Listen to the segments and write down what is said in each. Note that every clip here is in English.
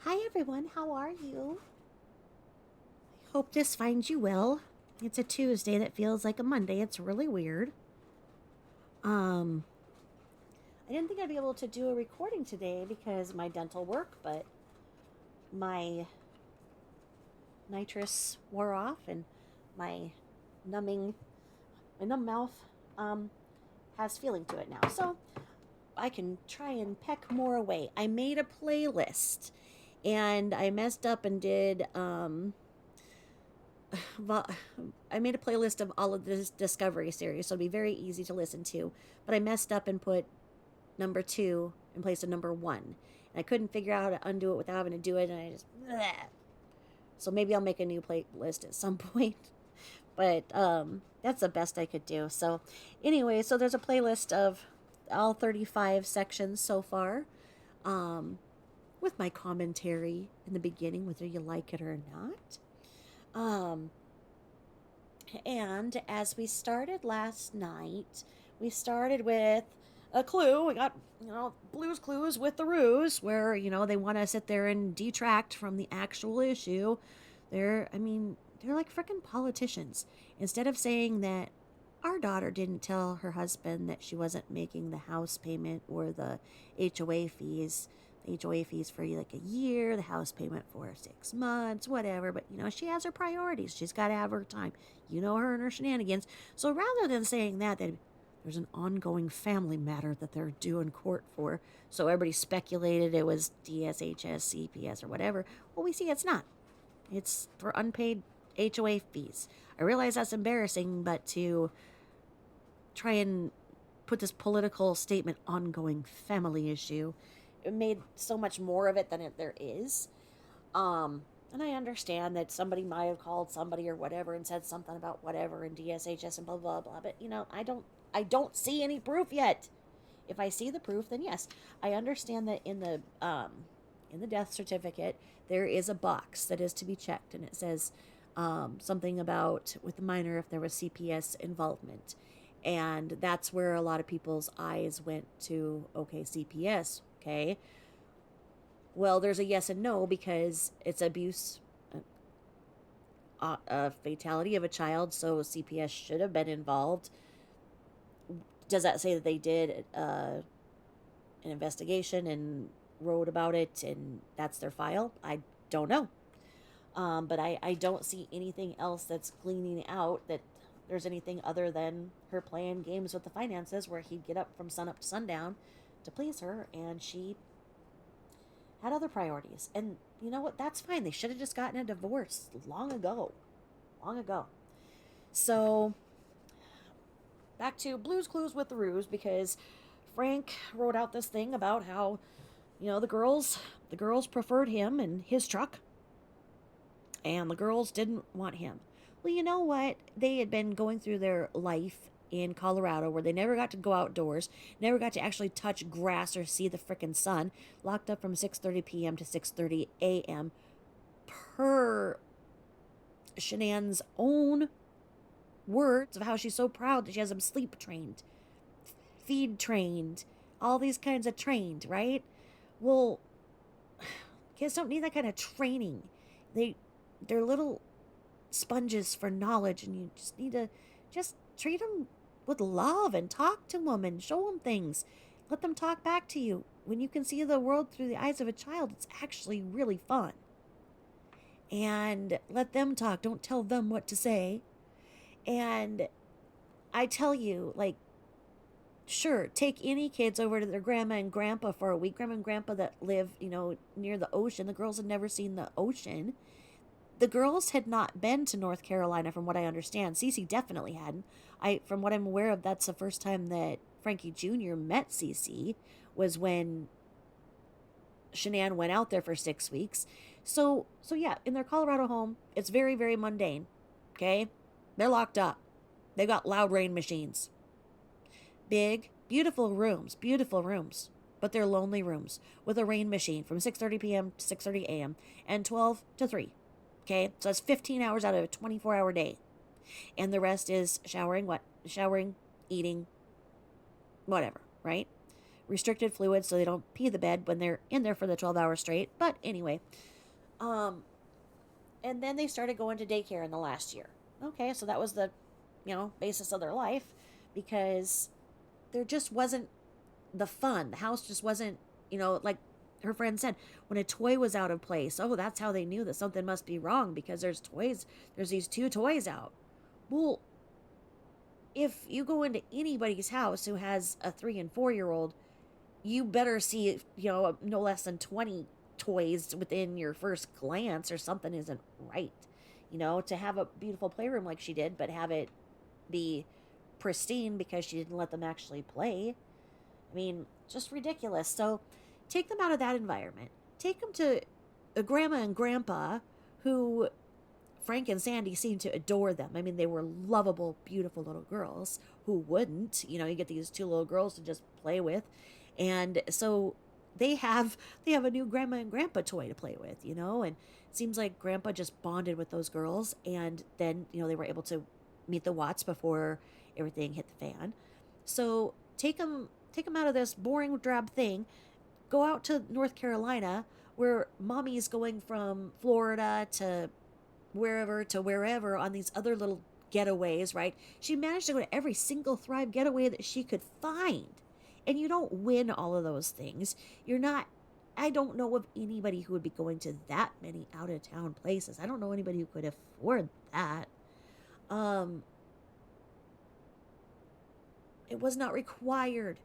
Hi everyone, how are you? I hope this finds you well. It's a Tuesday that feels like a Monday. It's really weird. Um, I didn't think I'd be able to do a recording today because of my dental work, but my nitrous wore off and my numbing, my numb mouth um, has feeling to it now. So I can try and peck more away. I made a playlist and I messed up and did I made a playlist of all of this Discovery series, so it'd be very easy to listen to. But I messed up and put number two in place of number one. And I couldn't figure out how to undo it without having to do it, and I just. Bleh. So maybe I'll make a new playlist at some point. But that's the best I could do. So, anyway, so there's a playlist of all 35 sections so far, um, with my commentary in the beginning, whether you like it or not. Um, And as we started last night, we started with a clue. We got, Blue's Clues with the ruse, where, they want to sit there and detract from the actual issue. They're like freaking politicians. Instead of saying that our daughter didn't tell her husband that she wasn't making the house payment or the HOA fees, HOA fees for like a year, the house payment for 6 months, whatever. But she has her priorities. She's got to have her time. Her and her shenanigans. So rather than saying that there's an ongoing family matter that they're due in court for, so everybody speculated it was DSHS, CPS, or whatever. Well, we see it's not. It's for unpaid HOA fees. I realize that's embarrassing, but to try and put this political statement ongoing family issue, it made so much more of it than there is. And I understand that somebody might have called somebody or whatever and said something about whatever and DSHS and blah blah blah. But I don't see any proof yet. If I see the proof, then yes, I understand that in the death certificate there is a box that is to be checked, and it says something about with the minor if there was CPS involvement, and that's where a lot of people's eyes went to. Okay, CPS. Okay, well, there's a yes and no because it's abuse, a fatality of a child, so CPS should have been involved. Does that say that they did an investigation and wrote about it and that's their file? I don't know. But I don't see anything else that's gleaning out that there's anything other than her playing games with the finances where he'd get up from sun up to sundown to please her, and she had other priorities. And you know what? That's fine. They should have just gotten a divorce long ago. Long ago. So, back to Blue's Clues with the ruse, because Frank wrote out this thing about how, the girls preferred him and his truck, and the girls didn't want him. Well, you know what? They had been going through their life in Colorado where they never got to go outdoors, never got to actually touch grass or see the frickin' sun, locked up from 6:30 p.m. to 6:30 a.m. per Shanann's own words of how she's so proud that she has them sleep trained, feed trained, all these kinds of trained, right? Well, kids don't need that kind of training. They're little sponges for knowledge, and you just need to just treat them with love and talk to them and show them things. Let them talk back to you. When you can see the world through the eyes of a child, it's actually really fun. And let them talk. Don't tell them what to say. And I tell you, like, sure, take any kids over to their grandma and grandpa for a week. Grandma and grandpa that live, near the ocean. The girls had never seen the ocean. The girls had not been to North Carolina, from what I understand. Cece definitely hadn't. From what I'm aware of, that's the first time that Frankie Jr. met Cece, was when Shanann went out there for 6 weeks. So yeah, in their Colorado home, it's very, very mundane. Okay? They're locked up. They've got loud rain machines. Big, beautiful rooms. But they're lonely rooms with a rain machine from 6:30 p.m. to 6:30 a.m. and 12 to 3. Okay? So that's 15 hours out of a 24-hour day. And the rest is showering, eating, whatever, right? restricted fluids so they don't pee the bed when they're in there for the 12 hours straight. But anyway, um, and then they started going to daycare in the last year. Okay, so that was the, basis of their life because there just wasn't the fun. The house just wasn't, like her friend said, when a toy was out of place, oh, that's how they knew that something must be wrong because there's these two toys out. Well, if you go into anybody's house who has a 3 and 4 year old, you better see, no less than 20 toys within your first glance, or something isn't right. To have a beautiful playroom like she did, but have it be pristine because she didn't let them actually play. I mean, just ridiculous. So take them out of that environment. Take them to a grandma and grandpa who Frank and Sandy seemed to adore them. I mean, they were lovable, beautiful little girls. Who wouldn't? You get these two little girls to just play with. And so they have a new grandma and grandpa toy to play with, and it seems like grandpa just bonded with those girls, and then, they were able to meet the Watts before everything hit the fan. So take them out of this boring drab thing. Go out to North Carolina where mommy's going from Florida to wherever on these other little getaways, right? She managed to go to every single Thrive getaway that she could find. And you don't win all of those things. You're not, I don't know of anybody who would be going to that many out of town places. I don't know anybody who could afford that. Um, it was not required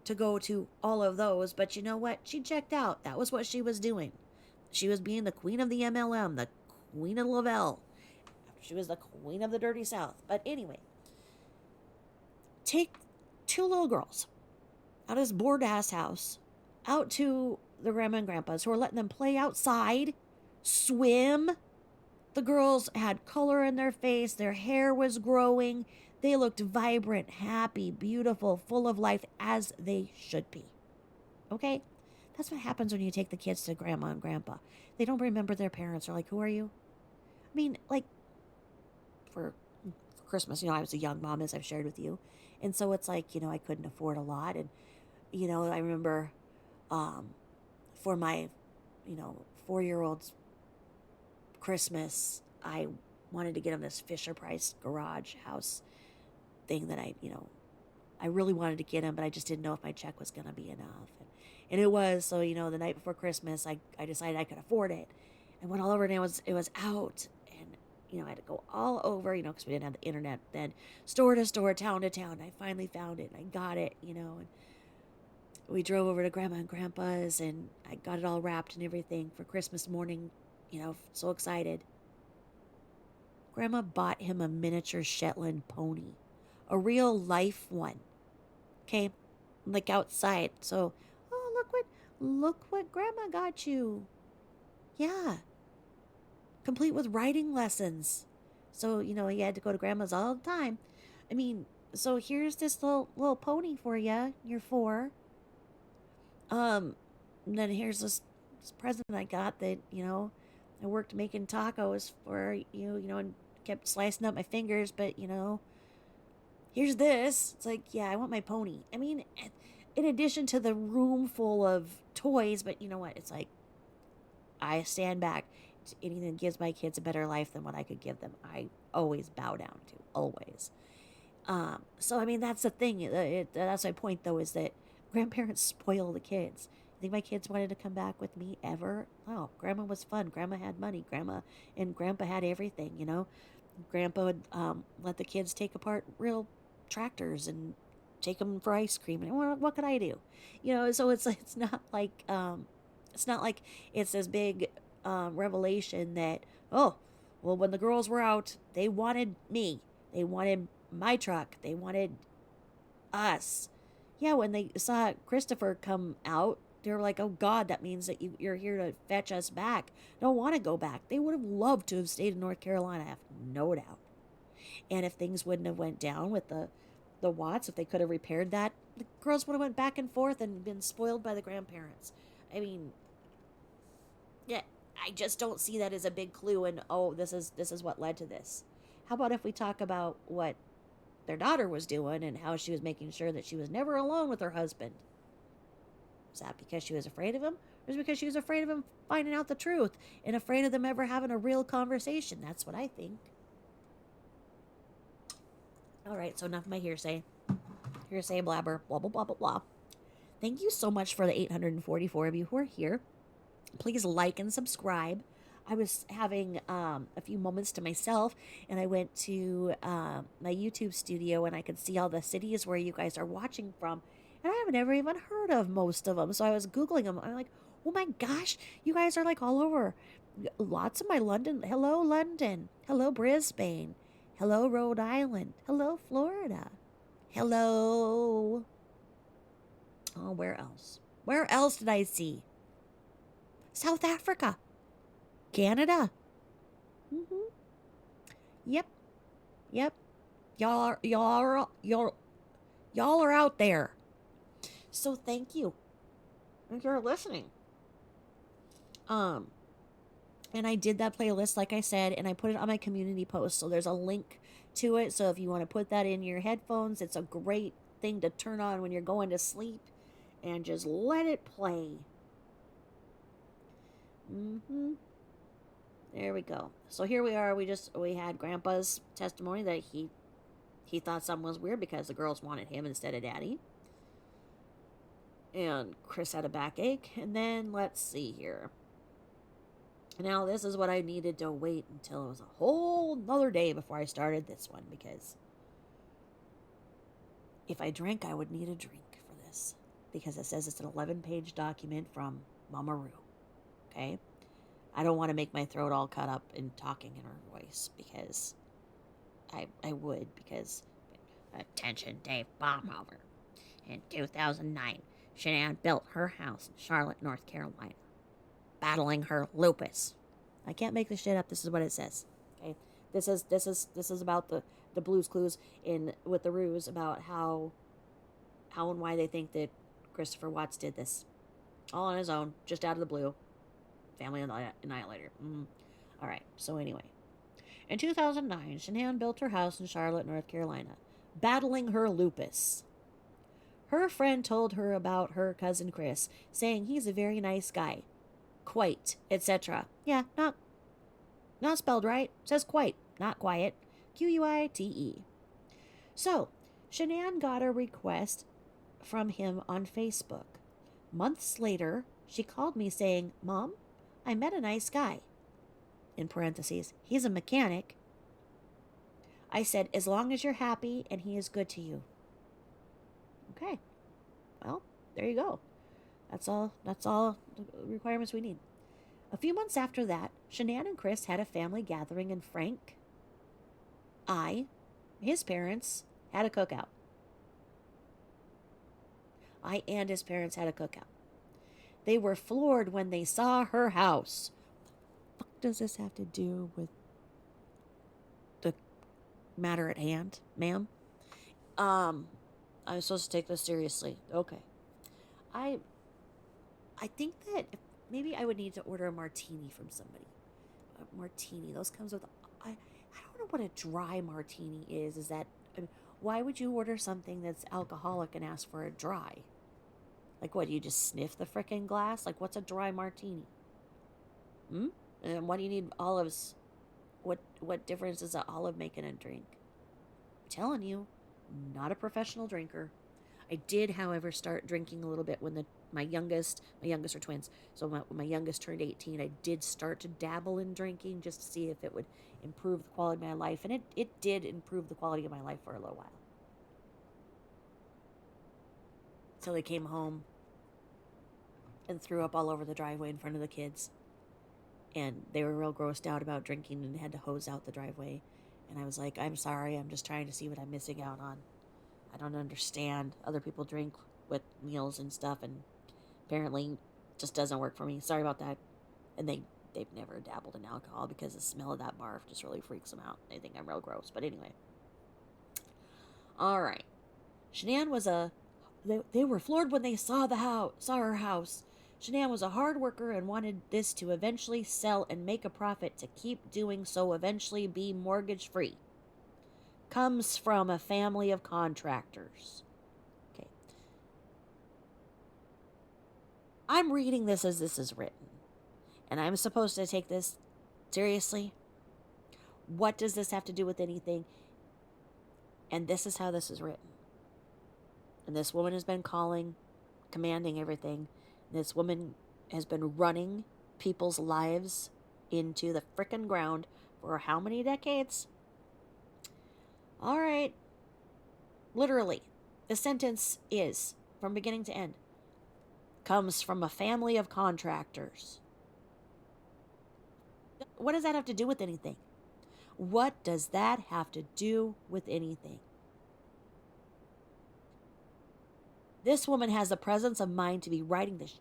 to go to all of those, but you know what? She checked out. That was what she was doing. She was being the queen of the MLM, the queen of Lavelle. She was the queen of the Dirty South. But anyway, take two little girls out of this bored ass house out to the grandma and grandpas who are letting them play outside, swim. The girls had color in their face, their hair was growing. They looked vibrant, happy, beautiful, full of life, as they should be. Okay? That's what happens when you take the kids to grandma and grandpa. They don't remember their parents. They're like, who are you? I mean, like, for Christmas, I was a young mom, as I've shared with you. And so it's like, I couldn't afford a lot. And, I remember for my, 4-year-old's Christmas, I wanted to get him this Fisher Price garage house thing that I really wanted to get him, but I just didn't know if my check was going to be enough. And it was. So, the night before Christmas, I decided I could afford it. And went all over, and it was out. And, I had to go all over, because we didn't have the internet then, store to store, town to town. And I finally found it, and I got it, and we drove over to Grandma and Grandpa's, and I got it all wrapped and everything for Christmas morning, so excited. Grandma bought him a miniature Shetland pony, a real life one. Okay, like outside. So, oh, look what Grandma got you. Yeah, complete with riding lessons. So, he had to go to Grandma's all the time. I mean, so here's this little pony for you. You're 4. And then here's this present I got that, I worked making tacos for you, and kept slicing up my fingers, but, here's this. It's like, yeah, I want my pony. I mean, in addition to the room full of toys, but you know what? It's like, I stand back to anything that gives my kids a better life than what I could give them. I always bow down to, always. So, I mean, that's the thing. That's my point, though, is that grandparents spoil the kids. I think my kids wanted to come back with me ever? Oh, Grandma was fun. Grandma had money. Grandma and Grandpa had everything, Grandpa would let the kids take apart real tractors and take them for ice cream. And what could I do? So it's not like it's this big revelation that, oh, well, when the girls were out, they wanted me. They wanted my truck. They wanted us. Yeah, when they saw Christopher come out, they were like, oh, God, that means that you're here to fetch us back. Don't want to go back. They would have loved to have stayed in North Carolina, I have no doubt. And if things wouldn't have went down with the Watts, if they could have repaired that, the girls would have went back and forth and been spoiled by the grandparents. I mean, yeah, I just don't see that as a big clue. And oh, this is what led to this. How about if we talk about what their daughter was doing and how she was making sure that she was never alone with her husband? Was that because she was afraid of him? Or was it because she was afraid of him finding out the truth and afraid of them ever having a real conversation? That's what I think. All right, so enough of my hearsay. Hearsay blabber, blah, blah, blah, blah, blah. Thank you so much for the 844 of you who are here. Please like and subscribe. I was having a few moments to myself, and I went to my YouTube studio, and I could see all the cities where you guys are watching from, and I have never even heard of most of them. So I was Googling them. I'm like, oh my gosh, you guys are like all over. Lots of my London. Hello, London. Hello, Brisbane. Hello, Rhode Island. Hello, Florida. Hello. Oh, where else? Where else did I see? South Africa. Canada. Mm-hmm. Yep. Yep. Y'all are out there. So thank you. If you're listening. And I did that playlist, like I said, and I put it on my community post. So there's a link to it. So if you want to put that in your headphones, it's a great thing to turn on when you're going to sleep and just let it play. Mm-hmm. There we go. So here we are. We had Grandpa's testimony that he thought something was weird because the girls wanted him instead of Daddy. And Chris had a backache. And then let's see here. Now this is what I needed to wait until it was a whole another day before I started this one, because if I drank, I would need a drink for this, because it says it's an 11-page document from Mama Roo. Okay? I don't want to make my throat all cut up in talking in her voice, because I would, because attention, Dave Baumhover. In 2009, Shanann built her house in Charlotte, North Carolina, battling her lupus. I can't make this shit up. This is what it says. Okay, this is about the Blues Clues in with the Roos, about how and why they think that Christopher Watts did this all on his own, just out of the blue. Family Annihilator. All right. So anyway, in 2009, Shanann built her house in Charlotte, North Carolina, battling her lupus. Her friend told her about her cousin Chris, saying he's a very nice guy. Quite, etc. Yeah, not spelled right. Says quite, not quiet. Quite. So, Shanann got a request from him on Facebook. Months later, she called me saying, Mom, I met a nice guy. In parentheses, he's a mechanic. I said, as long as you're happy and he is good to you. Okay. Well, there you go. That's all the requirements we need. A few months after that, Shanann and Chris had a family gathering, and Frank, his parents, had a cookout. I and his parents had a cookout. They were floored when they saw her house. What the fuck does this have to do with the matter at hand, ma'am? I'm supposed to take this seriously. Okay. I think that maybe I would need to order a martini from somebody. A martini. Those comes with. I don't know what a dry martini is. Is that? I mean, why would you order something that's alcoholic and ask for a dry? Like what? You just sniff the frickin' glass? Like what's a dry martini? And why do you need olives? What difference does an olive make in a drink? I'm telling you, not a professional drinker. I did, however, start drinking a little bit when my youngest are twins. So when my youngest turned 18, I did start to dabble in drinking just to see if it would improve the quality of my life. And it did improve the quality of my life for a little while. Until I came home and threw up all over the driveway in front of the kids. And they were real grossed out about drinking and had to hose out the driveway. And I was like, I'm sorry, I'm just trying to see what I'm missing out on. I don't understand. Other people drink with meals and stuff, and apparently just doesn't work for me. Sorry about that. And they've never dabbled in alcohol because the smell of that barf just really freaks them out. They think I'm real gross. But anyway. All right. Shanann was they were floored when they saw her house. Shanann was a hard worker and wanted this to eventually sell and make a profit to keep doing so, eventually be mortgage free. Comes from a family of contractors. Okay. I'm reading this as this is written, and I'm supposed to take this seriously. What does this have to do with anything? And this is how this is written. And this woman has been calling, commanding everything. This woman has been running people's lives into the frickin' ground for how many decades? All right. Literally, the sentence is, from beginning to end, comes from a family of contractors. What does that have to do with anything? What does that have to do with anything? This woman has the presence of mind to be writing this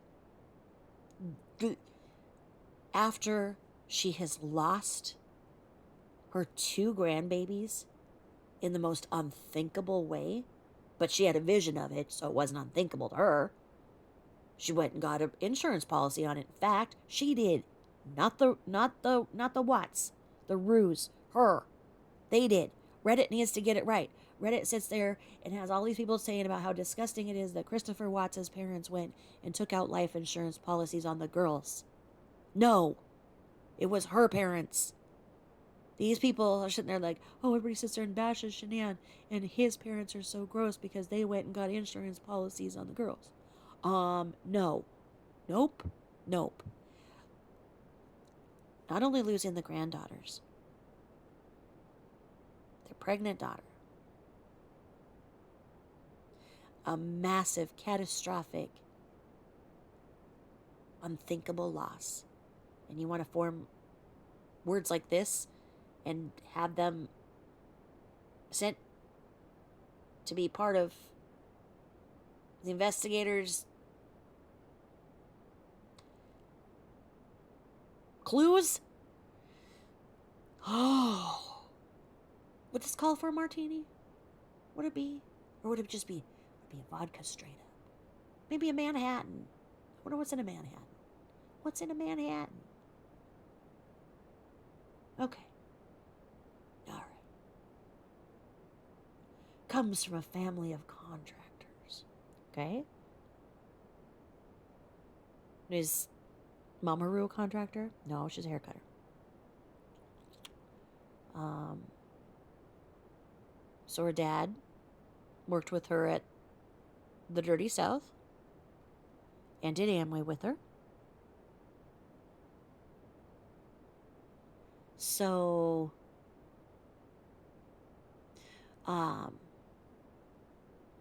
after she has lost her two grandbabies in the most unthinkable way, but she had a vision of it, so it wasn't unthinkable to her. She went and got an insurance policy on it. In fact, she did. Not the Watts, the Ruse, her. They did. Reddit needs to get it right. Reddit sits there and has all these people saying about how disgusting it is that Christopher Watts' parents went and took out life insurance policies on the girls. No, it was her parents. These people are sitting there like, oh, everybody sits there and bashes Shanann, and his parents are so gross because they went and got insurance policies on the girls. No. Nope. Nope. Not only losing the granddaughters, their pregnant daughter, a massive, catastrophic, unthinkable loss. And you want to form words like this and have them sent to be part of the investigators' clues? Oh. Would this call for a martini? Would it be? Or would it just be, would it be a vodka straight up? Maybe a Manhattan. I wonder what's in a Manhattan. What's in a Manhattan? Okay. All right. Comes from a family of contractors. Okay? Is Mama Roo a contractor? No, she's a haircutter. So her dad worked with her at the Dirty South and did Amway with her. So, how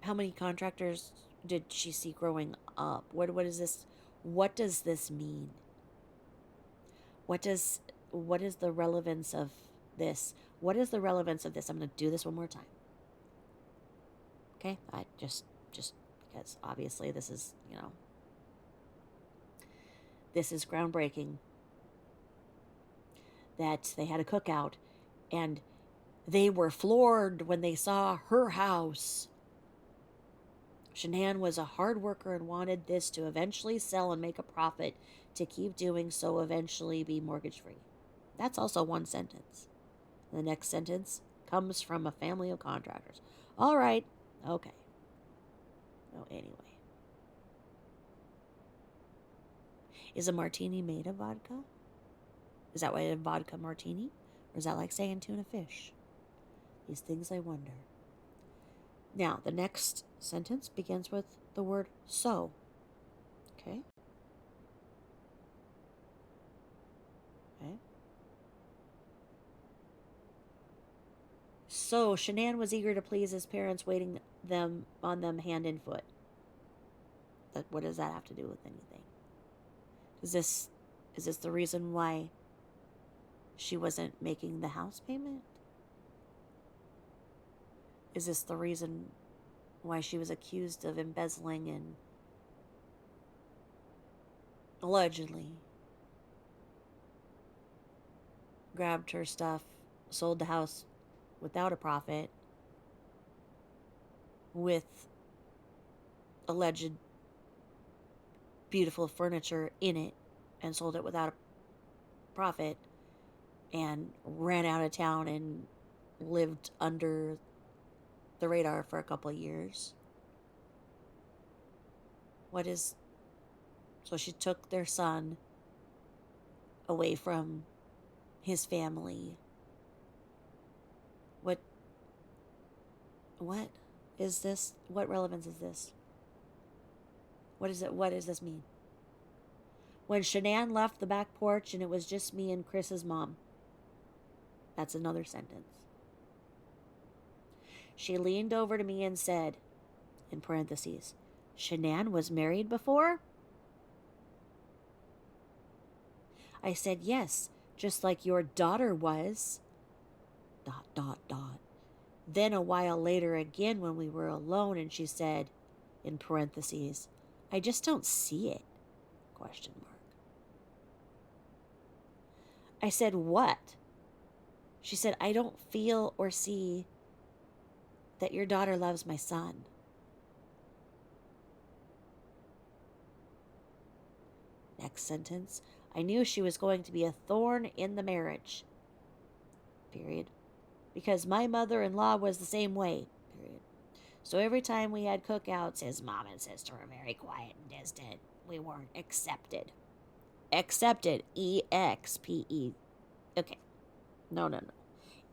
many contractors did she see growing up? What is this? What does this mean? What is the relevance of this? What is the relevance of this? I'm going to do this one more time. Okay? I just because obviously this is, this is groundbreaking. That they had a cookout and they were floored when they saw her house. Shanann was a hard worker and wanted this to eventually sell and make a profit to keep doing so, eventually be mortgage free. That's also one sentence. The next sentence comes from a family of contractors. All right. Okay. Oh, anyway. Is a martini made of vodka? Is that why a vodka martini? Or is that like saying tuna fish? These things I wonder. Now, the next sentence begins with the word so. Okay? Okay. So, Shanann was eager to please his parents, waiting on them hand and foot. What does that have to do with anything? Is this the reason why she wasn't making the house payment? Is this the reason why she was accused of embezzling and allegedly grabbed her stuff, sold the house without a profit, with alleged beautiful furniture in it, and sold it without a profit, and ran out of town and lived under the radar for a couple of years? What is So she took their son away from his family. What what is this? What relevance is this? What is it? What does this mean? When Shanann left the back porch and it was just me and Chris's mom. That's another sentence. She leaned over to me and said, in parentheses, Shanann was married before? I said, yes, just like your daughter was. ... Then a while later again when we were alone and she said, in parentheses, I just don't see it, question mark. I said, what? She said, I don't feel or see that your daughter loves my son. Next sentence, I knew she was going to be a thorn in the marriage. Period. Because my mother-in-law was the same way. Period. So every time we had cookouts, his mom and sister were very quiet and distant. We weren't accepted. Accepted. E-X-P-E. Okay. No.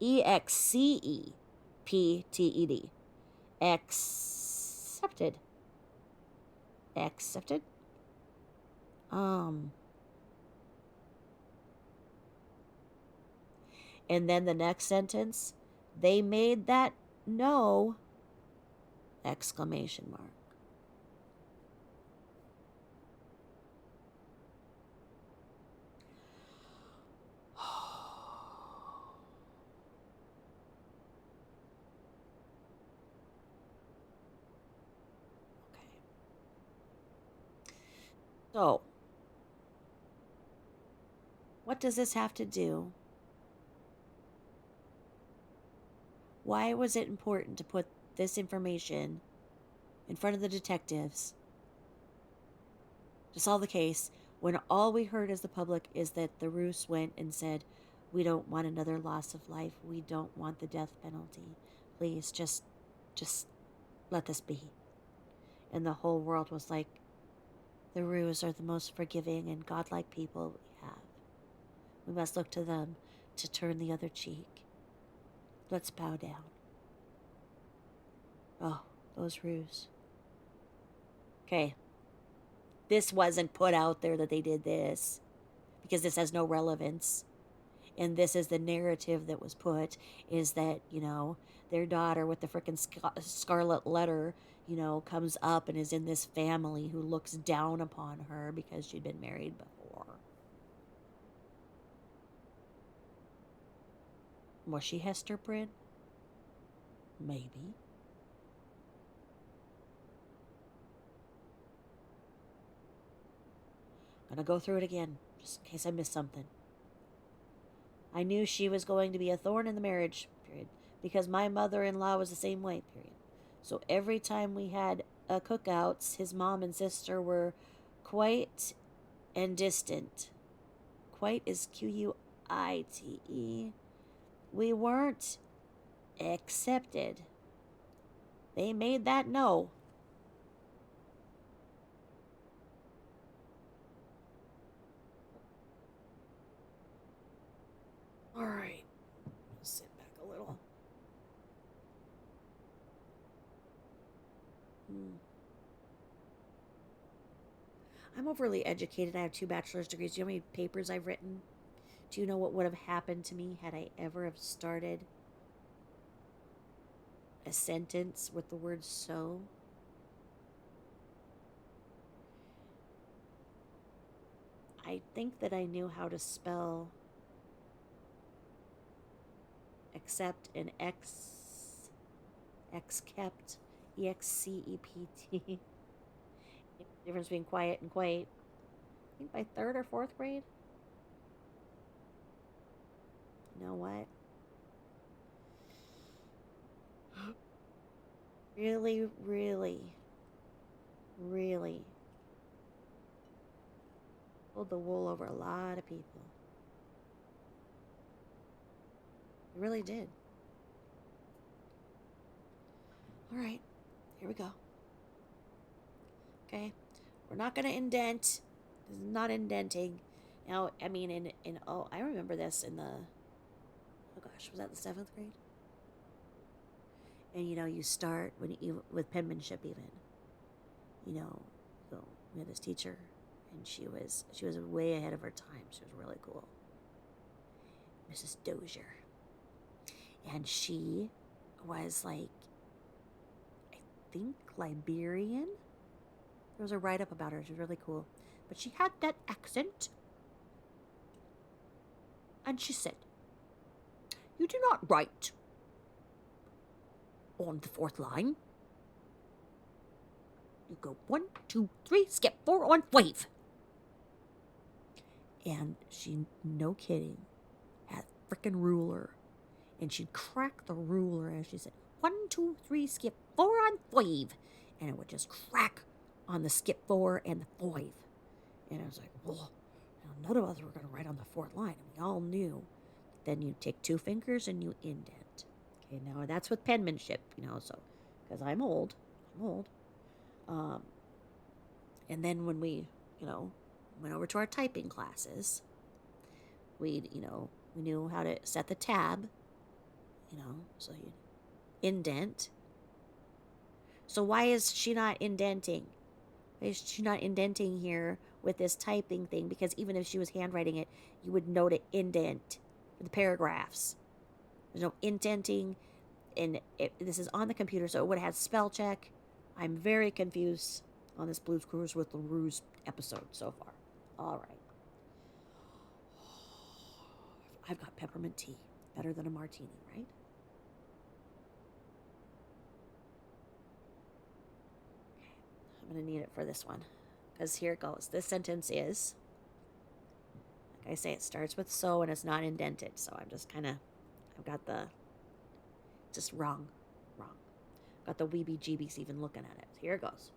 E-X-C-E-P-T-E-D. Accepted. Accepted? And then the next sentence, they made that no! Exclamation mark. Okay. So, what does this have to do? Why was it important to put this information in front of the detectives to solve the case when all we heard as the public is that the Roos went and said, we don't want another loss of life. We don't want the death penalty. Please, just let this be. And the whole world was like, the Roos are the most forgiving and godlike people we have. We must look to them to turn the other cheek. Let's bow down. Oh, those Roos. Okay. This wasn't put out there that they did this because this has no relevance. And this is the narrative that was put, is that, their daughter with the frickin' scarlet letter, comes up and is in this family who looks down upon her because she'd been married before. Was she Hester Prynne? Maybe. Gonna go through it again, just in case I missed something. I knew she was going to be a thorn in the marriage, period, because my mother-in-law was the same way, period. So every time we had cookouts, his mom and sister were quite and distant. Quite is Q-U-I-T-E. We weren't accepted. They made that no. All right. Sit back a little. I'm overly educated. I have 2 bachelor's degrees. Do you know how many papers I've written? Do you know what would have happened to me had I ever have started a sentence with the word so? I think that I knew how to spell accept and except, E-X-C-E-P-T. Difference between quiet and quite. I think by 3rd or 4th grade. You know what? Really, really, really pulled the wool over a lot of people. It really did. All right, here we go. Okay, we're not going to indent This is not indenting. Now, I mean, oh, I remember this in the, oh gosh, was that the 7th grade? And you start when you with penmanship even. So we had this teacher, and she was way ahead of her time. She was really cool, Mrs. Dozier, and she was like, I think, Liberian. There was a write up about her. She was really cool, but she had that accent, and she said, "You do not write on the 4th line. You go 1, 2, 3, skip 4 on 5." And she, no kidding, had a freaking ruler. And she'd crack the ruler as she said, 1, 2, 3, skip 4 on 5. And it would just crack on the skip 4 and the 5. And I was like, well, none of us were going to write on the 4th line. And we all knew. Then you take 2 fingers and you indent. Okay, now that's with penmanship, so, because I'm old. And then when we, went over to our typing classes, we knew how to set the tab, so you indent. So why is she not indenting? Why is she not indenting here with this typing thing? Because even if she was handwriting it, you would know to indent the paragraphs. There's no indenting, and this is on the computer, so it would have had spell check. I'm very confused on this Blues Cruise with LaRue's episode so far. All right. I've got peppermint tea. Better than a martini, right? I'm going to need it for this one. Because here it goes. This sentence is, like I say, it starts with so and it's not indented. So I'm just kind of, I've got the, just wrong. Got the weebie jeebies even looking at it. Here it goes.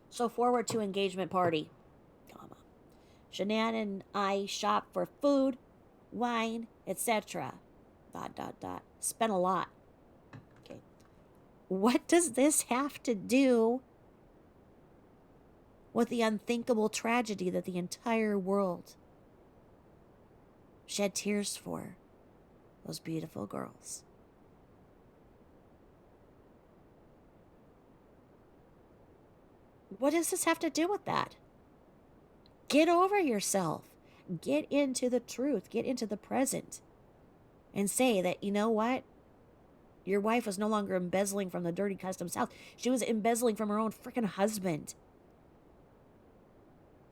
So forward to engagement party, comma. Shanann and I shop for food, wine, etc. ... Spent a lot. Okay. What does this have to do with the unthinkable tragedy that the entire world shed tears for those beautiful girls? What does this have to do with that? Get over yourself. Get into the truth. Get into the present. And say that, you know what? Your wife was no longer embezzling from the dirty customs house. She was embezzling from her own freaking husband.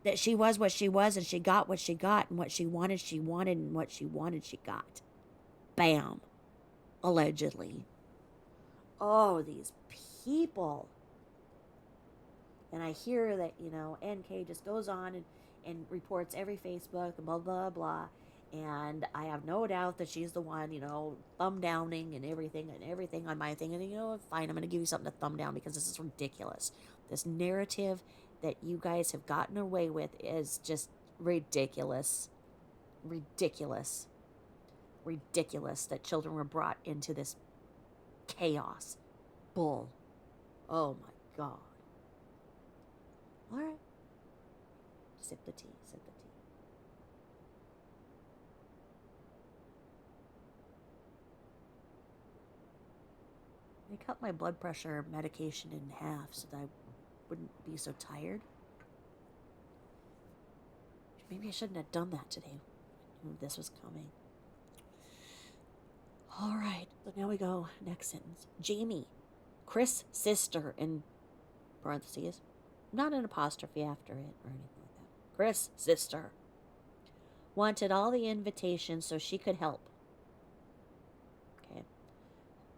That she was what she was, and she got what she got, and what she wanted, and what she wanted, she got. Bam. Allegedly. Oh, these people. And I hear that, NK just goes on and reports every Facebook, blah, blah, blah. And I have no doubt that she's the one, thumb downing and everything on my thing. And, fine, I'm going to give you something to thumb down because this is ridiculous. This narrative that you guys have gotten away with is just ridiculous. Ridiculous that children were brought into this chaos. Bull. Oh, my God. All right. Sip the tea. They cut my blood pressure medication in half so that I wouldn't be so tired. Maybe I shouldn't have done that today. I knew this was coming. All right. So now we go. Next sentence. Jamie, Chris' sister, in parentheses, not an apostrophe after it or anything like that. Chris' sister wanted all the invitations so she could help.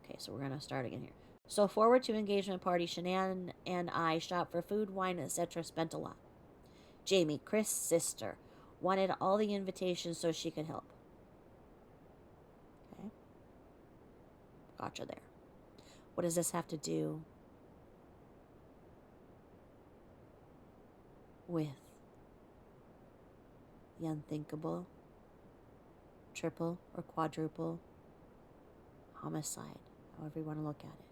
Okay, so we're going to start again here. So forward to engagement party, Shanann and I shopped for food, wine, etc. Spent a lot. Jamie, Chris' sister, wanted all the invitations so she could help. Okay. Gotcha there. What does this have to do with the unthinkable, triple or quadruple homicide, however you want to look at it?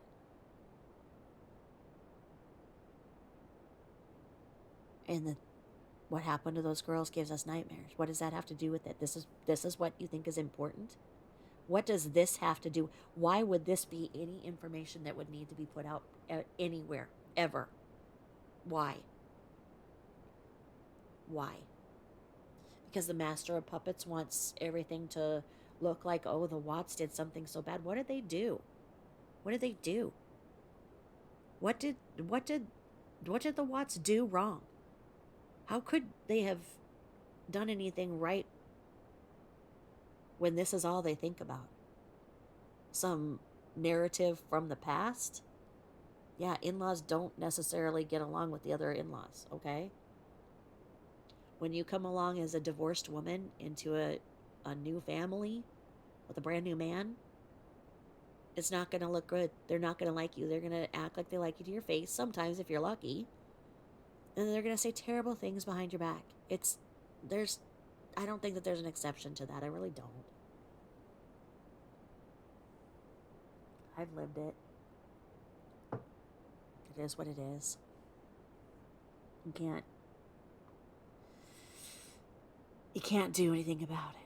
And what happened to those girls gives us nightmares. What does that have to do with it? This is what you think is important? What does this have to do? Why would this be any information that would need to be put out anywhere ever? Why? Why? Because the master of puppets wants everything to look like, oh, the Watts did something so bad. What did they do? What did they do? What did the Watts do wrong? How could they have done anything right when this is all they think about? Some narrative from the past? Yeah, in-laws don't necessarily get along with the other in-laws, okay? When you come along as a divorced woman into a new family with a brand new man, it's not going to look good. They're not going to like you. They're going to act like they like you to your face, sometimes if you're lucky. And they're going to say terrible things behind your back. I don't think that there's an exception to that. I really don't. I've lived it. It is what it is. You can't do anything about it.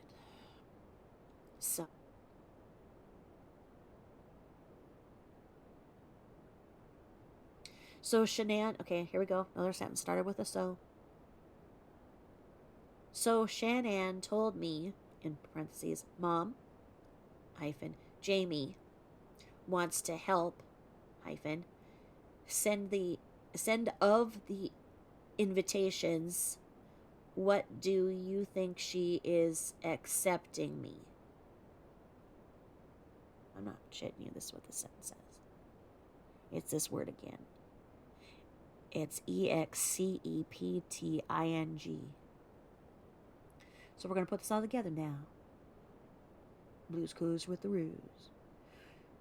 So Shanann, okay, here we go. Another sentence started with a so. So Shanann told me, in parentheses, Mom, hyphen, Jamie wants to help, hyphen, send of the invitations. What do you think she is accepting me? I'm not shitting you. This is what the sentence says. It's this word again. It's EXCEPTING. So we're going to put this all together now. Blues Clues with the ruse.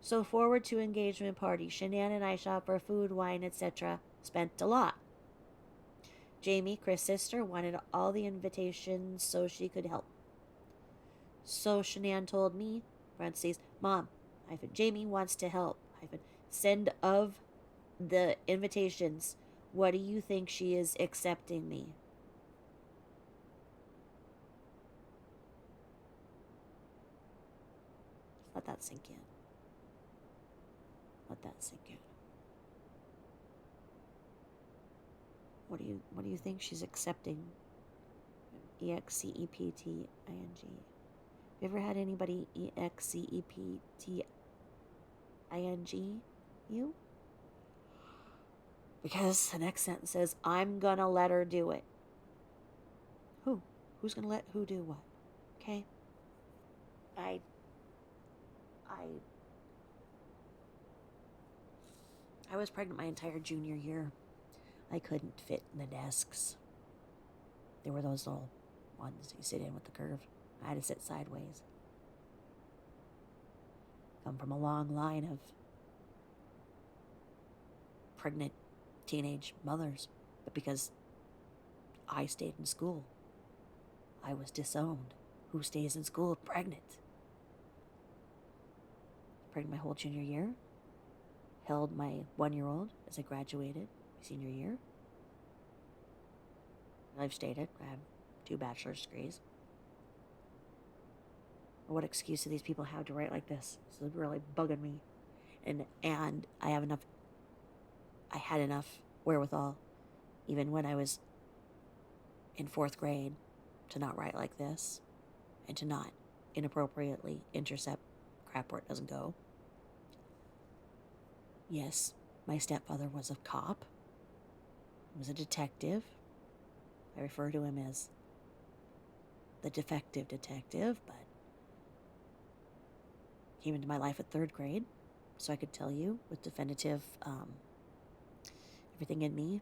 So forward to engagement party. Shanann and I shop for food, wine, etc. Spent a lot. Jamie, Chris' sister, wanted all the invitations so she could help. So Shanann told me, parentheses, Mom, hyphen, Jamie wants to help, hyphen, send of the invitations. What do you think she is accepting me? Let that sink in. Let that sink in. What do you think she's accepting? EXCEPTING. You ever had anybody EXCEPTING you? Because the next sentence says, I'm gonna let her do it. Who? Who's gonna let who do what? Okay? I was pregnant my entire junior year. I couldn't fit in the desks. They were those little ones you sit in with the curve. I had to sit sideways. Come from a long line of pregnant teenage mothers. But because I stayed in school, I was disowned. Who stays in school pregnant? Pregnant my whole junior year. Held my 1-year-old as I graduated my senior year. I've stated I have 2 bachelor's degrees. What excuse do these people have to write like this? This is really bugging me. And I had enough wherewithal, even when I was in 4th grade, to not write like this and to not inappropriately intercept crap where it doesn't go. Yes, my stepfather was a cop. He was a detective. I refer to him as the defective detective, but he came into my life at 3rd grade, so I could tell you with definitive everything in me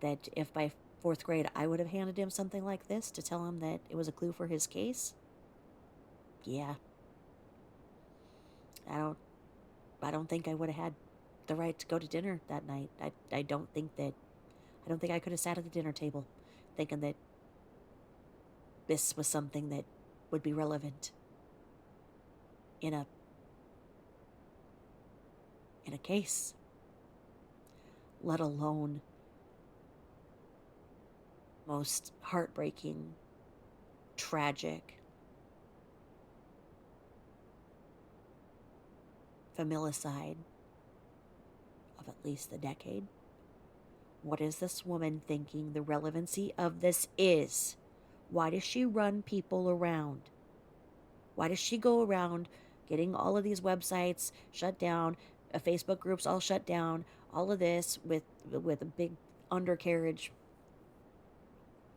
that if by 4th grade I would have handed him something like this to tell him that it was a clue for his case, yeah, I don't think I would have had the right to go to dinner that night. I don't think I could have sat at the dinner table thinking that this was something that would be relevant in a case, let alone most heartbreaking, tragic, familicide of at least the decade. What is this woman thinking the relevancy of this is? Why does she run people around? Why does she go around getting all of these websites shut down, Facebook groups all shut down, all of this with a big undercarriage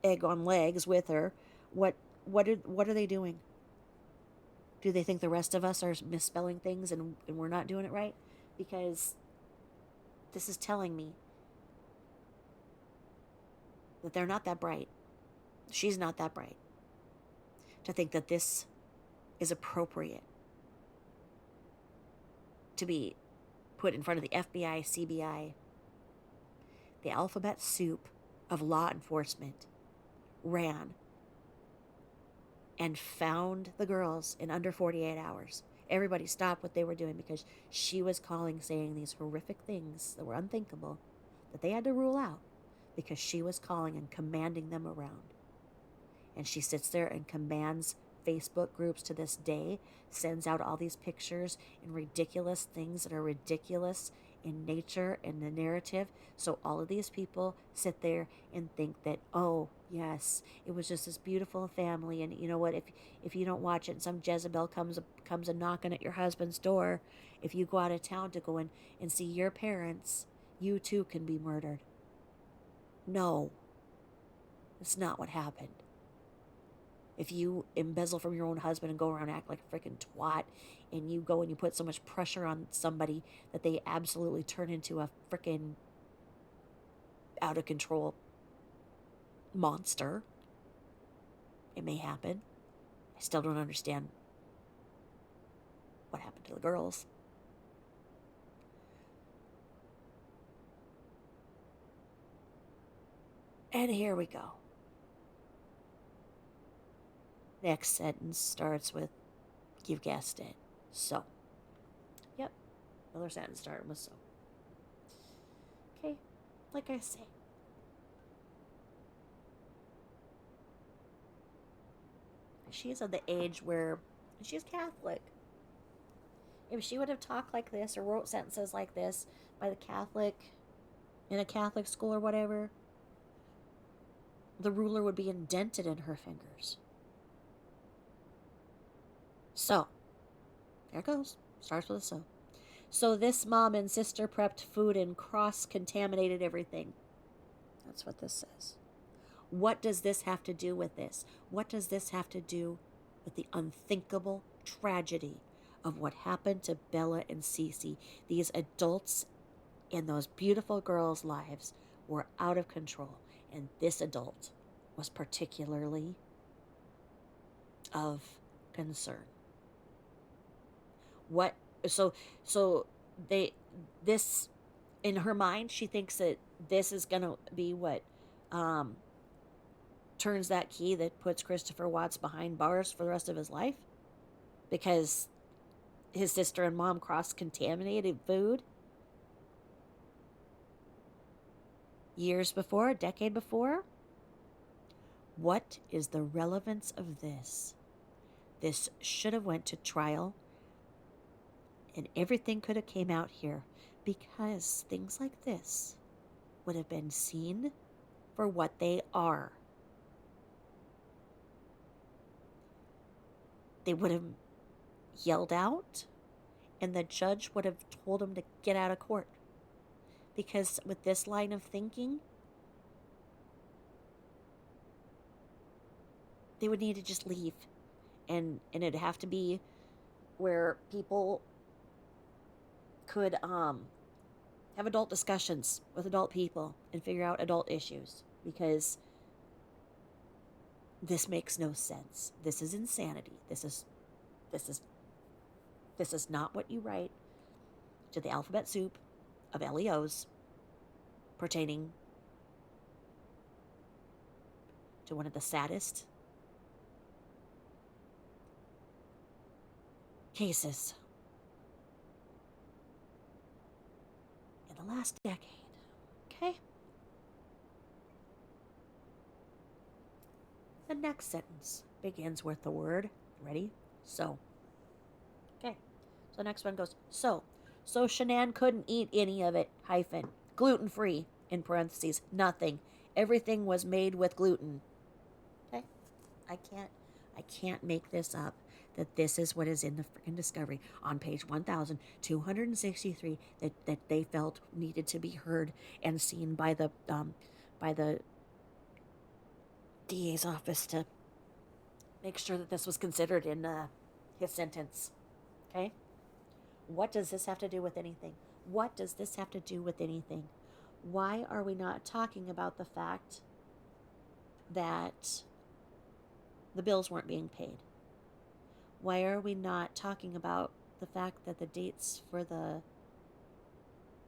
egg on legs with her? What are they doing? Do they think the rest of us are misspelling things and we're not doing it right? Because this is telling me that they're not that bright. She's not that bright to think that this is appropriate to be put in front of the FBI, CBI, the alphabet soup of law enforcement ran and found the girls in under 48 hours. Everybody stopped what they were doing because she was calling, saying these horrific things that were unthinkable that they had to rule out because she was calling and commanding them around. And she sits there and commands Facebook groups to this day, sends out all these pictures and ridiculous things that are ridiculous in nature and the narrative. So all of these people sit there and think that, oh, yes, it was just this beautiful family. And you know what? If you don't watch it and some Jezebel comes a knocking at your husband's door, if you go out of town to go in and see your parents, you too can be murdered. No, that's not what happened. If you embezzle from your own husband and go around and act like a freaking twat, and you go and you put so much pressure on somebody that they absolutely turn into a freaking out of control monster, it may happen. I still don't understand what happened to the girls. And here we go. Next sentence starts with, you've guessed it, so. Yep, another sentence starting with so. Okay, like I say. She is of the age where she's Catholic. If she would have talked like this or wrote sentences like this by the Catholic, in a Catholic school or whatever, the ruler would be indented in her fingers. So, there it goes. Starts with a so. So this mom and sister prepped food and cross-contaminated everything. That's what this says. What does this have to do with this? What does this have to do with the unthinkable tragedy of what happened to Bella and Cece? These adults in those beautiful girls' lives were out of control, and this adult was particularly of concern. What so they this in her mind she thinks that this is gonna be what um turns that key that puts Christopher Watts behind bars for the rest of his life because his sister and mom cross contaminated food years before, a decade before. What is the relevance of this? This should have went to trial and everything could have came out here because things like this would have been seen for what they are. They would have yelled out and the judge would have told them to get out of court. Because with this line of thinking, they would need to just leave. And it'd have to be where people could have adult discussions with adult people and figure out adult issues. Because this makes no sense. This is insanity. This is not what you write to the alphabet soup of LEOs pertaining to one of the saddest cases in the last decade. Okay? The next sentence begins with the word, ready? So. Okay. So the next one goes, So Shanann couldn't eat any of it, hyphen. Gluten free, in parentheses, nothing. Everything was made with gluten. Okay? I can't make this up. That this is what is in the freaking discovery on page 1263 that they felt needed to be heard and seen by the DA's office to make sure that this was considered in his sentence. Okay? What does this have to do with anything? What does this have to do with anything? Why are we not talking about the fact that the bills weren't being paid? Why are we not talking about the fact that the dates for the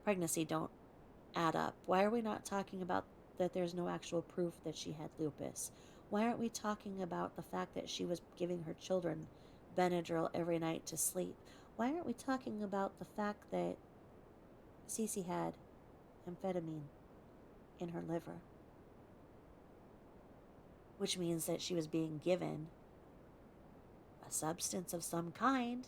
pregnancy don't add up? Why are we not talking about that there's no actual proof that she had lupus? Why aren't we talking about the fact that she was giving her children Benadryl every night to sleep? Why aren't we talking about the fact that Cece had amphetamine in her liver? Which means that she was being given a substance of some kind,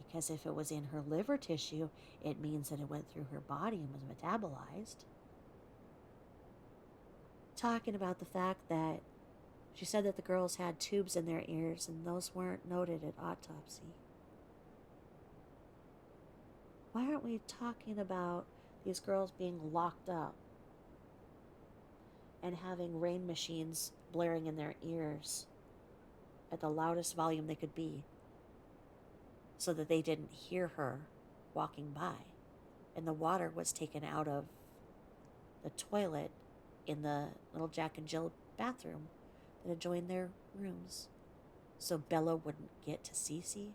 because if it was in her liver tissue, it means that it went through her body and was metabolized. Talking about the fact that she said that the girls had tubes in their ears and those weren't noted at autopsy. Why aren't we talking about these girls being locked up and having rain machines blaring in their ears at the loudest volume they could be so that they didn't hear her walking by? And the water was taken out of the toilet in the little Jack and Jill bathroom that adjoined their rooms so Bella wouldn't get to Cece.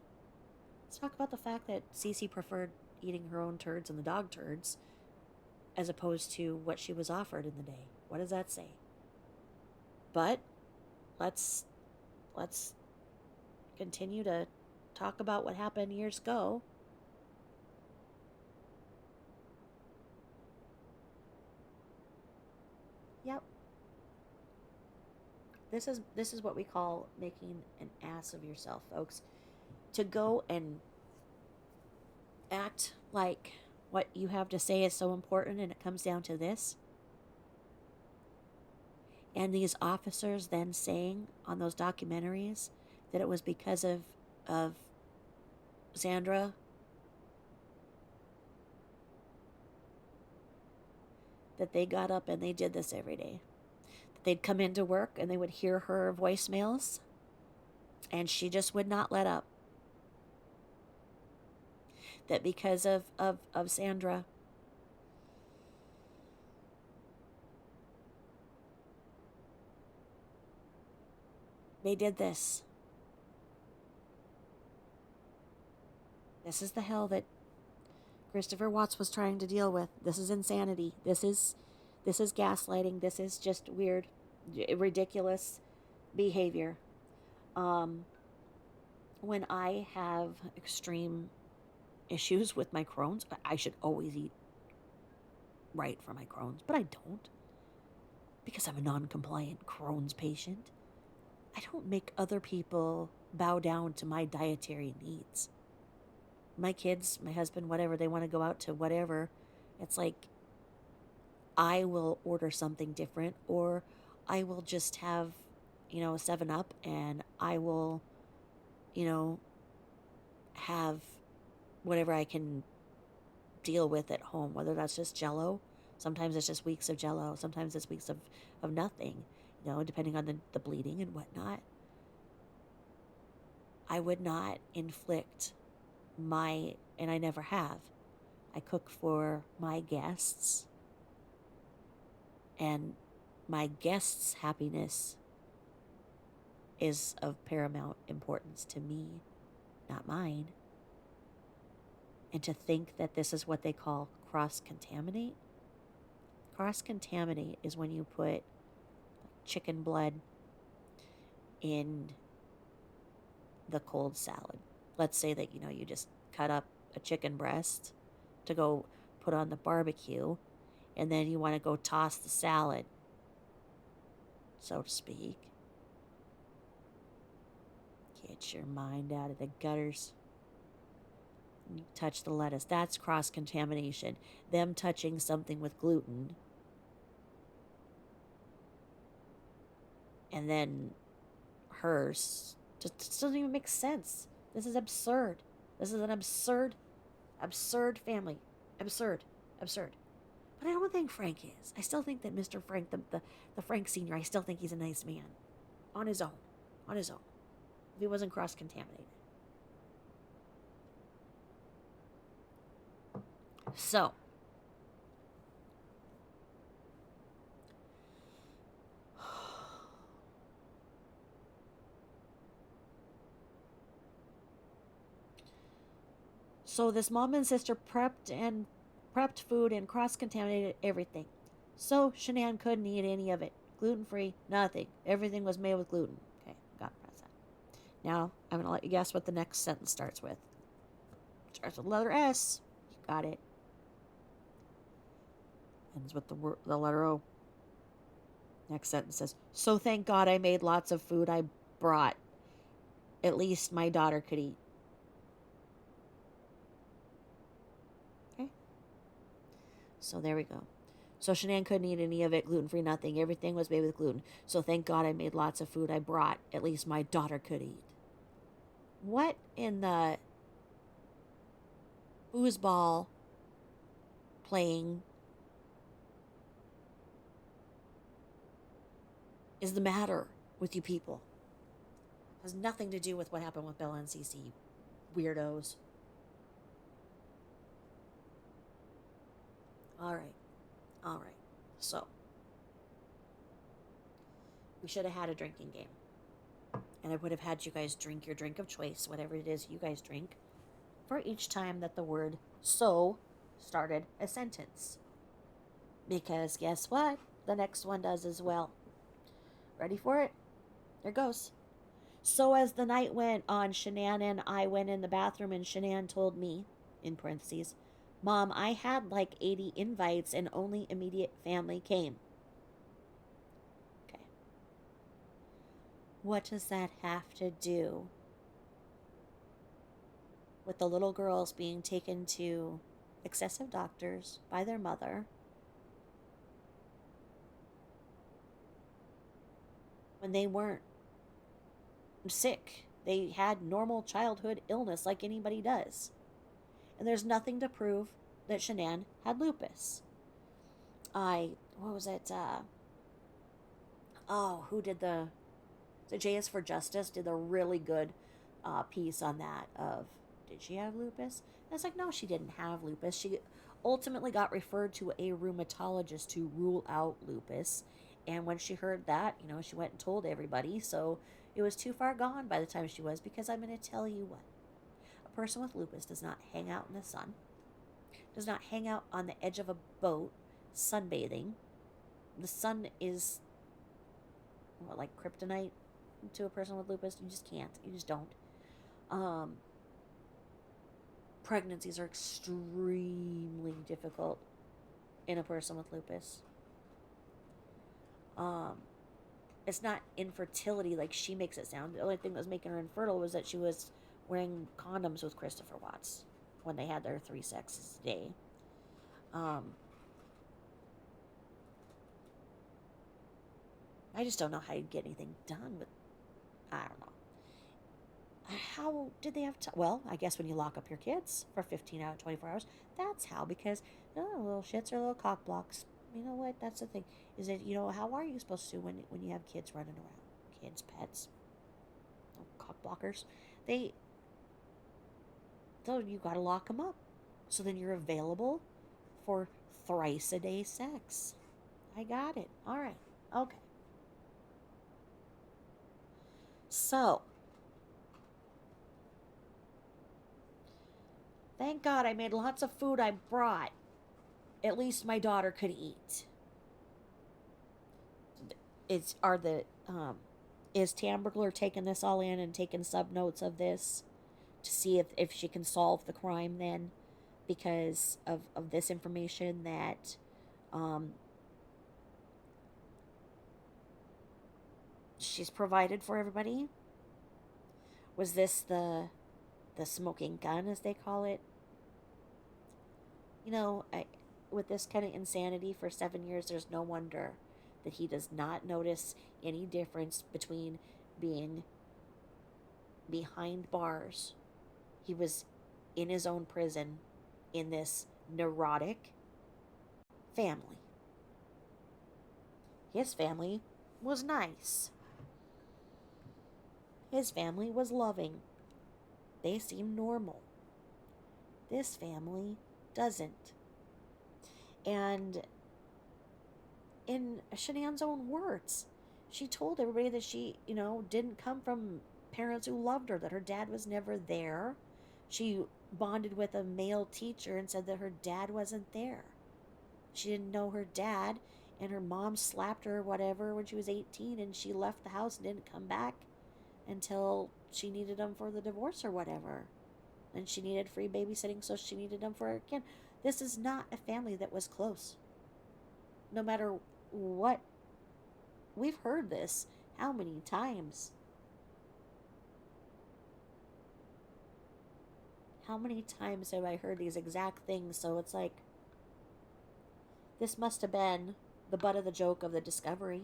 Let's talk about the fact that Cece preferred eating her own turds and the dog turds as opposed to what she was offered in the day. What does that say? But let's continue to talk about what happened years ago. Yep. This is what we call making an ass of yourself, folks. To go and act like what you have to say is so important and it comes down to this. And these officers then saying on those documentaries that it was because of Sandra. That they got up and they did this every day. That they'd come into work and they would hear her voicemails and she just would not let up. That because of Sandra, they did this. This is the hell that Christopher Watts was trying to deal with. This is insanity. This is gaslighting. This is just weird, ridiculous behavior. When I have extreme issues with my Crohn's, I should always eat right for my Crohn's, but I don't because I'm a non-compliant Crohn's patient. I don't make other people bow down to my dietary needs. My kids, my husband, whatever, they want to go out to whatever. It's like I will order something different, or I will just have, a 7-Up, and I will, have whatever I can deal with at home, whether that's just Jello. Sometimes it's just weeks of Jello. Sometimes it's weeks of nothing, depending on the bleeding and whatnot. I would not inflict and I never have. I cook for my guests, and my guests' happiness is of paramount importance to me, not mine. And to think that this is what they call cross-contaminate. Cross-contaminate is when you put chicken blood in the cold salad. Let's say that, you just cut up a chicken breast to go put on the barbecue, and then you want to go toss the salad, so to speak. Get your mind out of the gutters. You touch the lettuce. That's cross contamination. Them touching something with gluten. And then hers just doesn't even make sense. This is absurd. This is an absurd family. Absurd. Absurd. But I don't think Frank is. I still think that Mr. Frank, the Frank Sr., I still think he's a nice man. On his own. On his own. If he wasn't cross contaminated. So. So this mom and sister prepped food and cross contaminated everything. So Shanann couldn't eat any of it. Gluten free, nothing. Everything was made with gluten. Okay, got past that. Now I'm gonna let you guess what the next sentence starts with. It starts with letter S. You got it. Ends with the letter O. Next sentence says, "So thank God I made lots of food I brought. At least my daughter could eat." Okay. So there we go. So Shanann couldn't eat any of it, gluten-free, nothing. Everything was made with gluten. So thank God I made lots of food I brought. At least my daughter could eat. What in the foosball playing is the matter with you people? It has nothing to do with what happened with Bella and Cece, weirdos. All right. All right. So, we should have had a drinking game. And I would have had you guys drink your drink of choice, whatever it is you guys drink, for each time that the word so started a sentence. Because guess what? The next one does as well. Ready for it? There goes. So as the night went on, Shanann and I went in the bathroom and Shanann told me, in parentheses, "Mom, I had like 80 invites and only immediate family came." Okay. What does that have to do with the little girls being taken to excessive doctors by their mother when they weren't sick? They had normal childhood illness like anybody does. And there's nothing to prove that Shanann had lupus. What was it? Who did the J is for Justice did a really good piece on that of, did she have lupus? And it's like, no, she didn't have lupus. She ultimately got referred to a rheumatologist to rule out lupus. And when she heard that, she went and told everybody. So it was too far gone by the time she was, because I'm going to tell you what. A person with lupus does not hang out in the sun, does not hang out on the edge of a boat sunbathing. The sun is, like kryptonite to a person with lupus. You just can't. You just don't. Pregnancies are extremely difficult in a person with lupus. It's not infertility like she makes it sound. The only thing that was making her infertile was that she was wearing condoms with Christopher Watts when they had their 3 sexes a day. I just don't know how you'd get anything done with, I don't know. How did they have time? Well, I guess when you lock up your kids for 15 out of 24 hours, that's how, because little shits are little cock blocks. You know what? That's the thing. Is that, how are you supposed to when you have kids running around? Kids, pets, little cock blockers. So you gotta lock them up. So then you're available for thrice a day sex. I got it. All right. Okay. So, thank God I made lots of food I brought. At least my daughter could eat. Is Tamburglar taking this all in and taking sub notes of this to see if she can solve the crime then, because of this information that she's provided for everybody? Was this the smoking gun, as they call it? With this kind of insanity for 7 years, there's no wonder that he does not notice any difference between being behind bars. He was in his own prison in this neurotic family. His family was nice. His family was loving. They seemed normal. This family doesn't. And in Shanann's own words, she told everybody that she, didn't come from parents who loved her, that her dad was never there. She bonded with a male teacher and said that her dad wasn't there. She didn't know her dad, and her mom slapped her or whatever when she was 18, and she left the house and didn't come back until she needed him for the divorce or whatever. And she needed free babysitting, so she needed him for her kid. This is not a family that was close. No matter what. We've heard this how many times? How many times have I heard these exact things? So it's like, this must have been the butt of the joke of the discovery,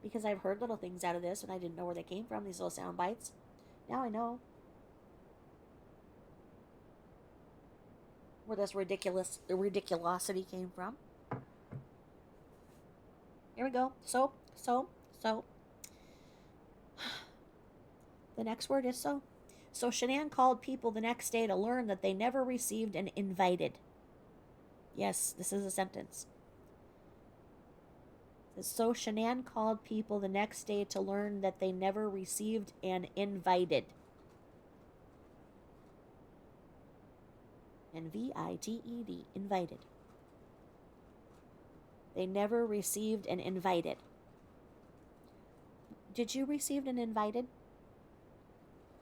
because I've heard little things out of this and I didn't know where they came from, these little sound bites. Now I know where this ridiculosity came from. Here we go. So. The next word is so. So Shanann called people the next day to learn that they never received an invited. Yes, this is a sentence. So Shanann called people the next day to learn that they never received an invited. Invited. Invited. They never received an invited. Did you receive an invited?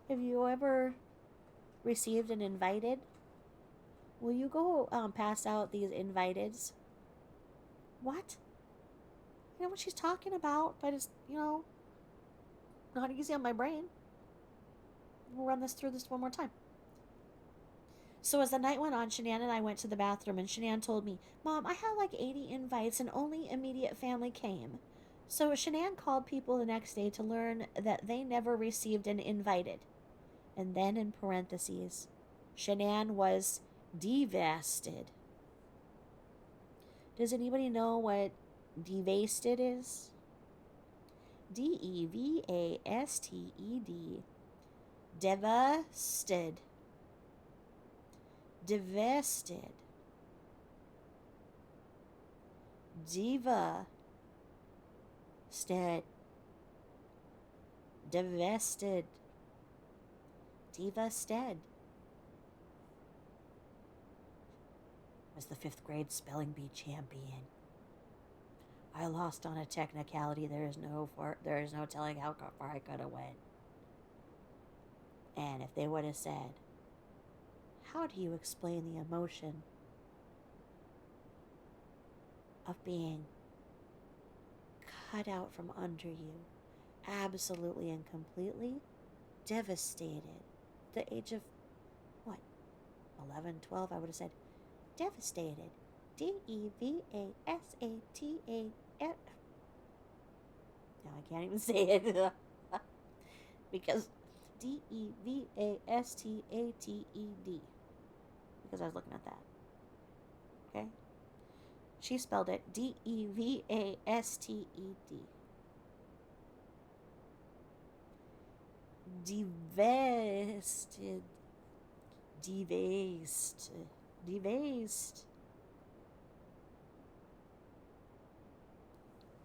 Have you ever received an invited? Will you go pass out these inviteds? What? I know what she's talking about, but it's, not easy on my brain. We'll run through this one more time. So as the night went on, Shanann and I went to the bathroom, and Shanann told me, Mom, I had like 80 invites and only immediate family came. So Shanann called people the next day to learn that they never received an invited. And then in parentheses, Shanann was devastated. Does anybody know what devastated is? Devasted. Devastated. Devastated. Diva. Stead. Divested. Diva Stead. Was the 5th grade spelling bee champion. I lost on a technicality. There is no telling how far I could have went. And if they would have said, how do you explain the emotion of being cut out from under you, absolutely and completely devastated? At the age of, 11, 12, I would have said, devastated. Devastate. Now I can't even say it. Because devastated. Because I was looking at that. Okay? She spelled it devasted. Devasted. Devasted.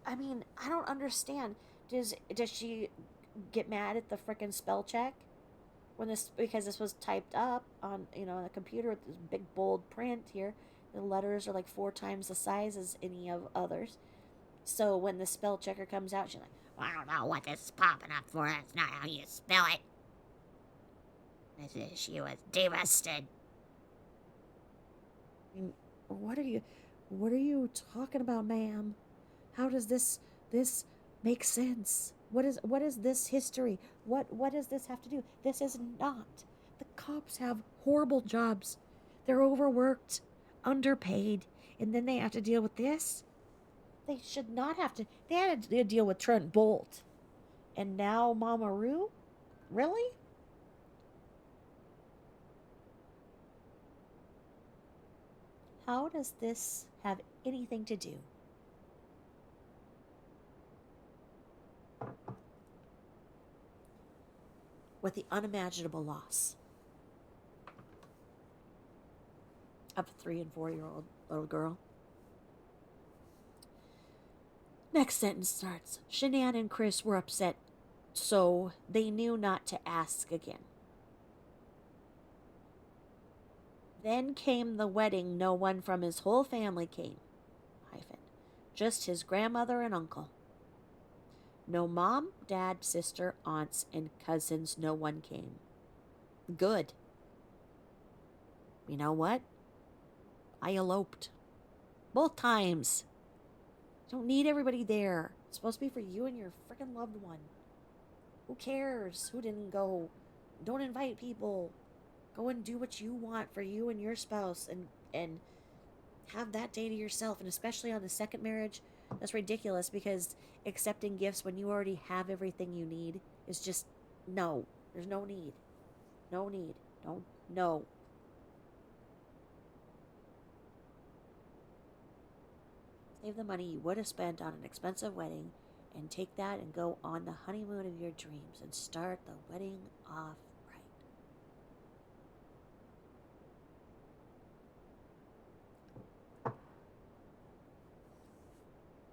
I mean, I don't understand. Does she get mad at the frickin' spell check because this was typed up on the computer with this big bold print here? The letters are like 4 times the size as any of others. So when the spell checker comes out, she's like, well, I don't know what this is popping up for. That's not how you spell it. She was devastated. I mean, what are you talking about, ma'am? How does this make sense? What is this history? What does this have to do? This is not. The cops have horrible jobs. They're overworked, underpaid, and then they have to deal with this. They should not have to. They had to deal with Trent Bolt. And now Mama Roo? Really? How does this have anything to do with the unimaginable loss of a 3 and 4 year old little girl? Next sentence starts. Shanann and Chris were upset, so they knew not to ask again. Then came the wedding. No one from his whole family came. Hyphen. Just his grandmother and uncle. No mom, dad, sister, aunts, and cousins. No one came. Good. You know what? I eloped. Both times. Don't need everybody there. It's supposed to be for you and your freaking loved one. Who cares who didn't go? Don't invite people. Go and do what you want for you and your spouse, and have that day to yourself. And especially on the second marriage, that's ridiculous, because accepting gifts when you already have everything you need is just no. There's no need. No need. Don't. No. Save the money you would have spent on an expensive wedding and take that and go on the honeymoon of your dreams and start the wedding off right.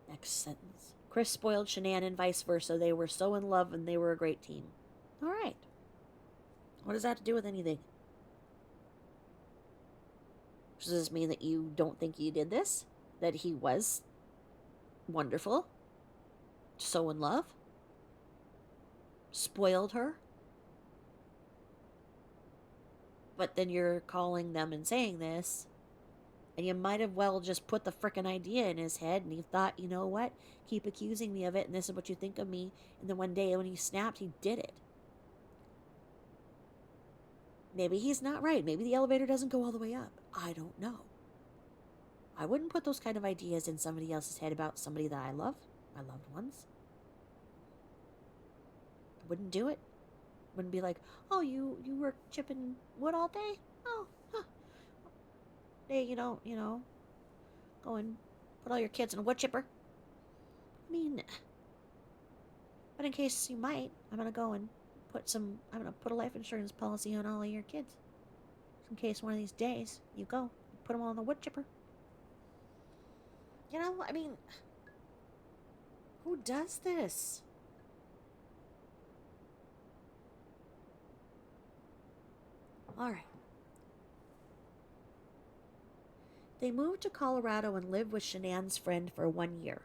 Next sentence. Chris spoiled Shanann and vice versa. They were so in love and they were a great team. All right. What does that have to do with anything? Does this mean that you don't think you did this? That he was wonderful? So in love? Spoiled her? But then you're calling them and saying this, and you might have well just put the frickin' idea in his head, and he thought, you know what? Keep accusing me of it, and this is what you think of me. And then one day when he snapped, he did it. Maybe he's not right. Maybe the elevator doesn't go all the way up. I don't know. I wouldn't put those kind of ideas in somebody else's head about somebody that I love, my loved ones. I wouldn't do it. Wouldn't be like, oh, you were chipping wood all day? Oh, huh. Hey, go and put all your kids in a wood chipper. I mean, but in case you might, I'm gonna put a life insurance policy on all of your kids. In case one of these days you put them all in the wood chipper. I mean, who does this? All right. They moved to Colorado and lived with Shanann's friend for 1 year.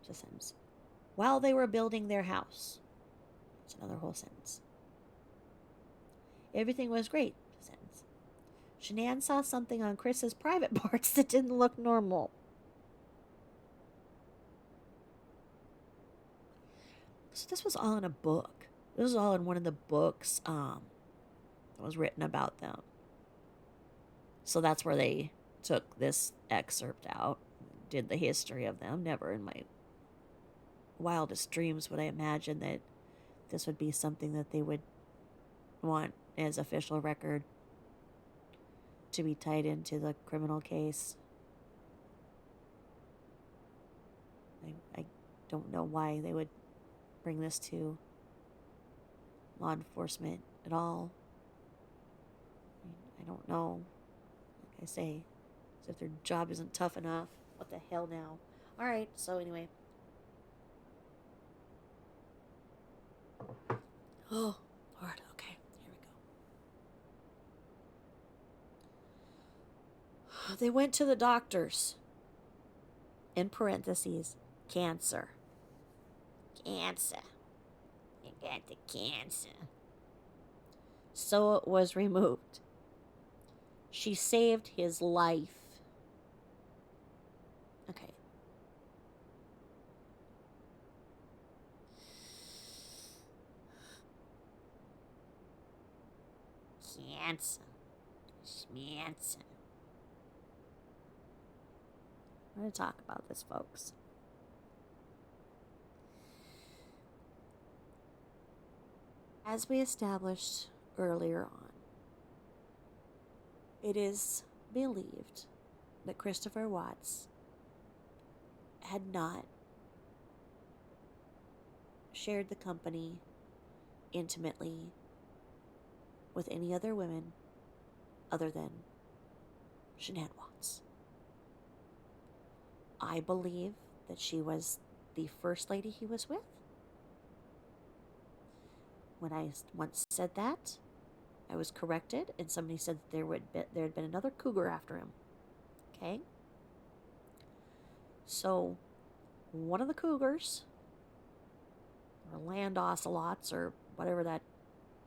Just sentence. While they were building their house. It's another whole sentence. Everything was great. Sentence. Shanann saw something on Chris's private parts that didn't look normal. So this was all in a book. This was all in one of the books that was written about them. So that's where they took this excerpt out, did the history of them. Never in my wildest dreams would I imagine that this would be something that they would want as official record to be tied into the criminal case. I don't know why they would bring this to law enforcement at all. I don't know. Like I say, as if their job isn't tough enough. What the hell now? Alright, so anyway. Oh, Lord, okay, here we go. They went to the doctors. In parentheses, cancer. Cancer. You got the cancer. So it was removed. She saved his life. Okay. Schmanson. Schmanson. We're going to talk about this, folks. As we established earlier on, it is believed that Christopher Watts had not shared the company intimately with any other women other than Shanann Watts. I believe that she was the first lady he was with. When I once said that, I was corrected, and somebody said that there had been another cougar after him. Okay? So, one of the cougars, or land ocelots, or whatever that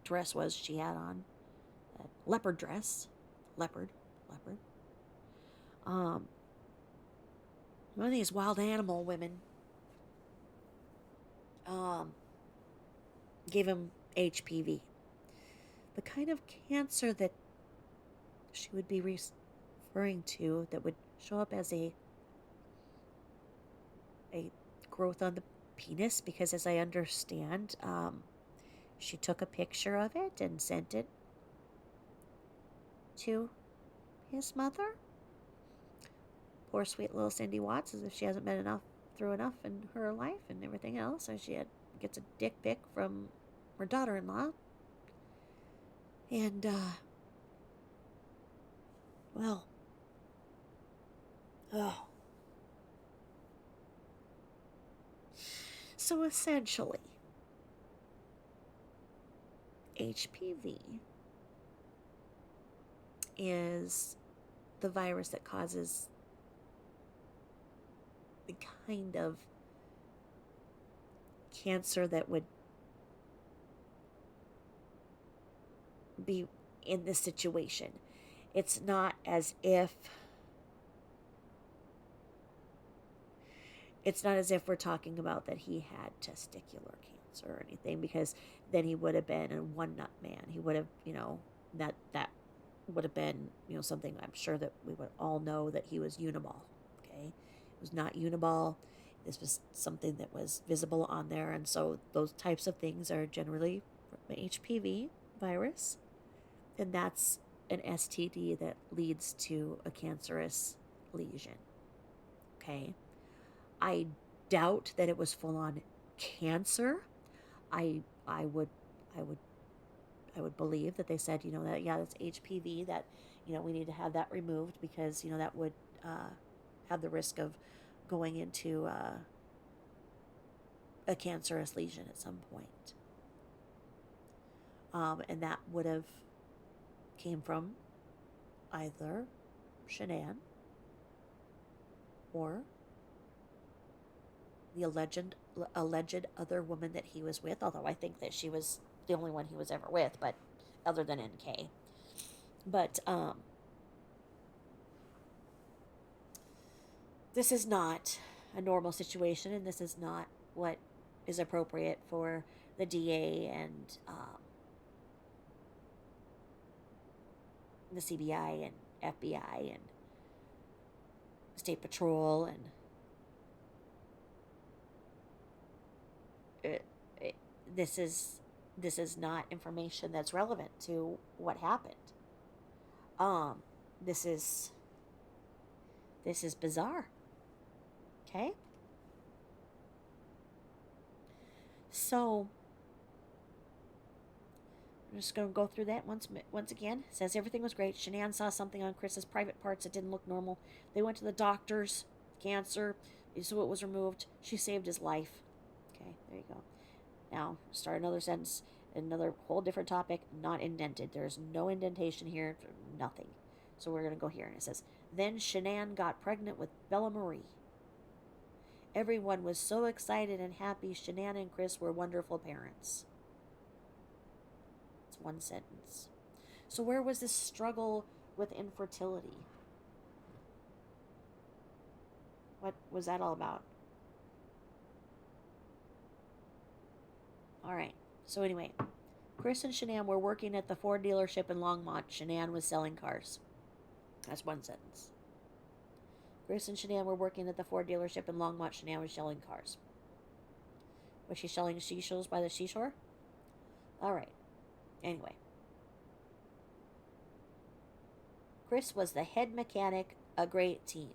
dress was she had on, that leopard dress, leopard, one of these wild animal women, gave him HPV. The kind of cancer that she would be referring to that would show up as a growth on the penis, because as I understand, she took a picture of it and sent it to his mother. Poor sweet little Cindy Watts, as if she hasn't been through enough in her life and everything else, so she gets a dick pic from her daughter-in-law. And well, oh. So essentially, HPV is the virus that causes the kind of cancer that would be in this situation. It's not as if we're talking about that he had testicular cancer or anything, because then he would have been a one nut man. He would have, that would have been, something I'm sure that we would all know that he was uniball. Okay, it was not uniball. This was something that was visible on there, and so those types of things are generally HPV virus, and that's an STD that leads to a cancerous lesion. Okay, I doubt that it was full on cancer. I would believe that they said, that that's HPV, that we need to have that removed, because that would have the risk of going into a cancerous lesion at some point. And that would have came from either Shanann or the alleged other woman that he was with, although I think that she was the only one he was ever with, but other than NK. But this is not a normal situation, and this is not what is appropriate for the DA and the CBI and FBI and State Patrol, and this is not information that's relevant to what happened. This is bizarre. Okay? So I'm just going to go through that once again. It says everything was great. Shanann saw something on Chris's private parts that didn't look normal. They went to the doctors. Cancer. So it was removed. She saved his life. Okay, there you go. Now, start another sentence. Another whole different topic. Not indented. There's no indentation here. Nothing. So we're going to go here. And it says, then Shanann got pregnant with Bella Marie. Everyone was so excited and happy. Shanann and Chris were wonderful parents. It's one sentence. So where was this struggle with infertility? What was that all about? All right. So anyway, Chris and Shanann were working at the Ford dealership in Longmont. Shanann was selling cars. That's one sentence. Chris and Shanann were working at the Ford dealership in Longmont. Shanann was selling cars. Was she selling seashells by the seashore? All right. Anyway. Chris was the head mechanic, a great team.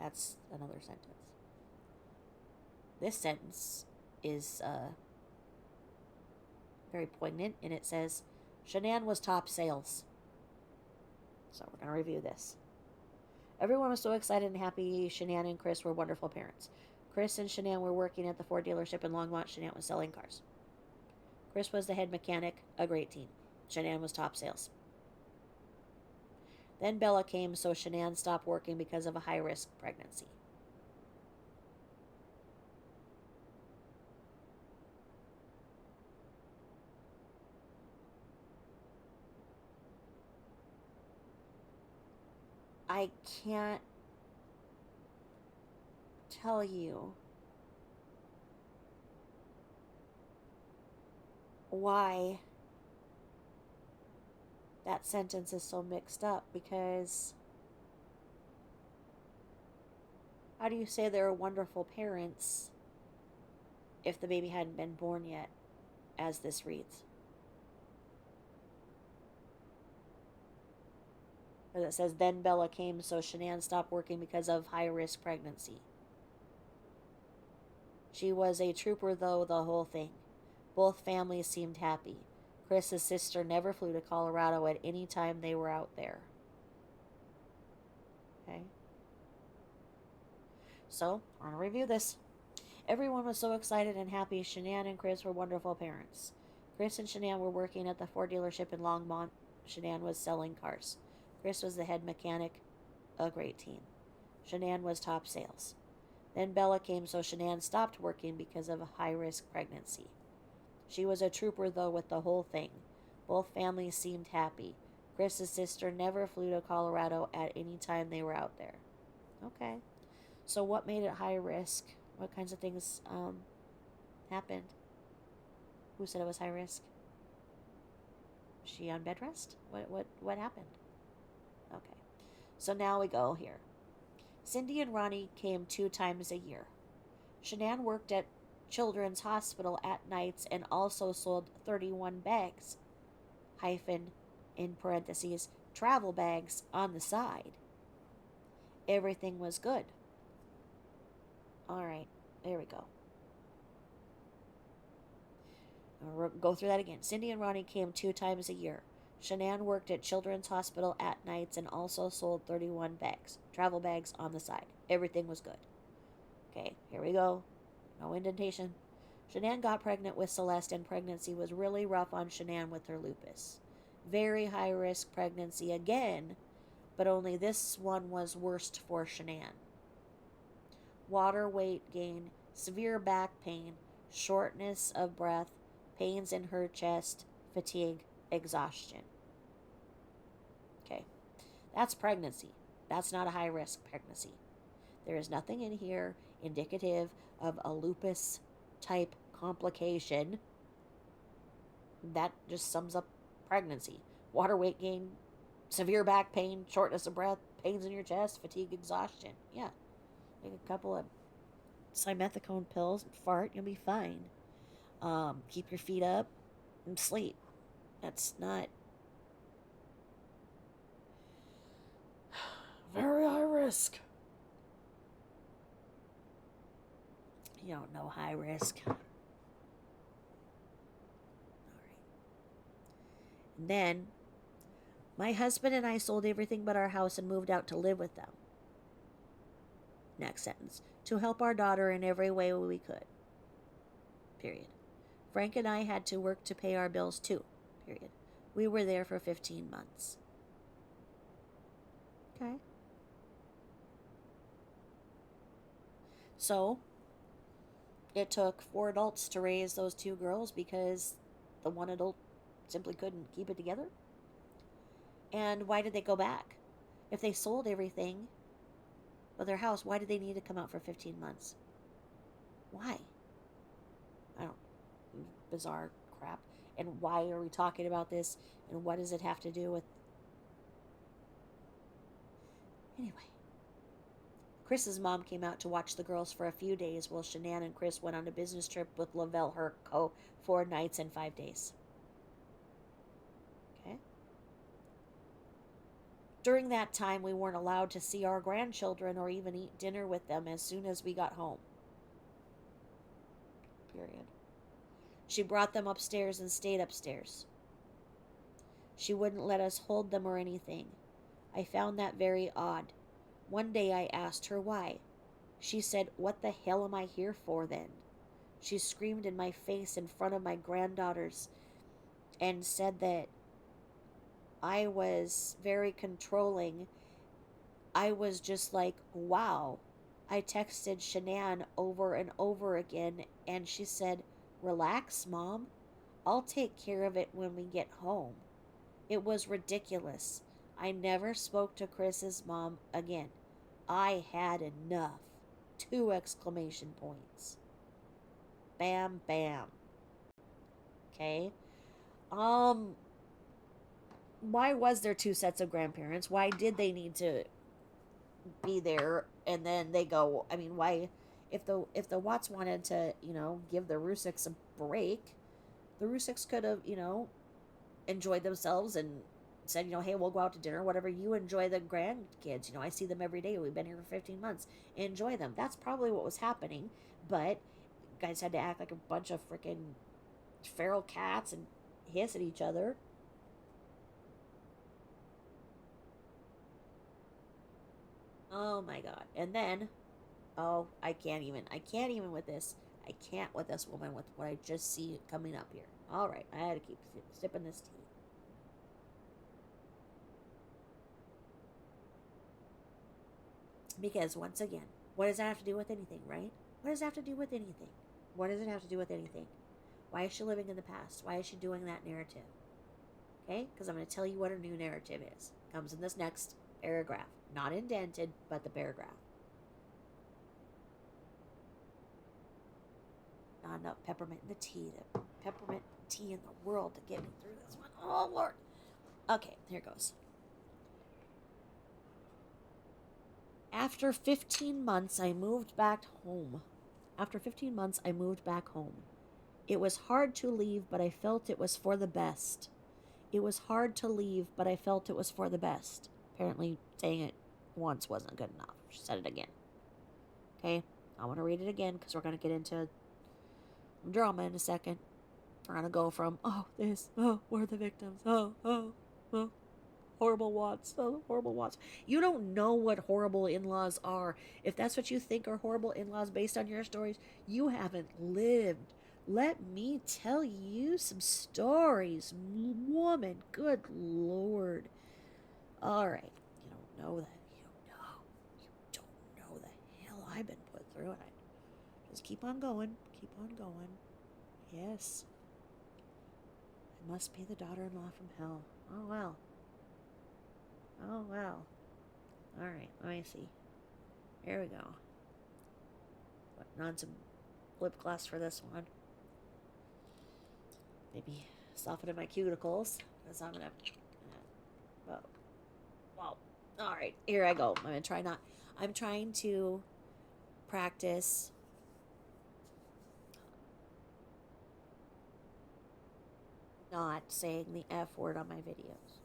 That's another sentence. This sentence is very poignant, and it says, Shanann was top sales. So we're going to review this. Everyone was so excited and happy. Shanann and Chris were wonderful parents. Chris and Shanann were working at the Ford dealership in Longmont. Shanann was selling cars. Chris was the head mechanic, a great team. Shanann was top sales. Then Bella came, so Shanann stopped working because of a high-risk pregnancy. I can't tell you why that sentence is so mixed up, because how do you say they were wonderful parents if the baby hadn't been born yet, as this reads? Because it says, then Bella came, so Shanann stopped working because of high-risk pregnancy. She was a trooper, though, the whole thing. Both families seemed happy. Chris's sister never flew to Colorado at any time they were out there. Okay. So, I'm going to review this. Everyone was so excited and happy. Shanann and Chris were wonderful parents. Chris and Shanann were working at the Ford dealership in Longmont. Shanann was selling cars. Chris was the head mechanic, a great team. Shanann was top sales. Then Bella came, so Shanann stopped working because of a high-risk pregnancy. She was a trooper, though, with the whole thing. Both families seemed happy. Chris's sister never flew to Colorado at any time they were out there. Okay. So what made it high risk? What kinds of things happened? Who said it was high risk? Was she on bed rest? What happened? Okay. So now we go here. Cindy and Ronnie came 2 times a year. Shanann worked at Children's Hospital at nights and also sold 31 bags, hyphen, in parentheses, travel bags on the side. Everything was good. All right, there we go. I'll go through that again. Cindy and Ronnie came 2 times a year. Shanann worked at Children's Hospital at nights and also sold 31 bags, travel bags on the side. Everything was good. Okay, here we go. No indentation. Shanann got pregnant with Celeste, and pregnancy was really rough on Shanann with her lupus. Very high risk pregnancy again, but only this one was worst for Shanann. Water weight gain, severe back pain, shortness of breath, pains in her chest, fatigue, exhaustion. Okay, that's pregnancy. That's not a high risk pregnancy. There is nothing in here indicative of a lupus type complication. That just sums up pregnancy. Water weight gain, severe back pain, shortness of breath, pains in your chest, fatigue, exhaustion. Yeah. Take a couple of simethicone pills and fart, you'll be fine. Keep your feet up and sleep. That's not very high risk. You don't know high risk. All right. And then, my husband and I sold everything but our house and moved out to live with them. Next sentence. To help our daughter in every way we could. Period. Frank and I had to work to pay our bills too. Period. We were there for 15 months. Okay. So, it took 4 adults to raise those 2 girls because the one adult simply couldn't keep it together. And why did they go back? If they sold everything but their house, why did they need to come out for 15 months? Why? I don't. Bizarre crap. And why are we talking about this? And what does it have to do with. Anyway, Chris's mom came out to watch the girls for a few days while Shanann and Chris went on a business trip with Lavelle Herco 4 nights and 5 days. Okay? During that time, we weren't allowed to see our grandchildren or even eat dinner with them as soon as we got home. Period. She brought them upstairs and stayed upstairs. She wouldn't let us hold them or anything. I found that very odd. One day I asked her why. She said, "What the hell am I here for then?" She screamed in my face in front of my granddaughters and said that I was very controlling. I was just like, wow. I texted Shanann over and over again, and she said, "Relax, Mom. I'll take care of it when we get home." It was ridiculous. I never spoke to Chris's mom again. I had enough. 2 exclamation points. Bam, bam. Okay. Why was there 2 sets of grandparents? Why did they need to be there and then they go? I mean, why if the Watts wanted to, give the Rusicks a break, the Rusicks could have, enjoyed themselves and said, hey, we'll go out to dinner, whatever. You enjoy the grandkids. I see them every day. We've been here for 15 months. Enjoy them. That's probably what was happening. But guys had to act like a bunch of freaking feral cats and hiss at each other. Oh my god. And then, oh, I can't even with this. I can't with this woman with what I just see coming up here. All right, I had to keep sipping this tea. Because once again, what does that have to do with anything, right? What does that have to do with anything? What does it have to do with anything? Why is she living in the past? Why is she doing that narrative? Okay? Because I'm going to tell you what her new narrative is. Comes in this next paragraph. Not indented, but the paragraph. Not enough peppermint in the tea. The peppermint tea in the world to get me through this one. Oh, Lord. Okay, here goes. After 15 months, I moved back home. After 15 months, I moved back home. It was hard to leave, but I felt it was for the best. It was hard to leave, but I felt it was for the best. Apparently, saying it once wasn't good enough. She said it again. Okay? I want to read it again because we're going to get into drama in a second. We're going to go from, we're the victims. Horrible Watts. Oh, horrible Watts. You don't know what horrible in-laws are. If that's what you think are horrible in-laws based on your stories, you haven't lived. Let me tell you some stories. Woman, good Lord. All right. You don't know that. You don't know the hell I've been put through. And I just keep on going. Keep on going. Yes. I must be the daughter-in-law from hell. Oh, well. Oh, well. Alright, let me see. Here we go. Putting on some lip gloss for this one. Maybe softening my cuticles. Because I'm going to... Well, alright, here I go. I'm trying to practice not saying the F word on my videos.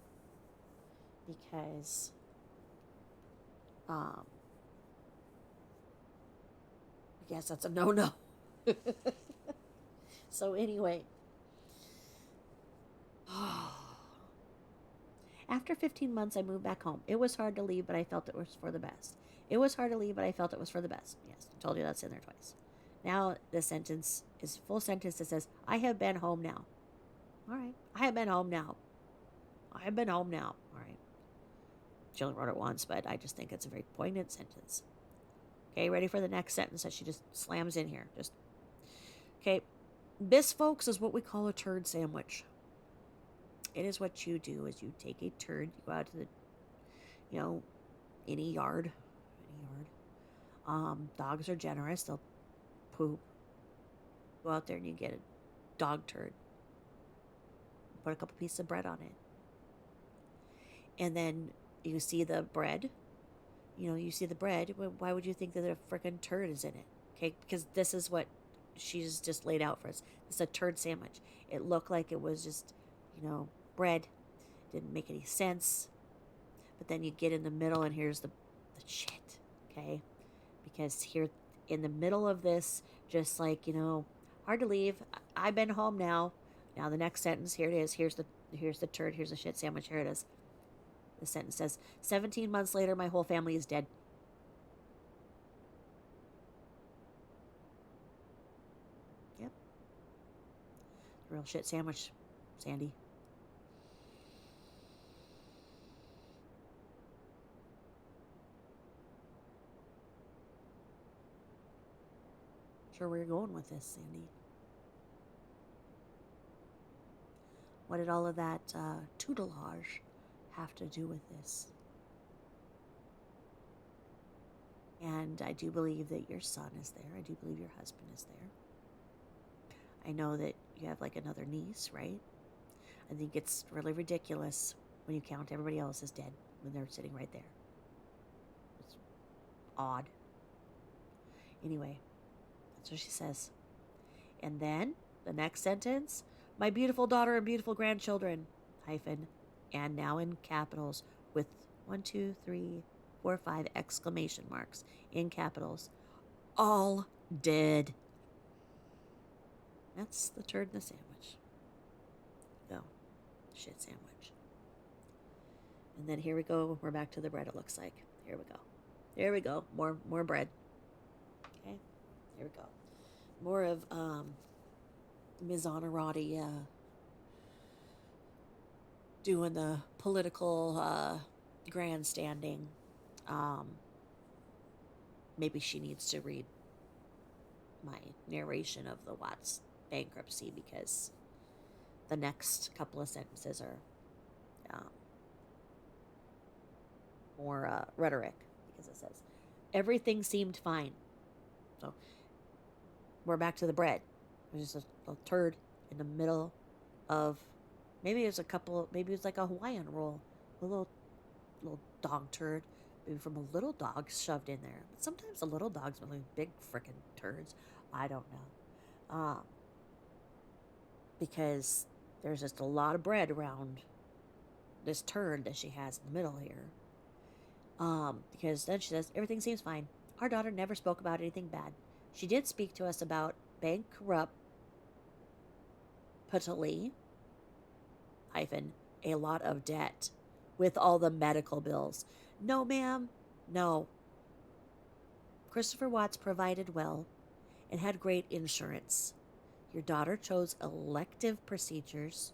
Because... I guess that's a no-no. So anyway. After 15 months, I moved back home. It was hard to leave, but I felt it was for the best. It was hard to leave, but I felt it was for the best. Yes, I told you that's in there twice. Now the sentence is full sentence that says, I have been home now. All right. I have been home now. I have been home now. All right. She only wrote it once, but I just think it's a very poignant sentence. Okay, ready for the next sentence that she just slams in here. Okay. This, folks, is what we call a turd sandwich. It is what you do is you take a turd, you go out to the, any yard. Dogs are generous. They'll poop. Go out there and you get a dog turd. put a couple pieces of bread on it. And then you see the bread. You see the bread. Why would you think that a freaking turd is in it? Okay, because this is what she's just laid out for us. It's a turd sandwich. It looked like it was just, bread. Didn't make any sense. But then you get in the middle, and here's the shit. Okay, because here in the middle of this, just like hard to leave. I've been home now. Now the next sentence, here it is. Here's the turd. Here's the shit sandwich. Here it is. The sentence says, 17 months later, my whole family is dead. Yep. Real shit sandwich, Sandy. Sure where you're going with this, Sandy. What did all of that tutelage have to do with this? And I do believe that your son is there. I do believe your husband is there. I know that you have like another niece, right? I think it's really ridiculous when you count everybody else as dead when they're sitting right there. It's odd. Anyway, that's what she says. And then the next sentence, my beautiful daughter and beautiful grandchildren, hyphen, and now in capitals with 1, 2, 3, 4, 5 exclamation marks in capitals, all dead. That's the turd in the sandwich. No, shit sandwich. And then here we go. We're back to the bread, it looks like. Here we go. There we go. More bread. Okay. Here we go. More of Ms. Honorati doing the political grandstanding. Maybe she needs to read my narration of the Watts bankruptcy, because the next couple of sentences are more rhetoric, because it says everything seemed fine. So we're back to the bread. There's just a turd in the middle of, maybe it was like a Hawaiian roll, a little dog turd, maybe from a little dog shoved in there. But sometimes the little dogs are like big freaking turds. I don't know. Because there's just a lot of bread around this turd that she has in the middle here. Because then she says, everything seems fine. Our daughter never spoke about anything bad. She did speak to us about bankruptly, hyphen, a lot of debt with all the medical bills. No, ma'am, no. Christopher Watts provided well and had great insurance. Your daughter chose elective procedures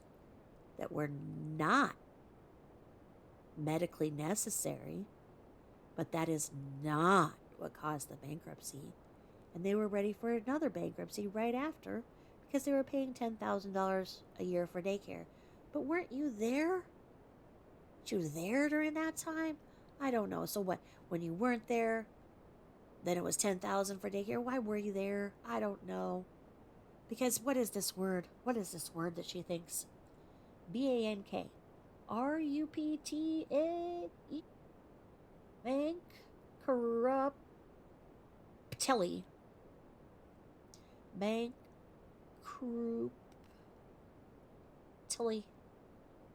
that were not medically necessary, but that is not what caused the bankruptcy. And they were ready for another bankruptcy right after, because they were paying $10,000 a year for daycare. But weren't you there? Weren't you there during that time? I don't know. So what? When you weren't there, then it was $10,000 for daycare. Why were you there? I don't know. Because what is this word? What is this word that she thinks? BANK. RUPTAE. Bankruptly.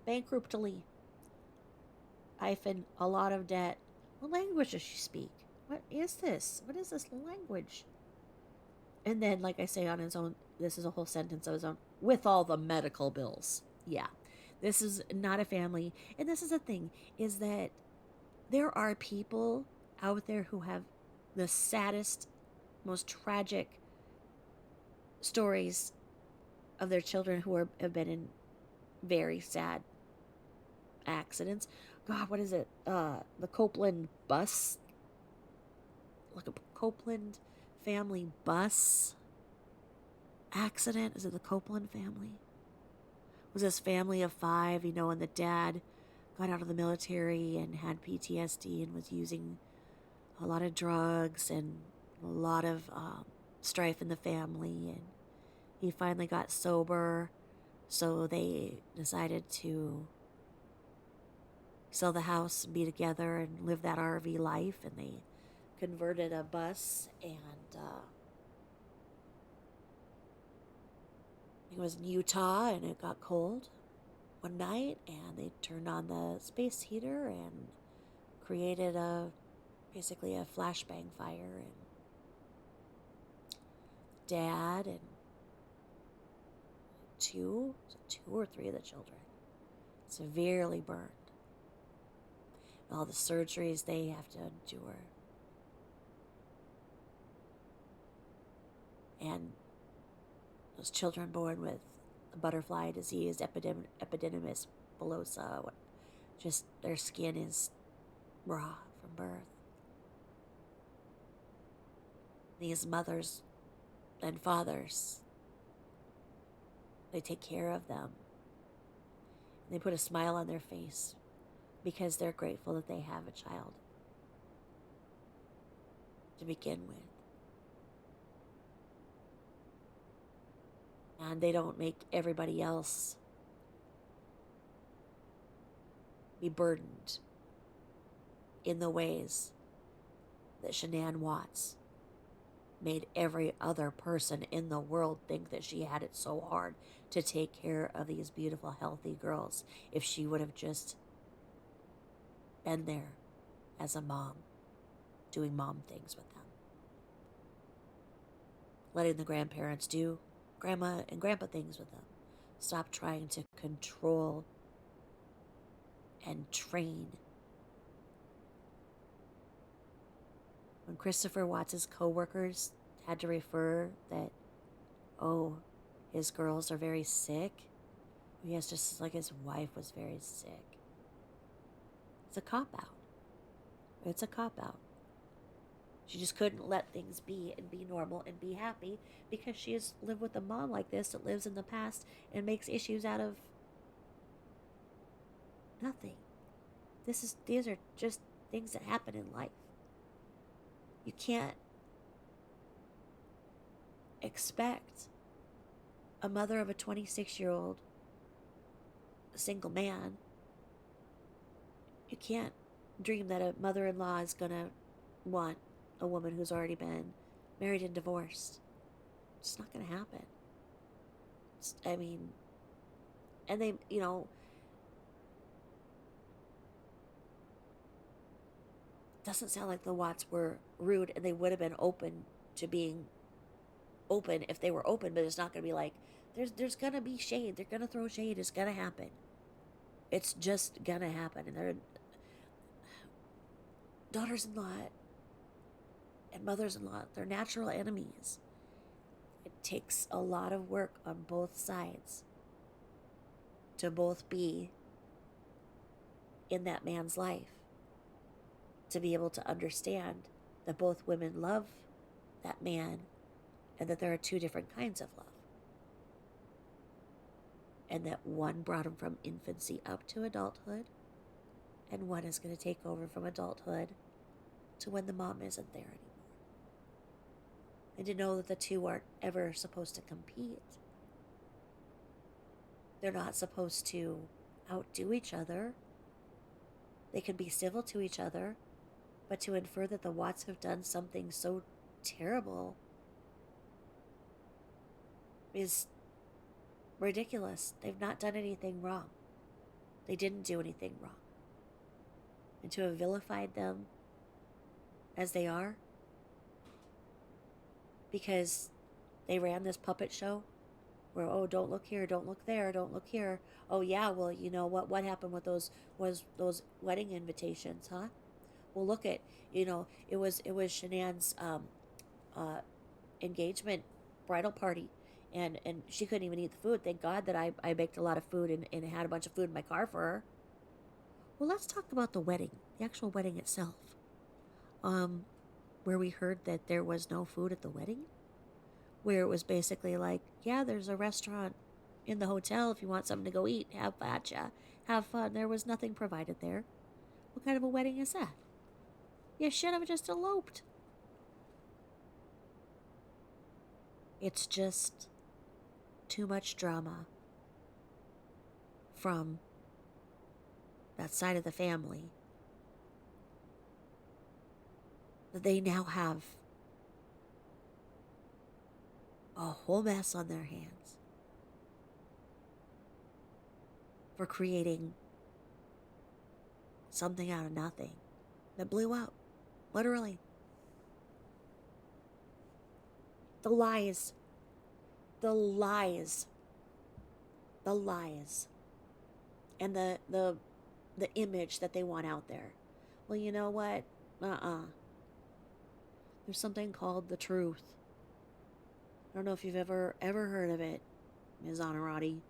Bankruptly. Hyphen, a lot of debt. What language does she speak? What is this? What is this language? And then, like I say on its own, this is a whole sentence of its own, with all the medical bills. Yeah. This is not a family. And this is the thing, is that there are people out there who have the saddest, most tragic stories of their children who have been in very sad accidents. God, what is it? The Copeland bus? Like a Copeland family bus accident? Is it the Copeland family? It was this family of 5, and the dad got out of the military and had PTSD and was using a lot of drugs and a lot of strife in the family. And he finally got sober So they decided to sell the house and be together and live that RV life. And they converted a bus, and it was in Utah, and it got cold one night, and they turned on the space heater and created basically a flashbang fire, and dad and two or three of the children severely burned. And all the surgeries they have to endure. And those children born with the butterfly disease, epididymis bullosa, just their skin is raw from birth. These mothers and fathers, they take care of them. They put a smile on their face because they're grateful that they have a child to begin with. And they don't make everybody else be burdened in the ways that Shanann Watts made every other person in the world think that she had it so hard to take care of these beautiful, healthy girls if she would have just been there as a mom, doing mom things with them. Letting the grandparents do grandma and grandpa things with them. Stop trying to control and train. When Christopher Watts' co-workers had to refer that, oh, his girls are very sick, yes, just like his wife was very sick. It's a cop-out. It's a cop-out. She just couldn't let things be and be normal and be happy because she has lived with a mom like this that lives in the past and makes issues out of nothing. These are just things that happen in life. You can't expect a mother of a 26-year-old single man. You can't dream that a mother-in-law is going to want a woman who's already been married and divorced. It's not going to happen. And they, doesn't sound like the Watts were rude, and they would have been open to being open if they were open, but it's not going to be like, there's going to be shade. They're going to throw shade. It's going to happen. It's just going to happen. And their daughters-in-law and mothers-in-law, they're natural enemies. It takes a lot of work on both sides to both be in that man's life, to be able to understand that both women love that man and that there are two different kinds of love. And that one brought him from infancy up to adulthood, and one is going to take over from adulthood to when the mom isn't there anymore. And to know that the two aren't ever supposed to compete. They're not supposed to outdo each other. They can be civil to each other, but to infer that the Watts have done something so terrible is ridiculous. They've not done anything wrong. They didn't do anything wrong. And to have vilified them as they are because they ran this puppet show where, oh, don't look here, don't look there, don't look here. Oh yeah, well, you know what happened with those wedding invitations, huh? Well, look at, it was Shanann's engagement bridal party, and she couldn't even eat the food. Thank God that I baked a lot of food and had a bunch of food in my car for her. Well, let's talk about the wedding, the actual wedding itself. Where we heard that there was no food at the wedding, where it was basically like, yeah, there's a restaurant in the hotel if you want something to go eat, have fun. There was nothing provided there. What kind of a wedding is that? You should have just eloped. It's just too much drama from that side of the family that they now have a whole mess on their hands for creating something out of nothing that blew up. Literally. The lies. The lies. The lies. And the image that they want out there. Well, you know what? There's something called the truth. I don't know if you've ever heard of it, Ms. Honorati.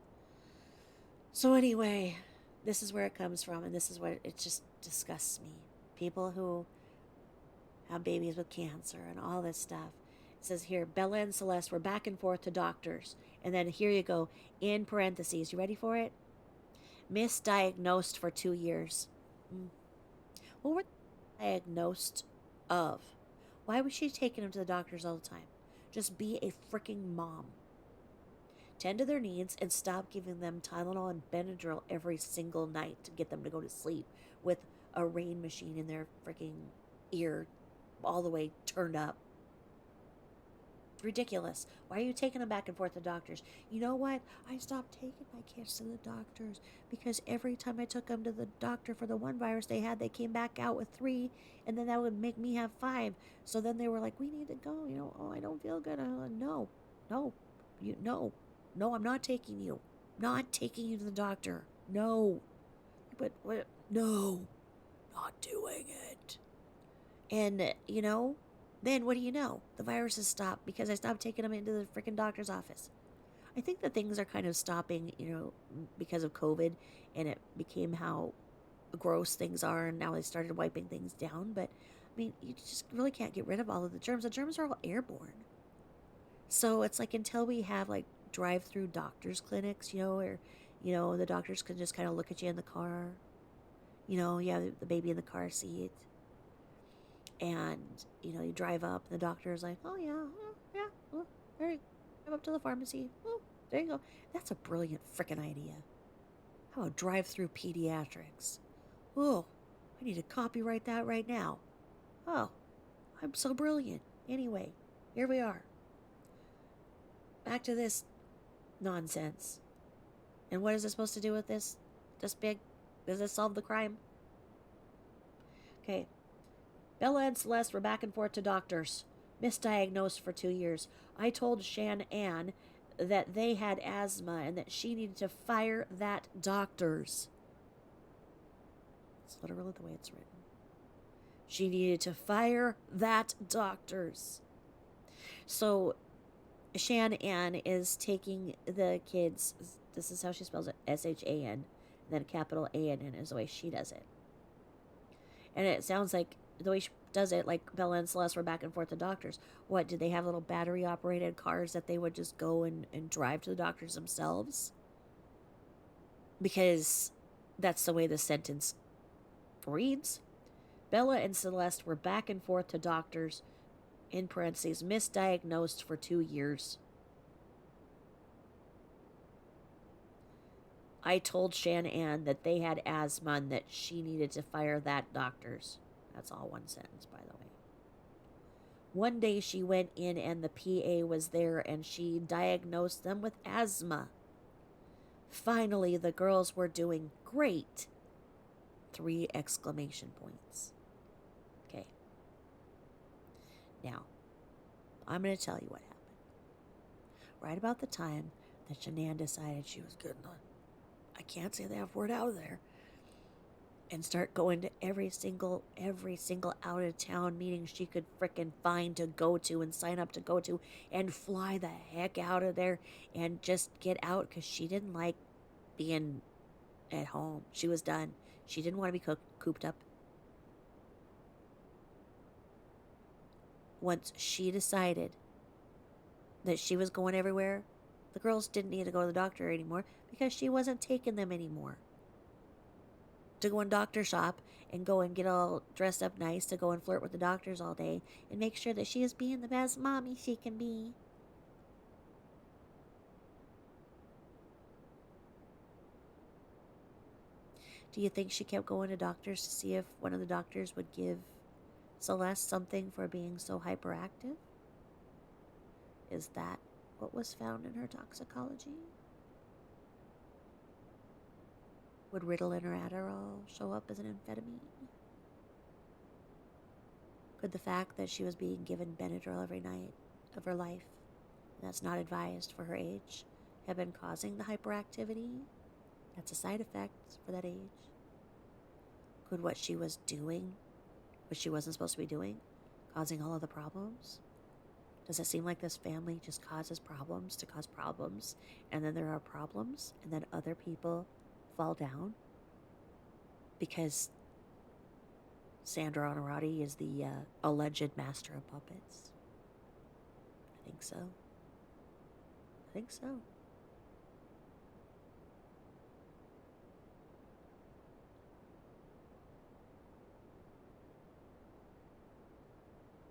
So anyway, this is where it comes from, and this is what it just disgusts me. People who have babies with cancer and all this stuff. It says here, Bella and Celeste were back and forth to doctors. And then here you go, in parentheses. You ready for it? Misdiagnosed for 2 years. What were they diagnosed of? Why was she taking them to the doctors all the time? Just be a freaking mom. Tend to their needs and stop giving them Tylenol and Benadryl every single night to get them to go to sleep with a rain machine in their freaking ear all the way turned up. Ridiculous. Why are you taking them back and forth to doctors? You know what? I stopped taking my kids to the doctors because every time I took them to the doctor for the one virus they had, they came back out with 3, and then that would make me have 5. So then they were like, we need to go. Oh, I don't feel good. I'm like, no, I'm not taking you. Not taking you to the doctor. No. But what? No, not doing it. And, then what do you know? The virus has stopped because I stopped taking them into the freaking doctor's office. I think that things are kind of stopping, because of COVID, and it became how gross things are, and now they started wiping things down. But, you just really can't get rid of all of the germs. The germs are all airborne. So it's like until we have, like, drive-through doctor's clinics, where, the doctors can just kind of look at you in the car. You have the baby in the car seat. And, you drive up, and the doctor is like, oh, yeah, well, there you go. Drive up to the pharmacy. Oh, there you go. That's a brilliant freaking idea. How about drive-through pediatrics? Oh, I need to copyright that right now. Oh, I'm so brilliant. Anyway, here we are. Back to this nonsense. And what is it supposed to do with this big? Does this solve the crime? Okay. Bella and Celeste were back and forth to doctors, misdiagnosed for 2 years. I told Shan Ann that they had asthma and that she needed to fire that doctors. That's literally the way it's written. She needed to fire that doctors. So Shan Ann is taking the kids, this is how she spells it, S-H-A-N, and then capital A-N-N is the way she does it. And it sounds like the way she does it, like Bella and Celeste were back and forth to doctors. What, did they have little battery-operated cars that they would just go and drive to the doctors themselves? Because that's the way the sentence reads. Bella and Celeste were back and forth to doctors, in parentheses, misdiagnosed for 2 years. I told Shan Ann that they had asthma and that she needed to fire that doctors. That's all one sentence, by the way. One day she went in and the PA was there and she diagnosed them with asthma. Finally, the girls were doing great. 3 exclamation points. Okay. Now, I'm going to tell you what happened. Right about the time that Shanann decided she was good enough, I can't say the F word out of there, and start going to every single out of town meeting she could frickin' find to go to and sign up to go to and fly the heck out of there and just get out because she didn't like being at home. She was done. She didn't want to be cooped up. Once she decided that she was going everywhere, the girls didn't need to go to the doctor anymore because she wasn't taking them anymore. To go and doctor shop and go and get all dressed up nice to go and flirt with the doctors all day and make sure that she is being the best mommy she can be. Do you think she kept going to doctors to see if one of the doctors would give Celeste something for being so hyperactive? Is that what was found in her toxicology? Would Ritalin or Adderall show up as an amphetamine? Could the fact that she was being given Benadryl every night of her life, and that's not advised for her age, have been causing the hyperactivity? That's a side effect for that age. Could what she was doing, what she wasn't supposed to be doing, causing all of the problems? Does it seem like this family just causes problems to cause problems, and then there are problems, and then other people fall down? Because Sandra Onorati is the alleged master of puppets. I think so. I think so.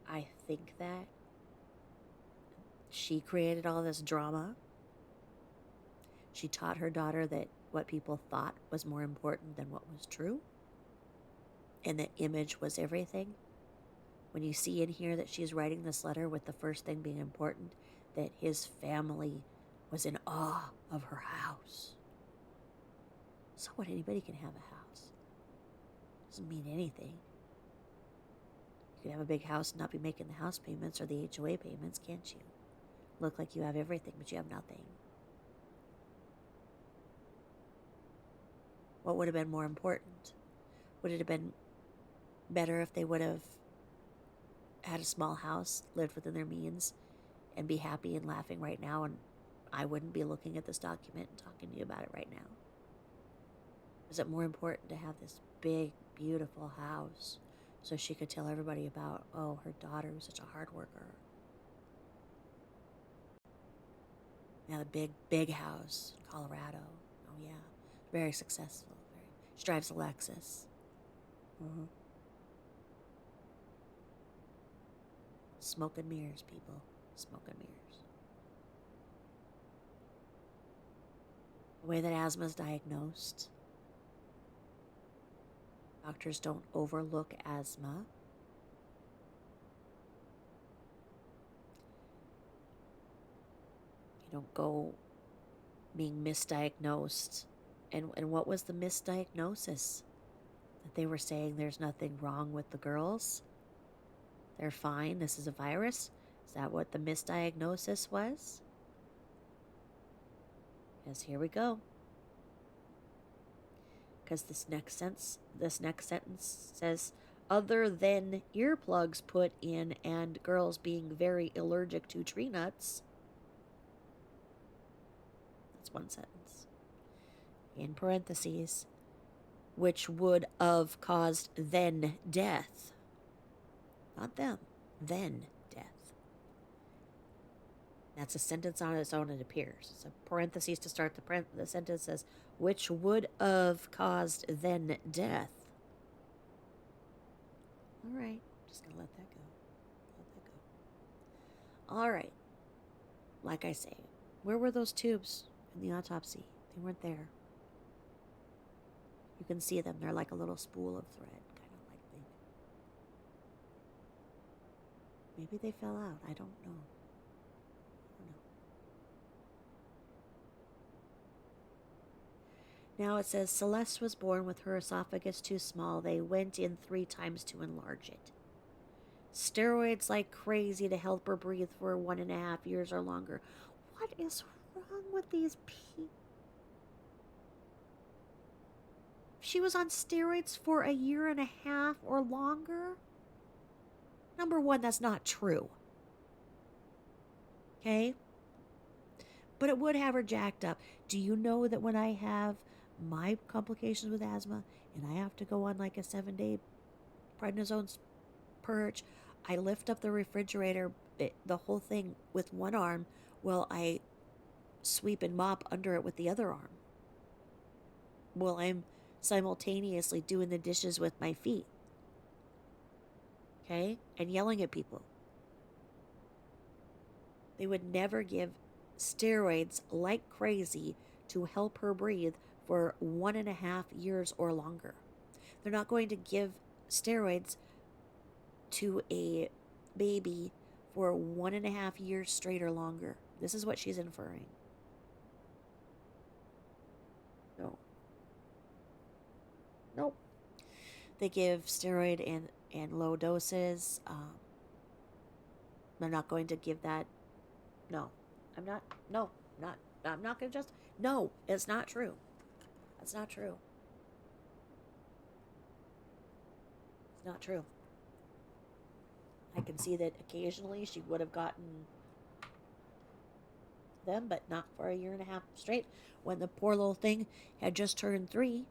I think that she created all this drama. She taught her daughter that what people thought was more important than what was true, and that image was everything. When you see in here that she's writing this letter with the first thing being important, that his family was in awe of her house. So what, anybody can have a house. Doesn't mean anything. You can have a big house and not be making the house payments or the HOA payments, can't you? Look like you have everything, but you have nothing. What would have been more important? Would it have been better if they would have had a small house, lived within their means, and be happy and laughing right now, and I wouldn't be looking at this document and talking to you about it right now? Is it more important to have this big, beautiful house so she could tell everybody about, oh, her daughter was such a hard worker? Now the big, big house in Colorado. Oh yeah, very successful. She drives a Lexus. Mm-hmm. Smoke and mirrors, people. Smoke and mirrors. The way that asthma is diagnosed, doctors don't overlook asthma. You don't go being misdiagnosed. And what was the misdiagnosis? That they were saying there's nothing wrong with the girls? They're fine, this is a virus? Is that what the misdiagnosis was? Yes, here we go. Because this next sentence says, other than earplugs put in and girls being very allergic to tree nuts. That's one sentence. In parentheses, which would have caused then death. Not them, then death. That's a sentence on its own, it appears. It's a parentheses to start the sentence says, which would have caused then death. All right, just gonna let that go. All right, like I say, where were those tubes in the autopsy? They weren't there. You can see them. They're like a little spool of thread, kind of like thing. Maybe they fell out. I don't know. Now it says Celeste was born with her esophagus too small. They went in 3 times to enlarge it. Steroids like crazy to help her breathe for 1.5 years or longer. What is wrong with these people? She was on steroids for 1.5 years or longer? Number one, that's not true. Okay? But it would have her jacked up. Do you know that when I have my complications with asthma and I have to go on like a 7-day prednisone purge, I lift up the refrigerator, the whole thing, with one arm while I sweep and mop under it with the other arm, while I'm simultaneously doing the dishes with my feet. Okay? And yelling at people. They would never give steroids like crazy to help her breathe for 1.5 years or longer. They're not going to give steroids to a baby for 1.5 years straight or longer. This is what she's inferring. No. Nope. They give steroid in low doses. They're not going to give that. No. I'm not. No. Not. I'm not going to just. No. It's not true. That's not true. It's not true. I can see that occasionally she would have gotten them, but not for a year and a half straight when the poor little thing had just turned 3.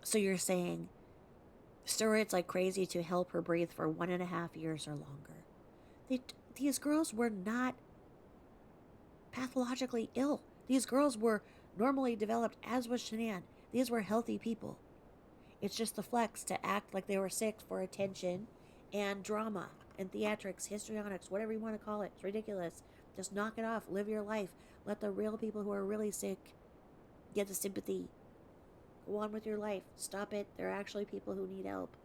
So you're saying steroids like crazy to help her breathe for 1.5 years or longer. These girls were not pathologically ill. These girls were normally developed, as was Shanann. These were healthy people. It's just the flex to act like they were sick for attention and drama and theatrics, histrionics, whatever you want to call it. It's ridiculous. Just knock it off. Live your life. Let the real people who are really sick get the sympathy. Go on with your life. Stop it. There are actually people who need help.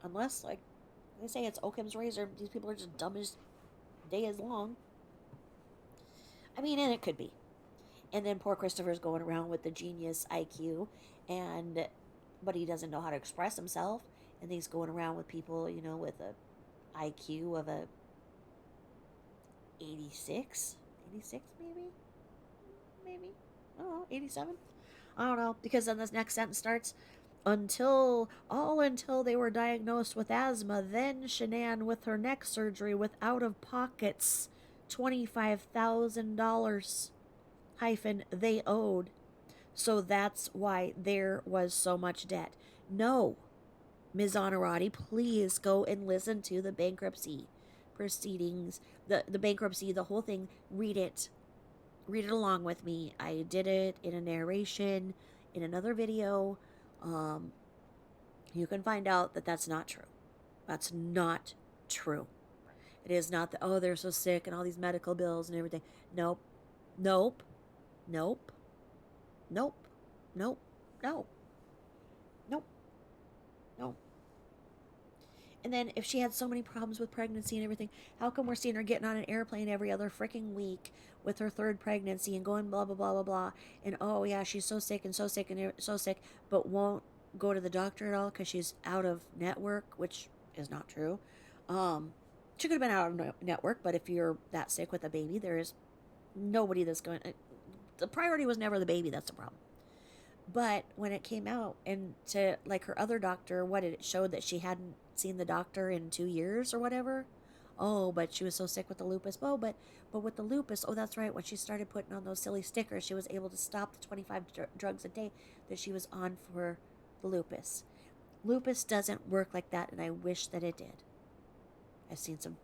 Unless like they say it's Occam's razor, these people are just dumb as day is long. I mean, and it could be. And then poor Christopher's going around with the genius IQ, but he doesn't know how to express himself, and he's going around with people, with a IQ of a 86, 86 maybe, I don't know, 87. I don't know, because then this next sentence starts, until they were diagnosed with asthma, then Shanann with her neck surgery with out of pockets $25,000 hyphen they owed. So that's why there was so much debt. No, Ms. Honorati, please go and listen to the bankruptcy proceedings, the bankruptcy, the whole thing. Read it along with me. I did it in a narration in another video. You can find out that that's not true. That's not true. It is not that, oh, they're so sick and all these medical bills and everything. Nope. Nope. Nope. Nope. Nope. No. Nope. No. And then if she had so many problems with pregnancy and everything, how come we're seeing her getting on an airplane every other freaking week with her 3rd pregnancy and going blah, blah, blah, blah, blah. And oh, yeah, she's so sick and so sick and so sick, but won't go to the doctor at all because she's out of network, which is not true. She could have been out of network, but if you're that sick with a baby, there is nobody that's going to... The priority was never the baby, that's the problem. But when it came out, and to, like, her other doctor, it showed that she hadn't seen the doctor in 2 years or whatever. Oh, but she was so sick with the lupus. Oh, but with the lupus, oh, that's right, when she started putting on those silly stickers, she was able to stop the 25 drugs a day that she was on for the lupus. Lupus doesn't work like that, and I wish that it did. I've seen some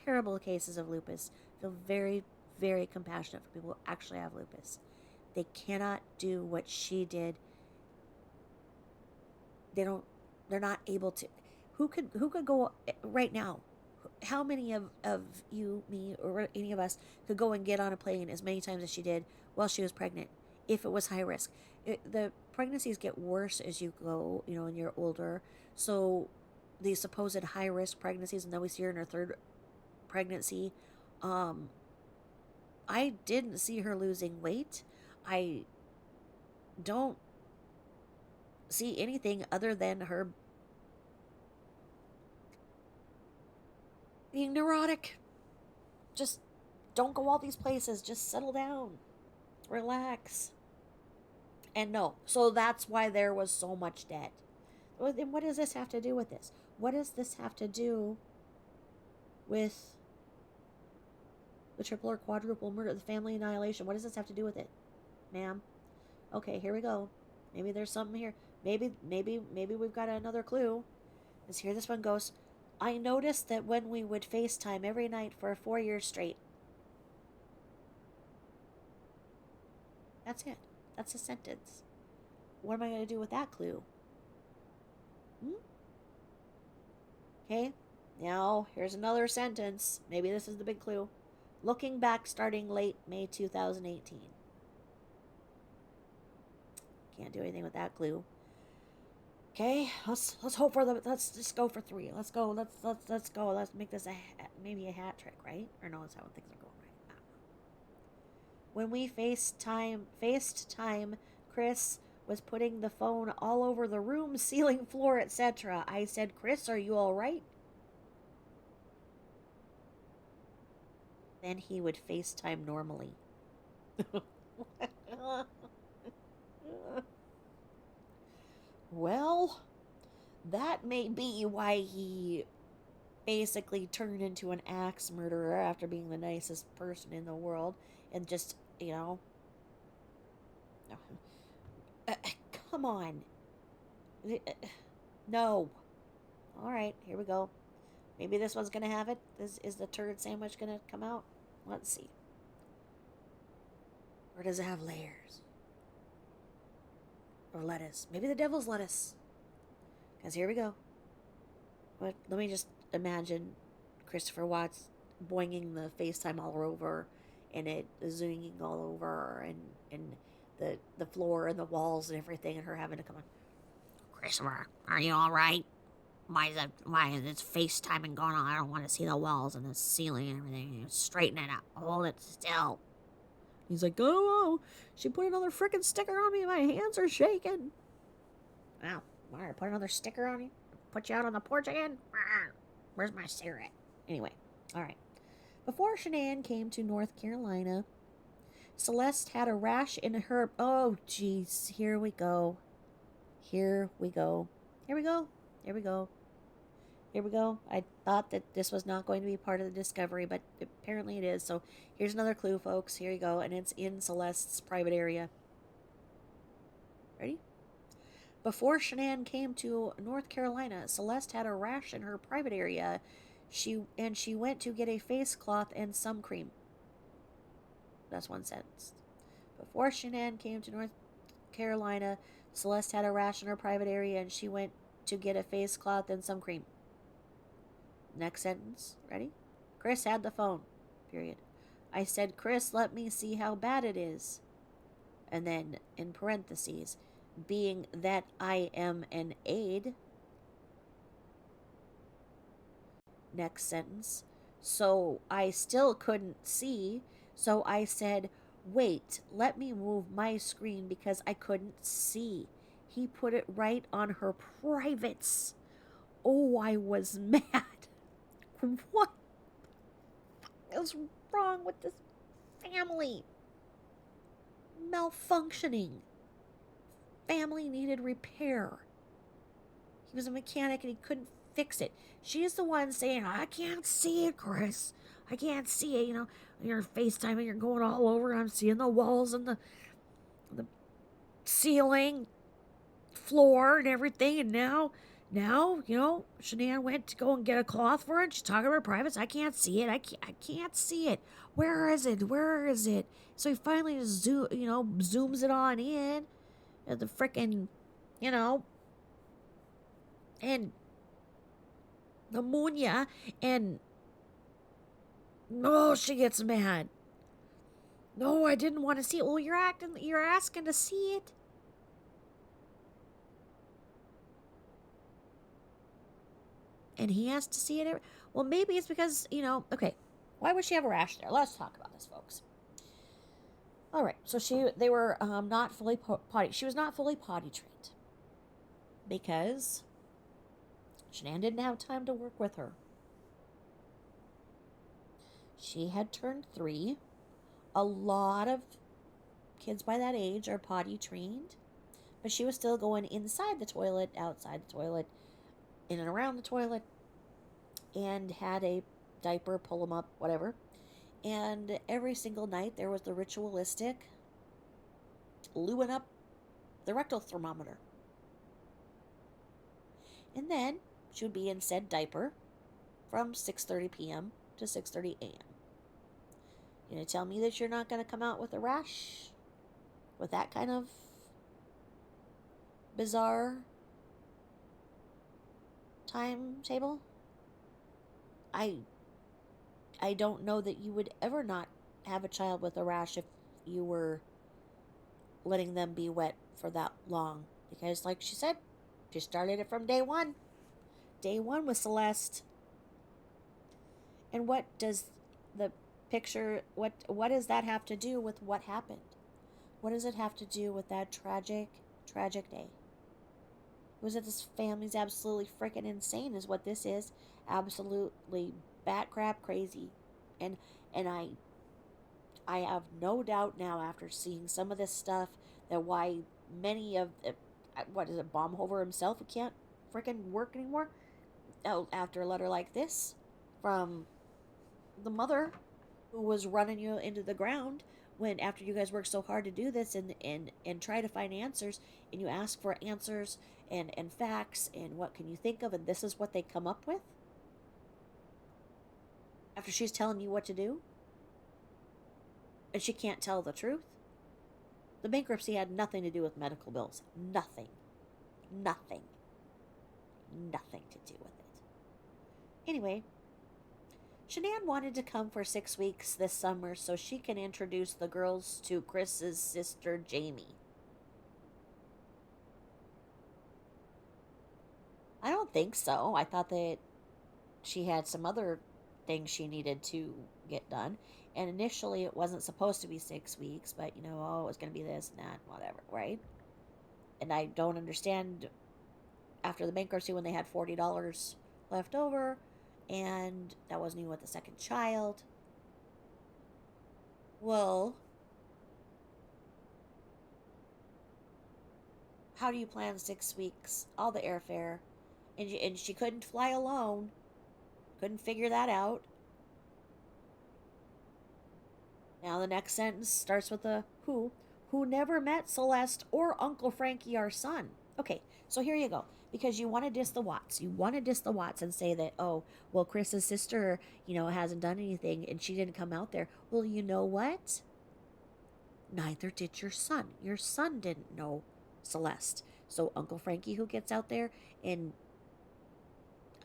terrible cases of lupus. I feel very, very compassionate for people who actually have lupus. They cannot do what she did. They're not able to. Who could go right now? How many of you, me, or any of us could go and get on a plane as many times as she did while she was pregnant, if it was high risk? The pregnancies get worse as you go, and you're older. So the supposed high risk pregnancies, and then we see her in her 3rd pregnancy. I didn't see her losing weight. I don't see anything other than her being neurotic. Just don't go all these places. Just settle down. Relax. And no. So that's why there was so much debt. Well, then what does this have to do with this? What does this have to do with the triple or quadruple murder, the family annihilation? What does this have to do with it, ma'am? Okay, here we go. Maybe there's something here. Maybe we've got another clue. Because here this one goes. I noticed that when we would FaceTime every night for 4 years straight. That's it. That's a sentence. What am I going to do with that clue? Okay? Now, here's another sentence. Maybe this is the big clue. Looking back starting late May 2018. Can't do anything with that clue. Okay, let's hope for let's just go for 3. Let's go. Let's go. Let's make this maybe a hat trick, right? Or no, that's how things are going, right? I don't know. When we FaceTime, Chris was putting the phone all over the room, ceiling, floor, etc. I said, "Chris, are you all right?" Then he would FaceTime normally. Well, that may be why he basically turned into an axe murderer after being the nicest person in the world and just, uh, come on. No. All right, here we go. Maybe this one's going to have it. Is the turd sandwich going to come out? Let's see. Or does it have layers? Or lettuce? Maybe the devil's lettuce. Because here we go. But let me just imagine Christopher Watts boinging the FaceTime all over and it zooming all over and the floor and the walls and everything and her having to come on. Christopher, are you all right? Why is this FaceTiming going on? I don't want to see the walls and the ceiling and everything. Straighten it up. Hold it still. He's like, oh, she put another freaking sticker on me. My hands are shaking. Wow. All right, put another sticker on you. Put you out on the porch again. Where's my cigarette? Anyway, all right. Before Shanann came to North Carolina, Celeste had a rash in her. Oh, jeez. Here we go. Here we go. Here we go. Here we go. Here we go. I thought that this was not going to be part of the discovery, but apparently it is. So here's another clue, folks. Here you go. And it's in Celeste's private area. Ready? Before Shanann came to North Carolina, Celeste had a rash in her private area. She went to get a face cloth and some cream. That's one sentence. Before Shanann came to North Carolina, Celeste had a rash in her private area and she went to get a face cloth and some cream. Next sentence. Ready? Chris had the phone. Period. I said, Chris, let me see how bad it is. And then, in parentheses, being that I am an aide. Next sentence. So I still couldn't see. So I said, wait, let me move my screen because I couldn't see. He put it right on her privates. Oh, I was mad. What is wrong with this family? Malfunctioning. Family needed repair. He was a mechanic and he couldn't fix it. She's the one saying, I can't see it, Chris. I can't see it. You're FaceTiming, you're going all over. I'm seeing the walls and the ceiling, floor, and everything. And now, Shanann went to go and get a cloth for it. And she's talking about her privates. I can't see it. I can't see it. Where is it? Where is it? So he finally zooms it on in at the frickin', and the Munya, and no, she gets mad. No, I didn't want to see it. Well, you're asking to see it. And he has to see it. Well, maybe it's because, okay, why would she have a rash there? Let's talk about this, folks. All right, so they were not fully potty. She was not fully potty trained because Shanann didn't have time to work with her. She had turned 3. A lot of kids by that age are potty trained, but she was still going inside the toilet, outside the toilet, in and around the toilet, and had a diaper, pull them up, whatever. And every single night there was the ritualistic lubing up the rectal thermometer. And then she would be in said diaper from 6:30 p.m. to 6:30 a.m. You gonna tell me that you're not gonna come out with a rash with that kind of bizarre timetable? I I don't know that you would ever not have a child with a rash if you were letting them be wet for that long. Because, like she said, she started it from day one. Day one with Celeste. And what does the picture, what does that have to do with what happened? What does it have to do with that tragic day? It was that this family's absolutely freaking insane, is what this is. Absolutely bat crap crazy. And and I have no doubt now, after seeing some of this stuff, that why many of the, what is it, Baumhofer himself, who can't freaking work anymore, oh, after a letter like this from the mother who was running you into the ground, when after you guys work so hard to do this and try to find answers, and you ask for answers and facts and what can you think of, and this is what they come up with after she's telling you what to do, and she can't tell the truth. The bankruptcy had nothing to do with medical bills. Nothing. Nothing. Nothing to do with it. Anyway, Shanann wanted to come for 6 weeks this summer so she can introduce the girls to Chris's sister, Jamie. I don't think so. I thought that she had some other things she needed to get done. And initially, it wasn't supposed to be 6 weeks, but oh, it was going to be this and that, whatever, right? And I don't understand, after the bankruptcy, when they had $40 left over, and that wasn't even with the second child. Well, how do you plan 6 weeks? All the airfare, and she couldn't fly alone. Couldn't figure that out. Now the next sentence starts with a who never met Celeste or Uncle Frankie, our son. Okay, so here you go. Because you want to diss the Watts. You want to diss the Watts and say that, oh, well, Chris's sister, hasn't done anything and she didn't come out there. Well, you know what? Neither did your son. Your son didn't know Celeste. So Uncle Frankie, who gets out there, and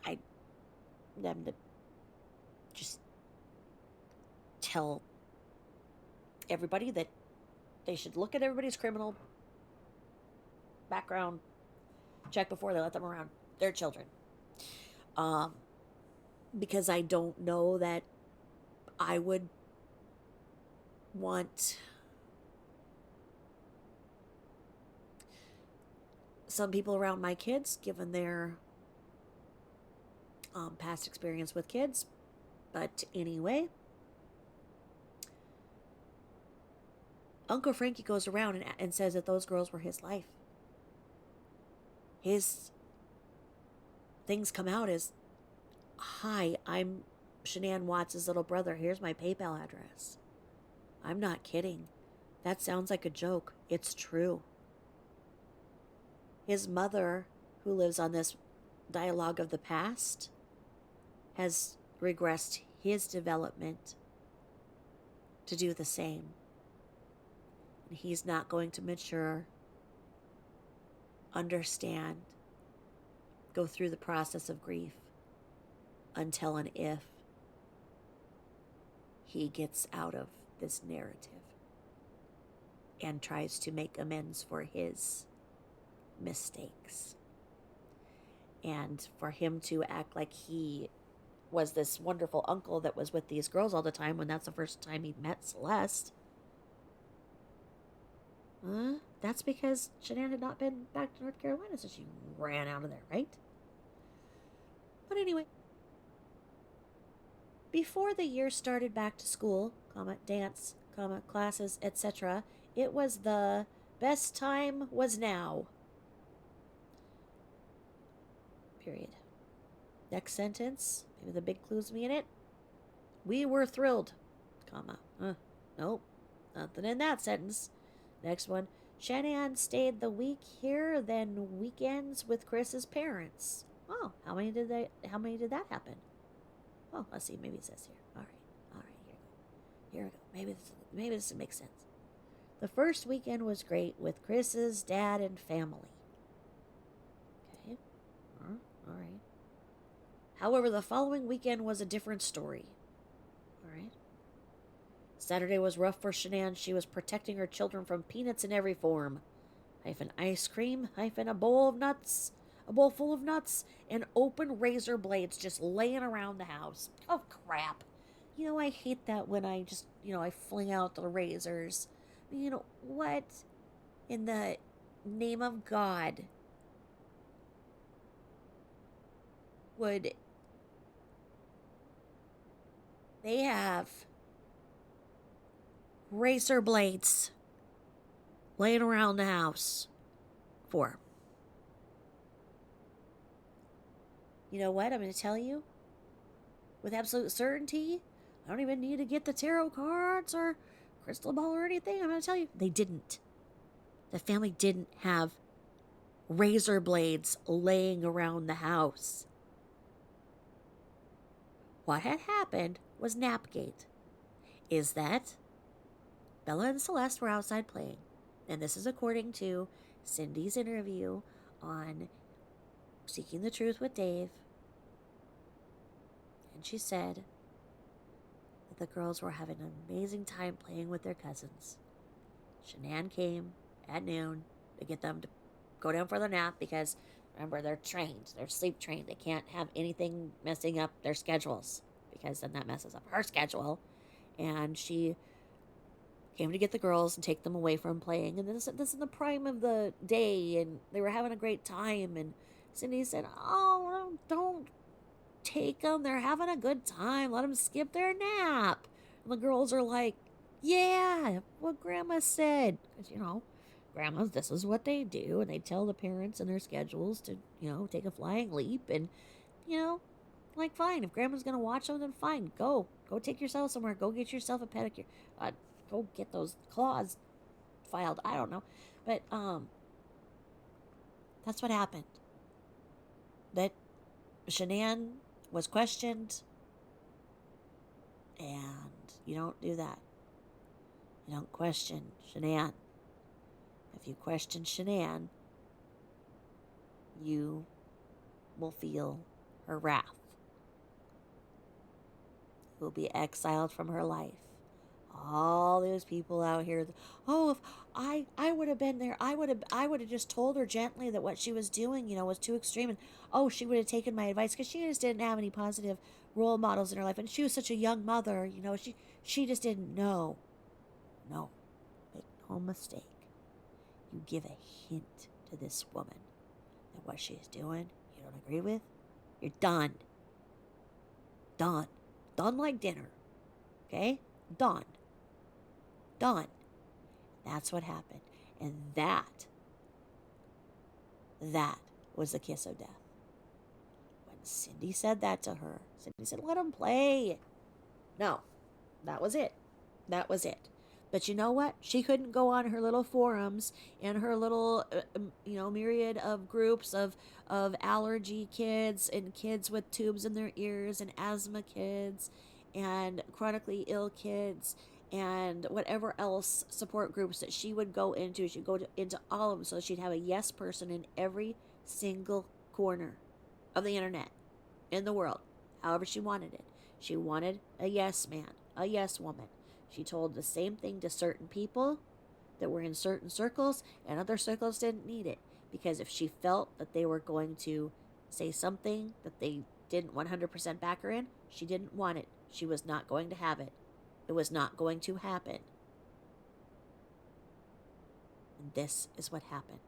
I them to just tell everybody that they should look at everybody's criminal background check before they let them around their children. Um, because I don't know that I would want some people around my kids, given their past experience with kids. But anyway, Uncle Frankie goes around and says that those girls were his life. His things come out as, hi, I'm Shanann Watts' little brother. Here's my PayPal address. I'm not kidding. That sounds like a joke. It's true. His mother, who lives on this dialogue of the past, has regressed his development to do the same. And he's not going to mature, understand, go through the process of grief until and if he gets out of this narrative and tries to make amends for his mistakes. And for him to act like he was this wonderful uncle that was with these girls all the time when that's the first time he met Celeste. That's because Shanann had not been back to North Carolina, so she ran out of there, right? But anyway, before the year started back to school, dance, classes, etc., it was the best time was now. Period. Next sentence, maybe the big clue's me in it. We were thrilled, nope, nothing in that sentence. Next one, Shanann stayed the week here, then weekends with Chris's parents. Oh, how many did that happen? Oh, let's see, maybe it says here. All right, here we go. Maybe this makes sense. The first weekend was great with Chris's dad and family. Okay, all right. However, the following weekend was a different story. All right. Saturday was rough for Shanann. She was protecting her children from peanuts in every form. Hyphen ice cream, hyphen a bowl of nuts, a bowl full of nuts, and open razor blades just laying around the house. Oh, crap. I hate that when I just, I fling out the razors. What in the name of God would they have razor blades laying around the house for? You know what? I'm going to tell you with absolute certainty. I don't even need to get the tarot cards or crystal ball or anything. I'm going to tell you, they didn't. The family didn't have razor blades laying around the house. What had happened was Napgate. Is that Bella and Celeste were outside playing, and this is according to Cindy's interview on Seeking the Truth with Dave. And she said that the girls were having an amazing time playing with their cousins. Shanann came at noon to get them to go down for their nap because, remember, they're trained. They're sleep trained. They can't have anything messing up their schedules because then that messes up her schedule. And she came to get the girls and take them away from playing. And this is the prime of the day, and they were having a great time. And Cindy said, "Oh, don't take them. They're having a good time. Let them skip their nap." And the girls are like, "Yeah, what Grandma said." Because, grandmas, this is what they do. And they tell the parents in their schedules to, take a flying leap. And, like, fine. If Grandma's going to watch them, then fine. Go. Go take yourself somewhere. Go get yourself a pedicure. Go get those claws filed. I don't know. But, that's what happened. That Shanann was questioned, and you don't do that. You don't question Shanann. If you question Shanann, you will feel her wrath. You will be exiled from her life. All those people out here, oh, if I would have been there, I would have just told her gently that what she was doing, was too extreme, and oh, she would have taken my advice because she just didn't have any positive role models in her life, and she was such a young mother, she just didn't know. No, make no mistake. You give a hint to this woman that what she's doing you don't agree with, you're done. Done. Done like dinner. Okay? Done. Done. That's what happened. And that was the kiss of death. When Cindy said that to her, Cindy said, "Let him play." No, that was it. That was it. But you know what? She couldn't go on her little forums and her little, myriad of groups of allergy kids and kids with tubes in their ears and asthma kids and chronically ill kids and whatever else support groups that she would go into. She'd go into all of them, so she'd have a yes person in every single corner of the internet in the world, however she wanted it. She wanted a yes man, a yes woman. She told the same thing to certain people that were in certain circles, and other circles didn't need it. Because if she felt that they were going to say something that they didn't 100% back her in, she didn't want it. She was not going to have it. It was not going to happen. And this is what happened.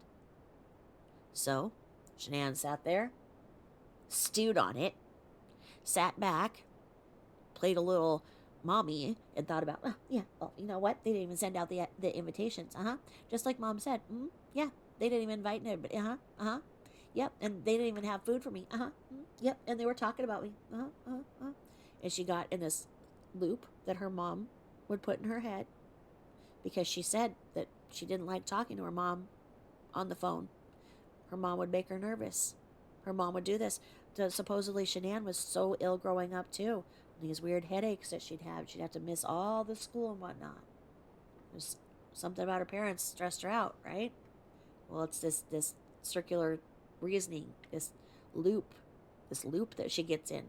So, Shanann sat there, stewed on it, sat back, played a little mommy, and thought about, oh, yeah, well, you know what? They didn't even send out the invitations. Just like Mom said. Yeah, they didn't even invite anybody. Yep, and they didn't even have food for me. Yep, and they were talking about me. And she got in this loop that her mom would put in her head because she said that she didn't like talking to her mom on the phone. Her mom would make her nervous. Her mom would do this. Supposedly Shanann was so ill growing up too. These weird headaches that she'd have. She'd have to miss all the school and whatnot. There's something about her parents stressed her out, right? Well, it's this circular reasoning, this loop this loop that she gets in.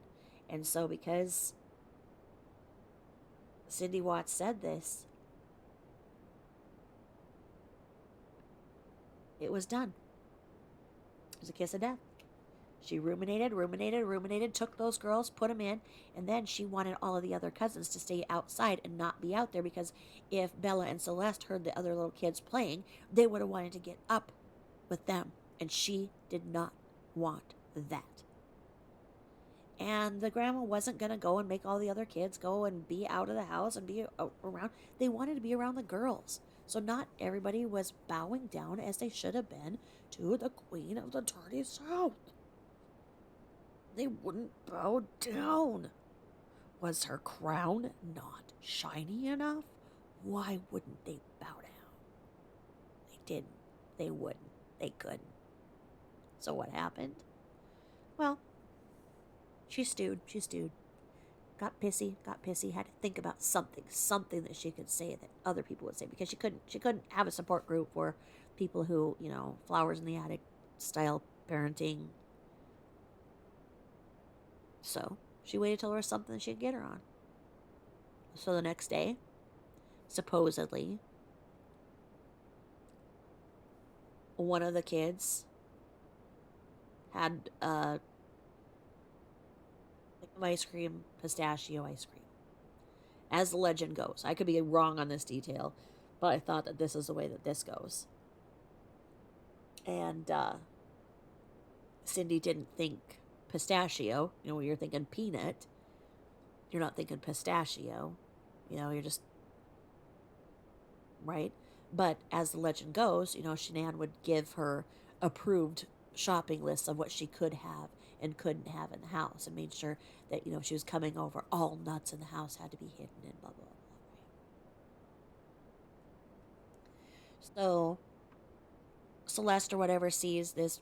And so because Cindy Watts said this, it was done. It was a kiss of death. She ruminated, took those girls, put them in, and then she wanted all of the other cousins to stay outside and not be out there because if Bella and Celeste heard the other little kids playing, they would have wanted to get up with them. And she did not want that. And the grandma wasn't going to go and make all the other kids go and be out of the house and be around. They wanted to be around the girls. So not everybody was bowing down as they should have been to the Queen of the Dirty South. They wouldn't bow down. Was her crown not shiny enough? Why wouldn't they bow down? They didn't. They wouldn't. They couldn't. So what happened? Well, she stewed. Got pissy, had to think about something that she could say that other people would say because she couldn't have a support group for people who, flowers in the attic style parenting. So she waited till there was something she could get her on. So the next day, supposedly, one of the kids had ice cream, pistachio ice cream. As the legend goes. I could be wrong on this detail, but I thought that this is the way that this goes. And Cindy didn't think pistachio. You're thinking peanut. You're not thinking pistachio. You're just... Right? But as the legend goes, Shanann would give her approved shopping lists of what she could have and couldn't have in the house and made sure that, she was coming over, all nuts in the house had to be hidden and blah, blah, blah. So Celeste or whatever sees this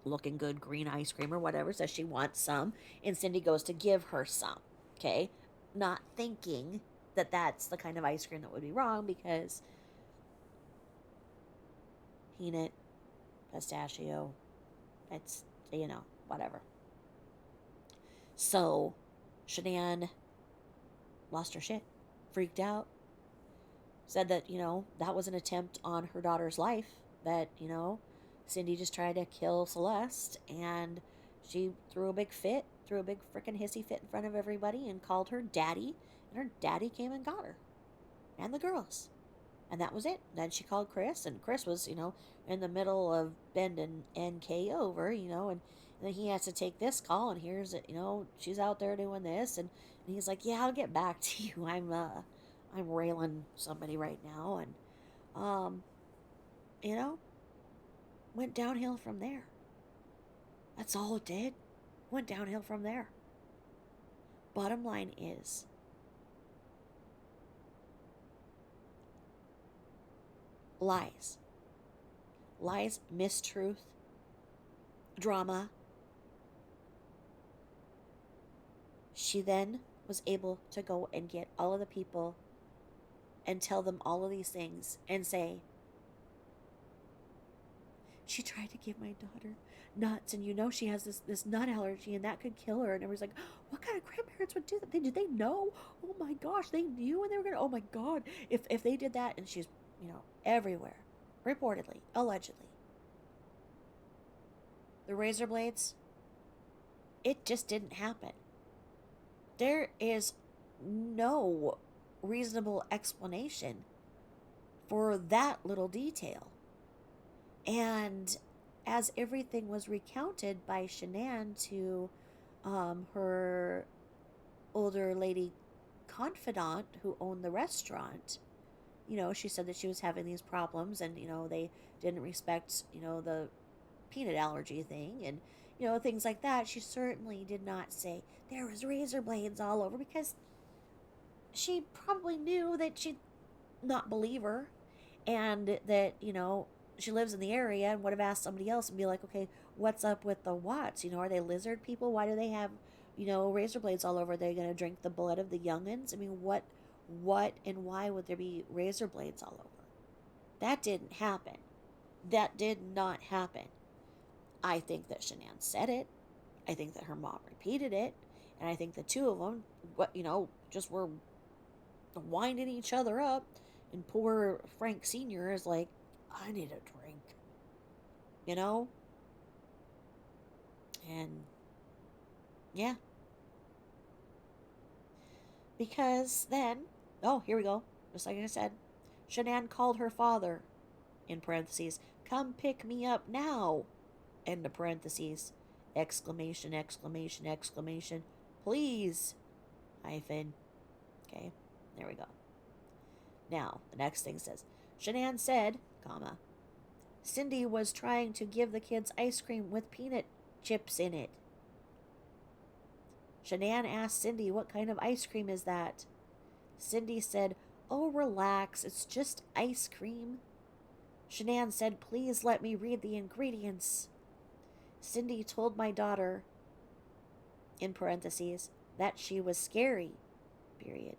looking good green ice cream or whatever, says she wants some, and Cindy goes to give her some, okay? Not thinking that that's the kind of ice cream that would be wrong because peanut, pistachio, it's, whatever. So Shanann lost her shit, freaked out, said that, that was an attempt on her daughter's life, that, Cindy just tried to kill Celeste, and she threw a big freaking hissy fit in front of everybody and called her daddy, and her daddy came and got her and the girls. And that was it. Then she called Chris, and Chris was, in the middle of bending NK over, and then he has to take this call, and here's it, she's out there doing this, and he's like, yeah, I'll get back to you. I'm railing somebody right now, and, went downhill from there. That's all it did. Went downhill from there. Bottom line is, lies, mistruth, drama. She then was able to go and get all of the people and tell them all of these things and say, she tried to give my daughter nuts, and she has this nut allergy, and that could kill her. And everyone's like, what kind of grandparents would do that? Did they know? Oh my gosh, they knew, and they were gonna, oh my god, if they did that. And she's, everywhere, reportedly, allegedly. The razor blades, it just didn't happen. There is no reasonable explanation for that little detail. And as everything was recounted by Shanann to her older lady confidant who owned the restaurant, she said that she was having these problems, and, they didn't respect, the peanut allergy thing, and, things like that. She certainly did not say there was razor blades all over, because she probably knew that she'd not believe her, and that, she lives in the area, and would have asked somebody else and be like, okay, what's up with the Watts? Are they lizard people? Why do they have, razor blades all over? Are they going to drink the blood of the youngins? I mean, what and why would there be razor blades all over? That didn't happen. That did not happen. I think that Shanann said it. I think that her mom repeated it, and I think the two of them, just were winding each other up, and poor Frank Sr. is like, I need a drink, you know? And yeah, because then, oh, here we go. Just like I said, Shanann called her father, in parentheses, come pick me up now, end of parentheses, exclamation, exclamation, exclamation, please, hyphen. Okay, there we go. Now, the next thing says, Shanann said, comma, Cindy was trying to give the kids ice cream with peanut chips in it. Shanann asked Cindy what kind of ice cream is that. Cindy said, oh, relax, it's just ice cream. Shanann said, please let me read the ingredients. Cindy told my daughter, in parentheses, that she was scary, period.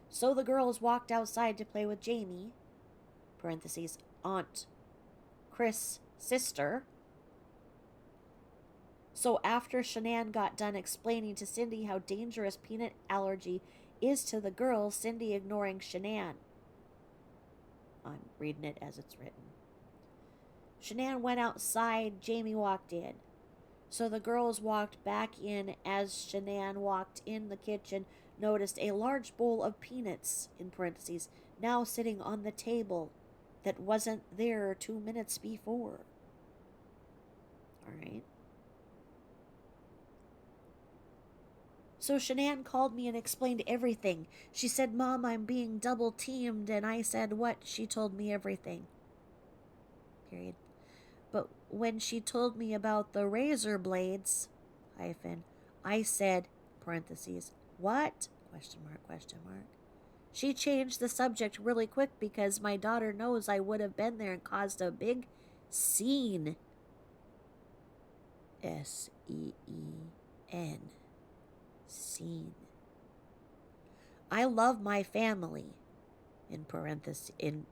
So the girls walked outside to play with Jamie, parentheses, Aunt Chris' sister. So after Shanann got done explaining to Cindy how dangerous peanut allergy is to the girls, Cindy ignoring Shanann. I'm reading it as it's written. Shanann went outside, Jamie walked in. So the girls walked back in as Shanann walked in the kitchen, noticed a large bowl of peanuts, in parentheses, now sitting on the table that wasn't there 2 minutes before. All right. So Shanann called me and explained everything. She said, Mom, I'm being double teamed. And I said, what? She told me everything. Period. But when she told me about the razor blades, hyphen, I said, parentheses, what? Question mark, question mark. She changed the subject really quick because my daughter knows I would have been there and caused a big scene. S-E-E-N. Scene. I love my family. In parentheses, in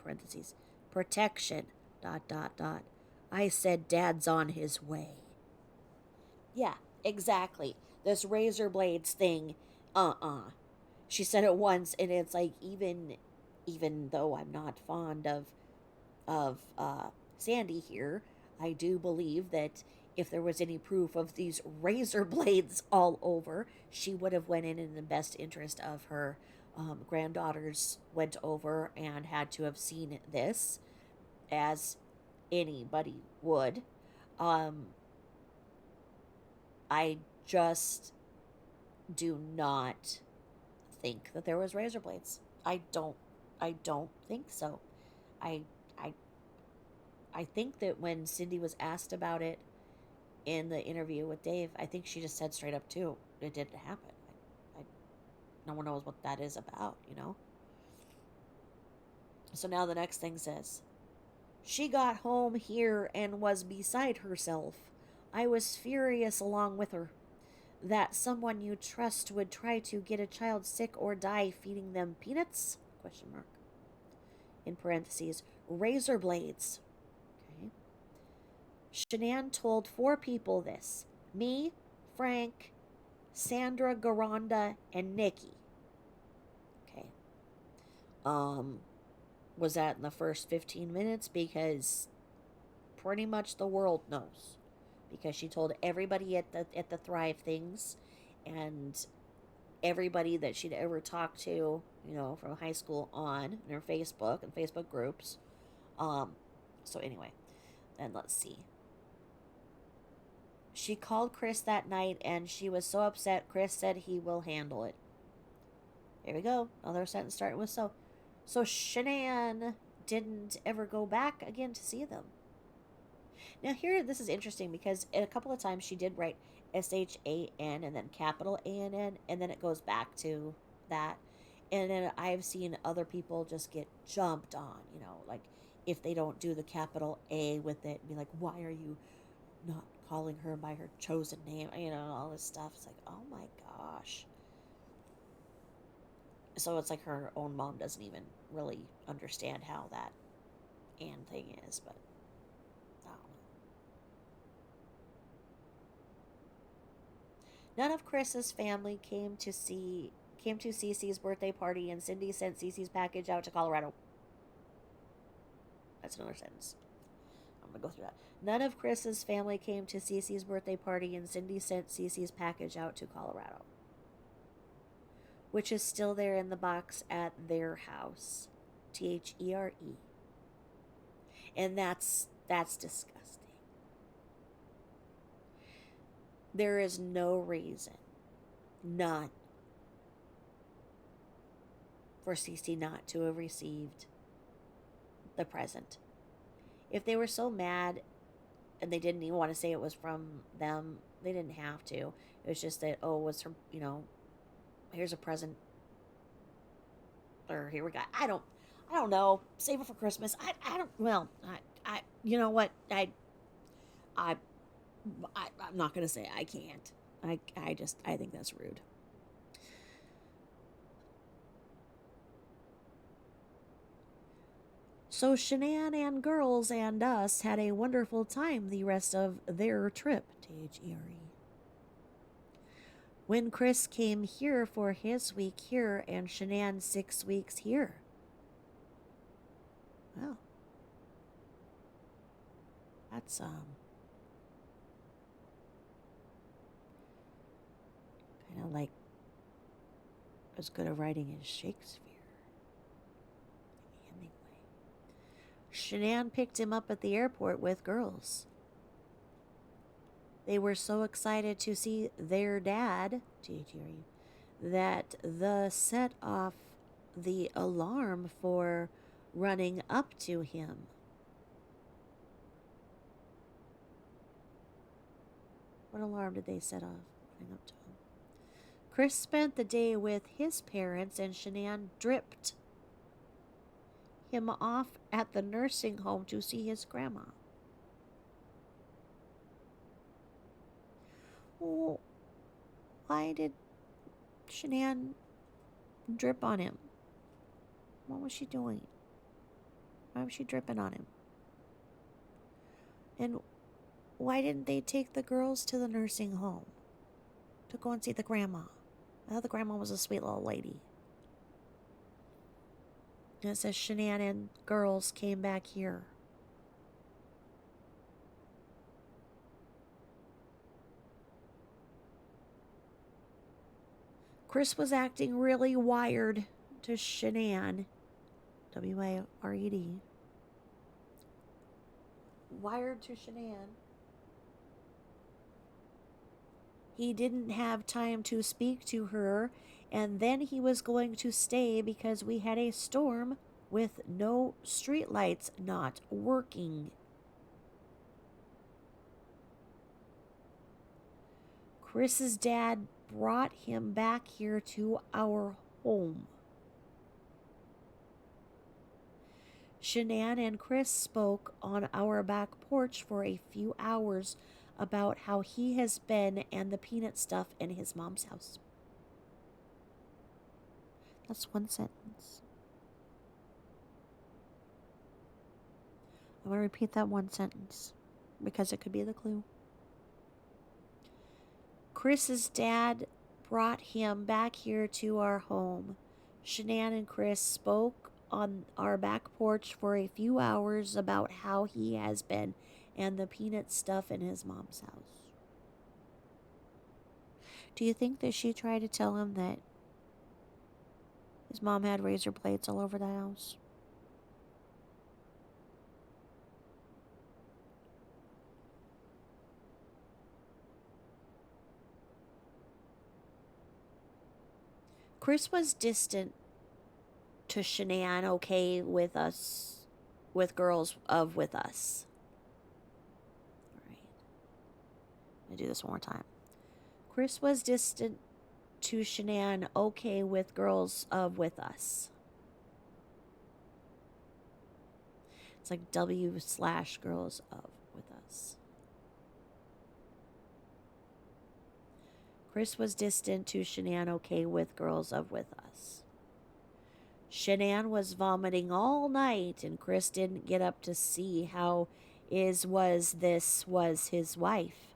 parentheses, protection. ... I said Dad's on his way. Yeah, exactly. This razor blades thing. She said it once, and it's like even though I'm not fond of Sandy here, I do believe that if there was any proof of these razor blades all over, she would have went in the best interest of her granddaughters went over and had to have seen this, as anybody would. Um, I just do not think that there was razor blades. I don't think so. I I I think that when Cindy was asked about it in the interview with Dave, I think she just said straight up too, it didn't happen. I no one knows what that is about. So now the next thing says, she got home here and was beside herself. I was furious along with her. That someone you trust would try to get a child sick or die feeding them peanuts? Question mark. In parentheses, razor blades. Okay. Shanann told 4 people this. Me, Frank, Sandra Garanda, and Nikki. Okay. Was that in the first 15 minutes? Because pretty much the world knows. Because she told everybody at the Thrive things, and everybody that she'd ever talked to, from high school on, in her Facebook and Facebook groups. So anyway, then let's see. She called Chris that night, and she was so upset. Chris said he will handle it. There we go. Another sentence starting with so. So Shanann didn't ever go back again to see them. Now here, this is interesting because a couple of times she did write SHAN and then capital ANN, and then it goes back to that. And then I've seen other people just get jumped on, like if they don't do the capital A with it, be like, why are you not calling her by her chosen name? All this stuff. It's like, oh my gosh. So it's like her own mom doesn't even really understand how that and thing is, but I don't know. None of Chris's family came to Cece's birthday party, and Cindy sent Cece's package out to Colorado. That's another sentence. I'm gonna go through that. None of Chris's family came to Cece's birthday party, and Cindy sent Cece's package out to Colorado, which is still there in the box at their house. THERE. And that's disgusting. There is no reason, none, for Cece not to have received the present. If they were so mad and they didn't even want to say it was from them, they didn't have to. It was just that, oh, it was her, here's a present. Or here we go. I don't know. Save it for Christmas. I don't, well, you know what? I'm not going to say I can't. I think that's rude. So Shanann and girls and us had a wonderful time the rest of their trip, THERE. When Chris came here for his week here and Shanann 6 weeks here. Well, that's kind of like as good a writing as Shakespeare. Maybe Hemingway. Shanann picked him up at the airport with girls. They were so excited to see their dad, THERE, that the set off the alarm for running up to him. What alarm did they set off running up to him? Chris spent the day with his parents, and Shanann dripped him off at the nursing home to see his grandma. Well, why did Shanann drip on him? What was she doing? Why was she dripping on him? And why didn't they take the girls to the nursing home to go and see the grandma? I thought the grandma was a sweet little lady. And it says Shanann and girls came back here. Chris was acting really wired to Shanann. WIRED. Wired to Shanann. He didn't have time to speak to her, and then he was going to stay because we had a storm with no streetlights not working. Chris's dad brought him back here to our home. Shanann and Chris spoke on our back porch for a few hours about how he has been and the peanut stuff in his mom's house. That's one sentence. I'm going to repeat that one sentence because it could be the clue. Chris's dad brought him back here to our home. Shanann and Chris spoke on our back porch for a few hours about how he has been and the peanut stuff in his mom's house. Do you think that she tried to tell him that his mom had razor blades all over the house? Chris was distant to Shanann, okay with us, with girls of with us. All right. I'm going to do this one more time. Chris was distant to Shanann, okay with girls of with us. It's like W/girls of with us. Chris was distant to Shanann, okay with girls of with us. Shanann was vomiting all night, and Chris didn't get up to see how this was his wife.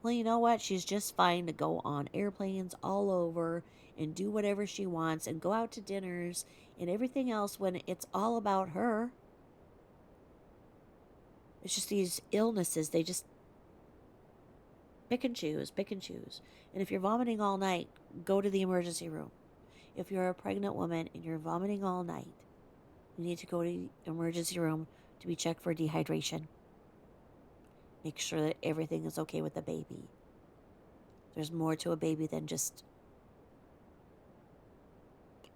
Well, you know what? She's just fine to go on airplanes all over and do whatever she wants and go out to dinners and everything else when it's all about her. It's just these illnesses. They just pick and choose, pick and choose. And if you're vomiting all night, go to the emergency room. If you're a pregnant woman and you're vomiting all night, you need to go to the emergency room to be checked for dehydration. Make sure that everything is okay with the baby. There's more to a baby than just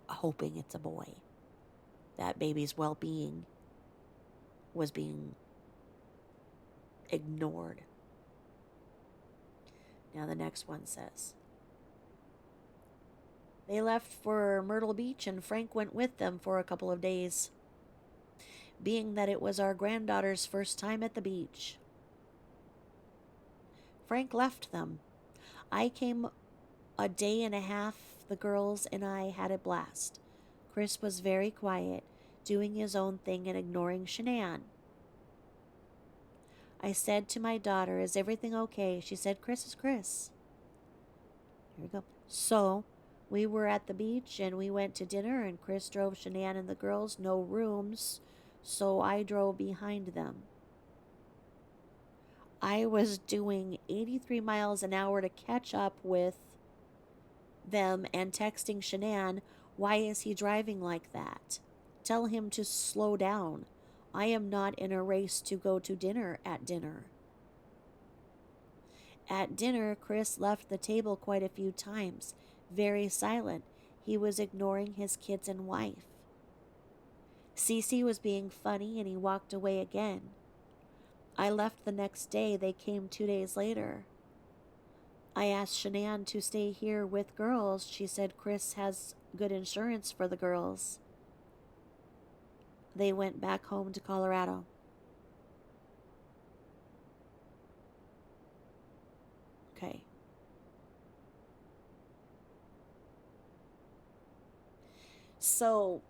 hoping it's a boy. That baby's well-being was being ignored. Now the next one says, they left for Myrtle Beach and Frank went with them for a couple of days, being that it was our granddaughter's first time at the beach. Frank left them. I came a day and a half. The girls and I had a blast. Chris was very quiet, doing his own thing and ignoring Shanann. I said to my daughter, is everything okay? She said, Chris is Chris. Here we go. So, we were at the beach and we went to dinner and Chris drove Shanann and the girls, no rooms, so I drove behind them. I was doing 83 miles an hour to catch up with them and texting Shanann, why is he driving like that? Tell him to slow down. I am not in a race to go to dinner at dinner. At dinner, Chris left the table quite a few times, very silent. He was ignoring his kids and wife. Cece was being funny and he walked away again. I left the next day. They came 2 days later. I asked Shanann to stay here with girls. She said Chris has good insurance for the girls. They went back home to Colorado. Okay. So,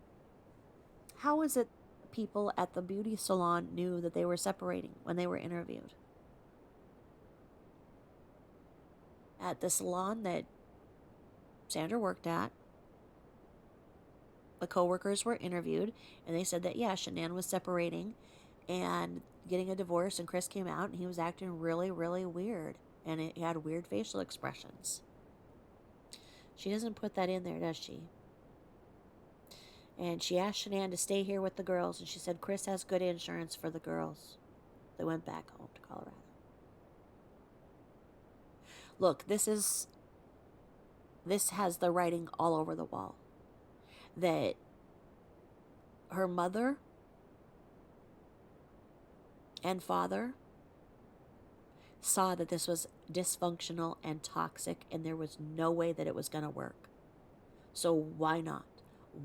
how is it people at the beauty salon knew that they were separating when they were interviewed? At the salon that Sandra worked at, the coworkers were interviewed, and they said that, yeah, Shanann was separating and getting a divorce, and Chris came out, and he was acting really, really weird, and he had weird facial expressions. She doesn't put that in there, does she? And she asked Shanann to stay here with the girls, and she said Chris has good insurance for the girls. They went back home to Colorado. Look, this has the writing all over the wall. That her mother and father saw that this was dysfunctional and toxic, and there was no way that it was going to work. So why not?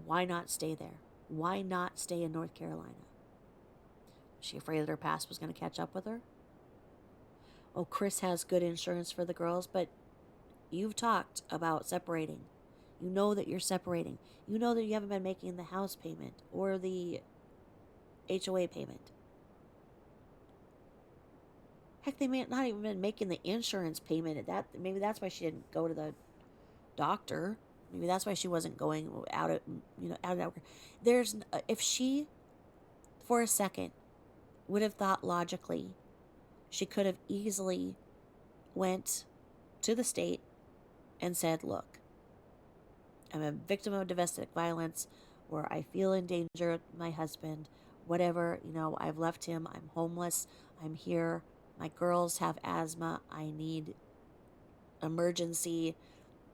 Why not stay there? Why not stay in North Carolina? Was she afraid that her past was going to catch up with her? Oh, Chris has good insurance for the girls, but you've talked about separating. You know that you're separating. You know that you haven't been making the house payment or the HOA payment. Heck, they may not even been making the insurance payment. Maybe that's why she didn't go to the doctor. Maybe that's why she wasn't going out of network. If she, for a second, would have thought logically, she could have easily went to the state and said, look, I'm a victim of domestic violence, or I feel in danger with my husband, whatever, I've left him, I'm homeless, I'm here, my girls have asthma, I need emergency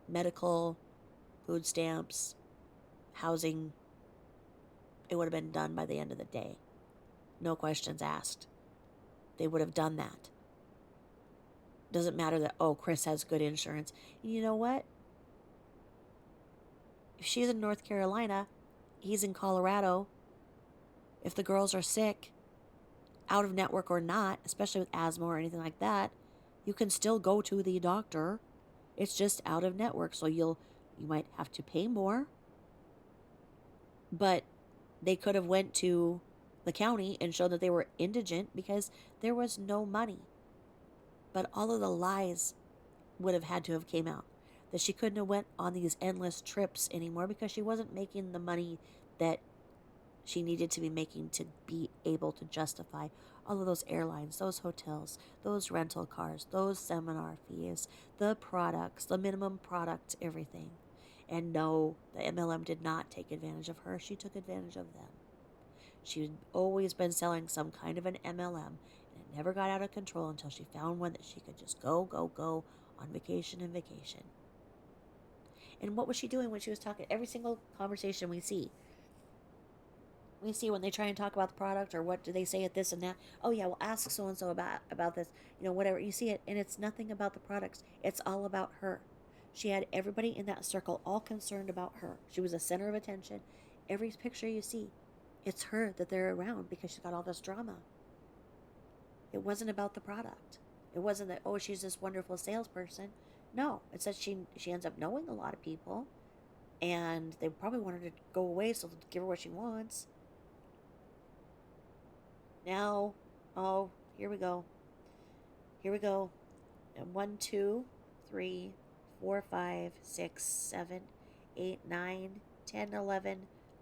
medical, food stamps, housing. It would have been done by the end of the day. No questions asked. They would have done that. Doesn't matter that, Chris has good insurance. You know what? If she's in North Carolina, he's in Colorado. If the girls are sick, out of network or not, especially with asthma or anything like that, you can still go to the doctor. It's just out of network, so you might have to pay more. But they could have went to the county and showed that they were indigent because there was no money. But all of the lies would have had to have came out. That she couldn't have went on these endless trips anymore because she wasn't making the money that she needed to be making to be able to justify all of those airlines, those hotels, those rental cars, those seminar fees, the products, the minimum product, everything. And no, the MLM did not take advantage of her. She took advantage of them. She'd always been selling some kind of an MLM, and it never got out of control until she found one that she could just go on vacation and vacation. And what was she doing when she was talking? Every single conversation we see when they try and talk about the product, or what do they say at this and that. Oh yeah, well, ask so and so about this, whatever. You see it, and it's nothing about the products. It's all about her. She had everybody in that circle all concerned about her. She was the center of attention. Every picture you see, it's her that they're around because she's got all this drama. It wasn't about the product. It wasn't that, oh, she's this wonderful salesperson. No, it's that she ends up knowing a lot of people, and they probably want her to go away so they'll give her what she wants. Now, oh, here we go. Here we go. And 1, 2, 3, 4, 5, 6, 7, 8, 9, 10, 11,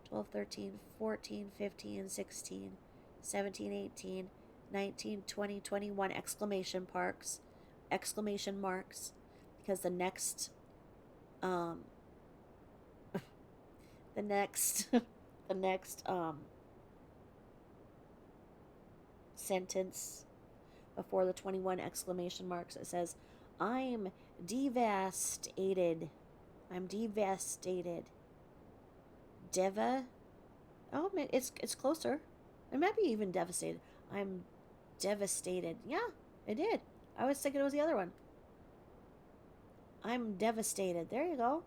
12, 13, 14, 15, 16, 17, 18, 19, 20, 21 exclamation marks, because the next um the next the next sentence before the 21 exclamation marks, it says, I'm devastated. I'm devastated. Deva? Oh, man, it's closer. It might be even devastated. I'm devastated. Yeah, it did. I was thinking it was the other one. I'm devastated. There you go.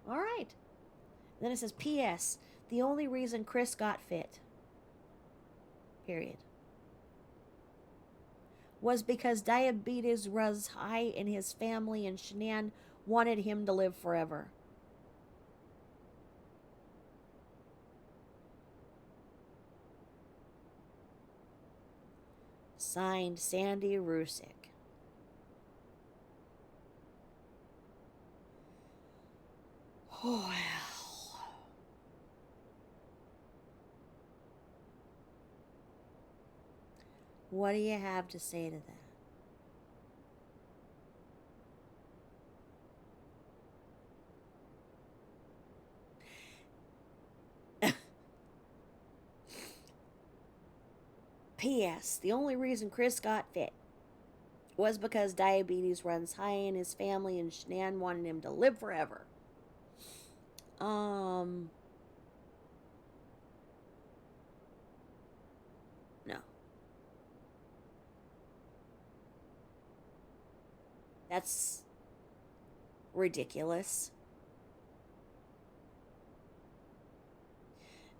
All right. And then it says, P.S. The only reason Chris got fit, period, was because diabetes was high in his family and Shanann wanted him to live forever. Signed, Sandy Rusick. Oh, well. What do you have to say to that? P.S. The only reason Chris got fit was because diabetes runs high in his family and Shanann wanted him to live forever. No. That's ridiculous.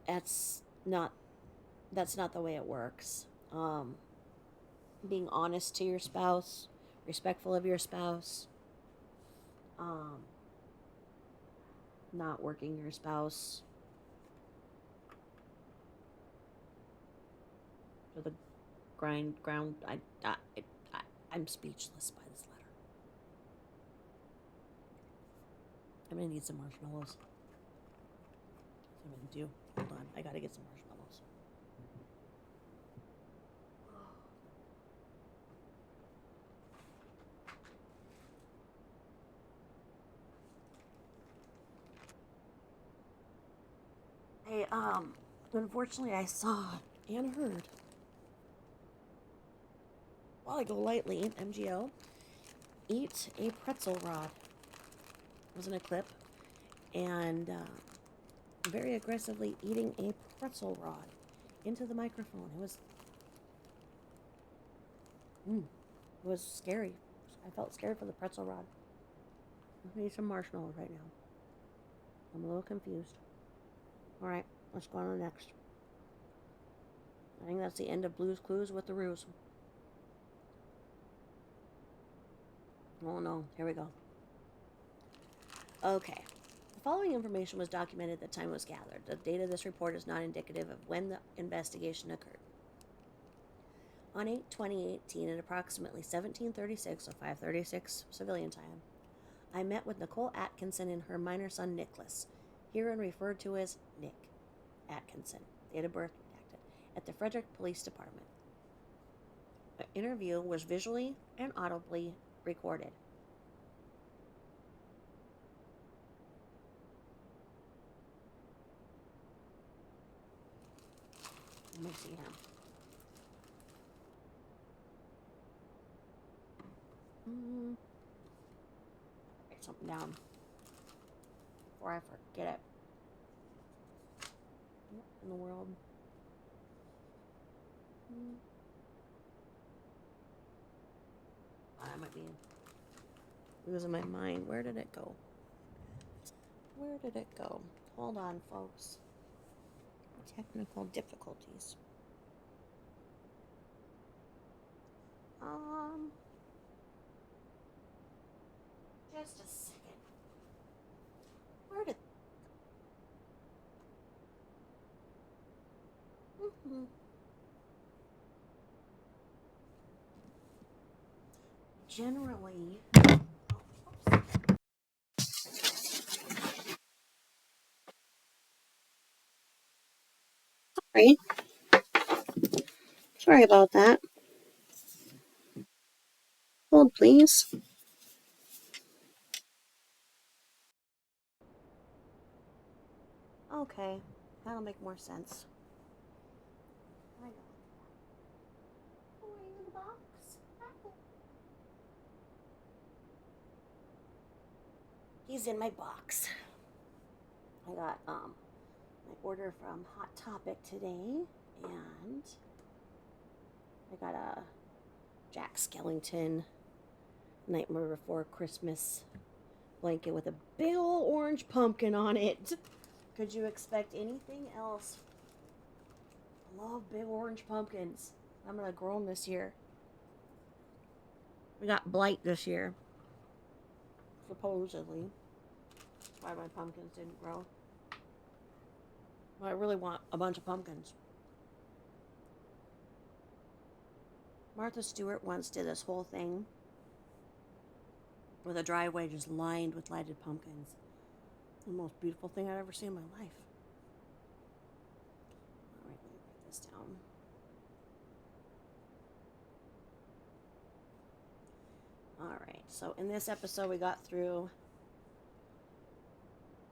That's not that's not the way it works. Being honest to your spouse, respectful of your spouse, um, not working your spouse to the ground. I'm speechless by this letter. I'm gonna need some marshmallows. That's what I'm gonna do. Hold on, I gotta get some marshmallows. Hey, unfortunately, I saw and heard while I go lightly, MGO, eat a pretzel rod. It was in a clip, and very aggressively eating a pretzel rod into the microphone. It was scary. I felt scared for the pretzel rod. I need some marshmallows right now. I'm a little confused. All right, let's go on to the next. I think that's the end of Blue's Clues with the Ruse. Oh no, here we go. Okay. The following information was documented at the time it was gathered. The date of this report is not indicative of when the investigation occurred. On 8/20/18 at approximately 17:36 or 5:36 civilian time, I met with Nicole Atkinson and her minor son Nicholas, herein referred to as Nick Atkinson, date of birth redacted, at the Frederick Police Department. The interview was visually and audibly recorded. Let me see here. Write something down before I forget it. What in the world? I might be losing my mind. Where did it go? Where did it go? Hold on, folks. Technical difficulties. Just a second. Where did? Generally. Sorry. Sorry about that. Hold, please. Okay, that'll make more sense. I got it. Oh, are you in the box? He's in my box. I got my order from Hot Topic today, and I got a Jack Skellington Nightmare Before Christmas blanket with a big old orange pumpkin on it. Could you expect anything else? I love big orange pumpkins. I'm gonna grow them this year. We got blight this year, supposedly. That's why my pumpkins didn't grow. But I really want a bunch of pumpkins. Martha Stewart once did this whole thing with a driveway just lined with lighted pumpkins. The most beautiful thing I've ever seen in my life. Alright, let me write this down. Alright, so in this episode we got through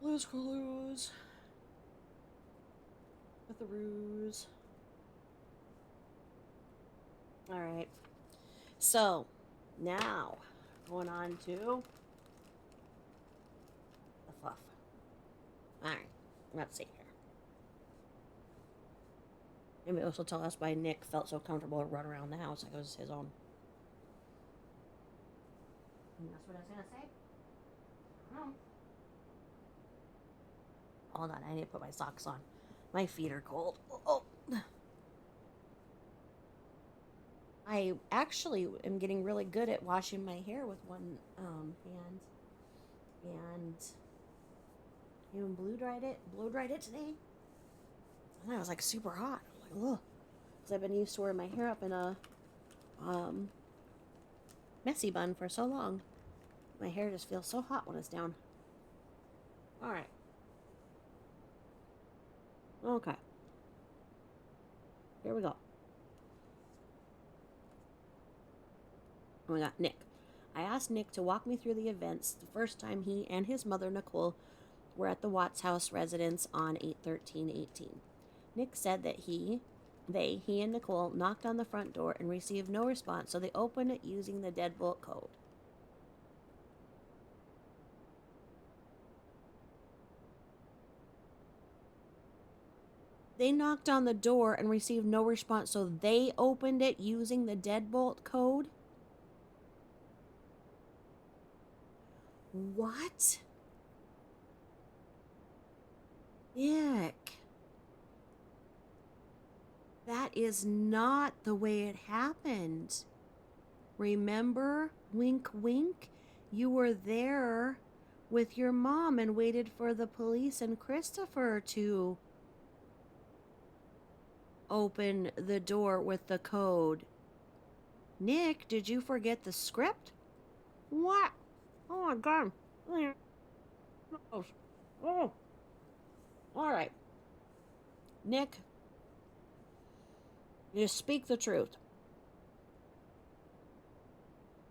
Blue's Clues with the ruse. Alright, so now going on to the fluff. Alright, let's see here. Maybe also tell us why Nick felt so comfortable to run around the house like it was his own. And that's what I was gonna say. I don't know. Hold on, I need to put my socks on. My feet are cold. Oh. I actually am getting really good at washing my hair with one hand, and even blow dried it today. And it was like super hot. I was like, ugh, because I've been used to wearing my hair up in a messy bun for so long. My hair just feels so hot when it's down. All right. Okay. Here we go. And we got Nick. I asked Nick to walk me through the events the first time he and his mother, Nicole, were at the Watts House residence on 8/13/18. Nick said that he and Nicole knocked on the front door and received no response, so they opened it using the deadbolt code. They knocked on the door and received no response, so they opened it using the deadbolt code? What? Nick. That is not the way it happened. Remember? Wink, wink. You were there with your mom and waited for the police and Christopher to open the door with the code. Nick, did you forget the script? What? Oh my god. Oh, all right. Nick, you speak the truth.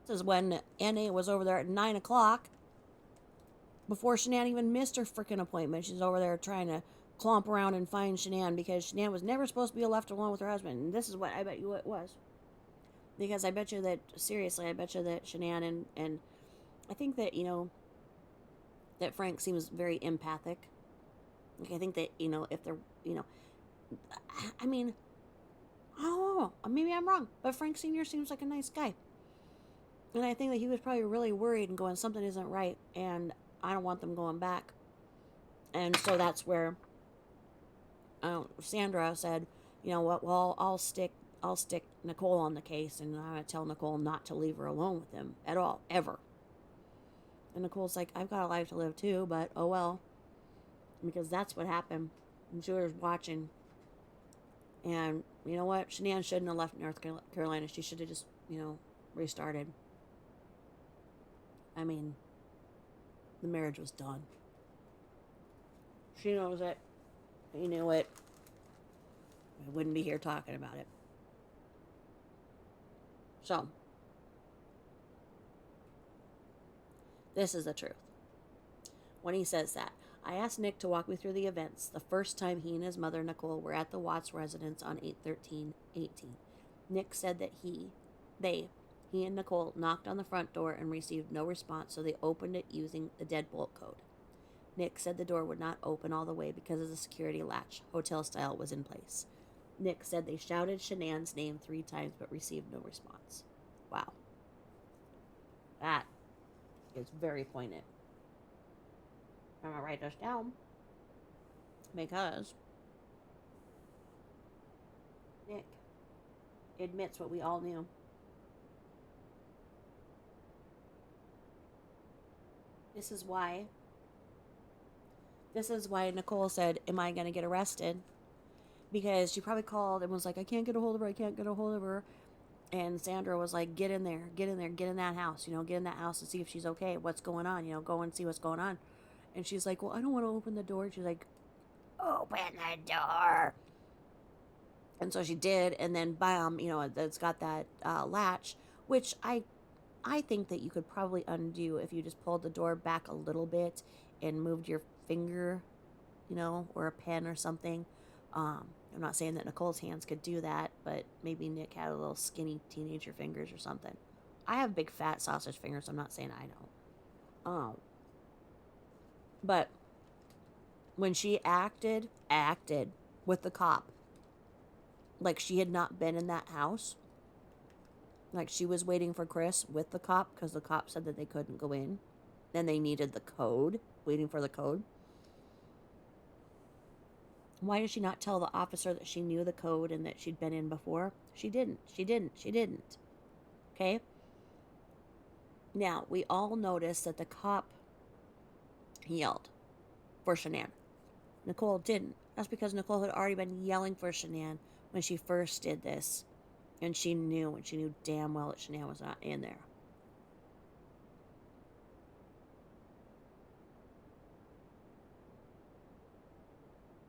This is when Annie was over there at 9 o'clock before Shanann even missed her freaking appointment. She's over there trying to clomp around and find Shanann because Shanann was never supposed to be left alone with her husband. And this is what I bet you it was. Because I bet you that, seriously, I bet you that Shanann and I think that, that Frank seems very empathic. Like, I think that, if they're, I mean, I don't know. Maybe I'm wrong. But Frank Sr. seems like a nice guy. And I think that he was probably really worried and going, something isn't right. And I don't want them going back. And so that's where Sandra said, you know what, well, I'll stick Nicole on the case, and I'm going to tell Nicole not to leave her alone with him at all, ever. And Nicole's like, I've got a life to live too, but oh well. Because that's what happened. And she was watching. And you know what? Shanann shouldn't have left North Carolina. She should have just, restarted. I mean, the marriage was done. She knows it. He knew it. I wouldn't be here talking about it. So, this is the truth. When he says that, I asked Nick to walk me through the events the first time he and his mother, Nicole, were at the Watts residence on 8/13/18. Nick said that he and Nicole knocked on the front door and received no response, so they opened it using the deadbolt code. Nick said the door would not open all the way because of the security latch, hotel style, was in place. Nick said they shouted Shanann's name 3 times but received no response. Wow. That is very poignant. I'm going to write this down because Nick admits what we all knew. This is why Nicole said, am I going to get arrested? Because she probably called and was like, I can't get a hold of her. And Sandra was like, get in there, get in that house, get in that house and see if she's okay. What's going on? Go and see what's going on. And she's like, well, I don't want to open the door. She's like, open the door. And so she did. And then, bam, it's got that latch, which I think that you could probably undo if you just pulled the door back a little bit and moved your finger, or a pen or something. I'm not saying that Nicole's hands could do that, but maybe Nick had a little skinny teenager fingers or something. I have big fat sausage fingers. So I'm not saying I don't. But when she acted with the cop, like she had not been in that house, like she was waiting for Chris with the cop because the cop said that they couldn't go in, and they needed the code, waiting for the code. Why did she not tell the officer that she knew the code and that she'd been in before? She didn't. Okay? Now, we all noticed that the cop yelled for Shanann. Nicole didn't. That's because Nicole had already been yelling for Shanann when she first did this. And she knew damn well that Shanann was not in there.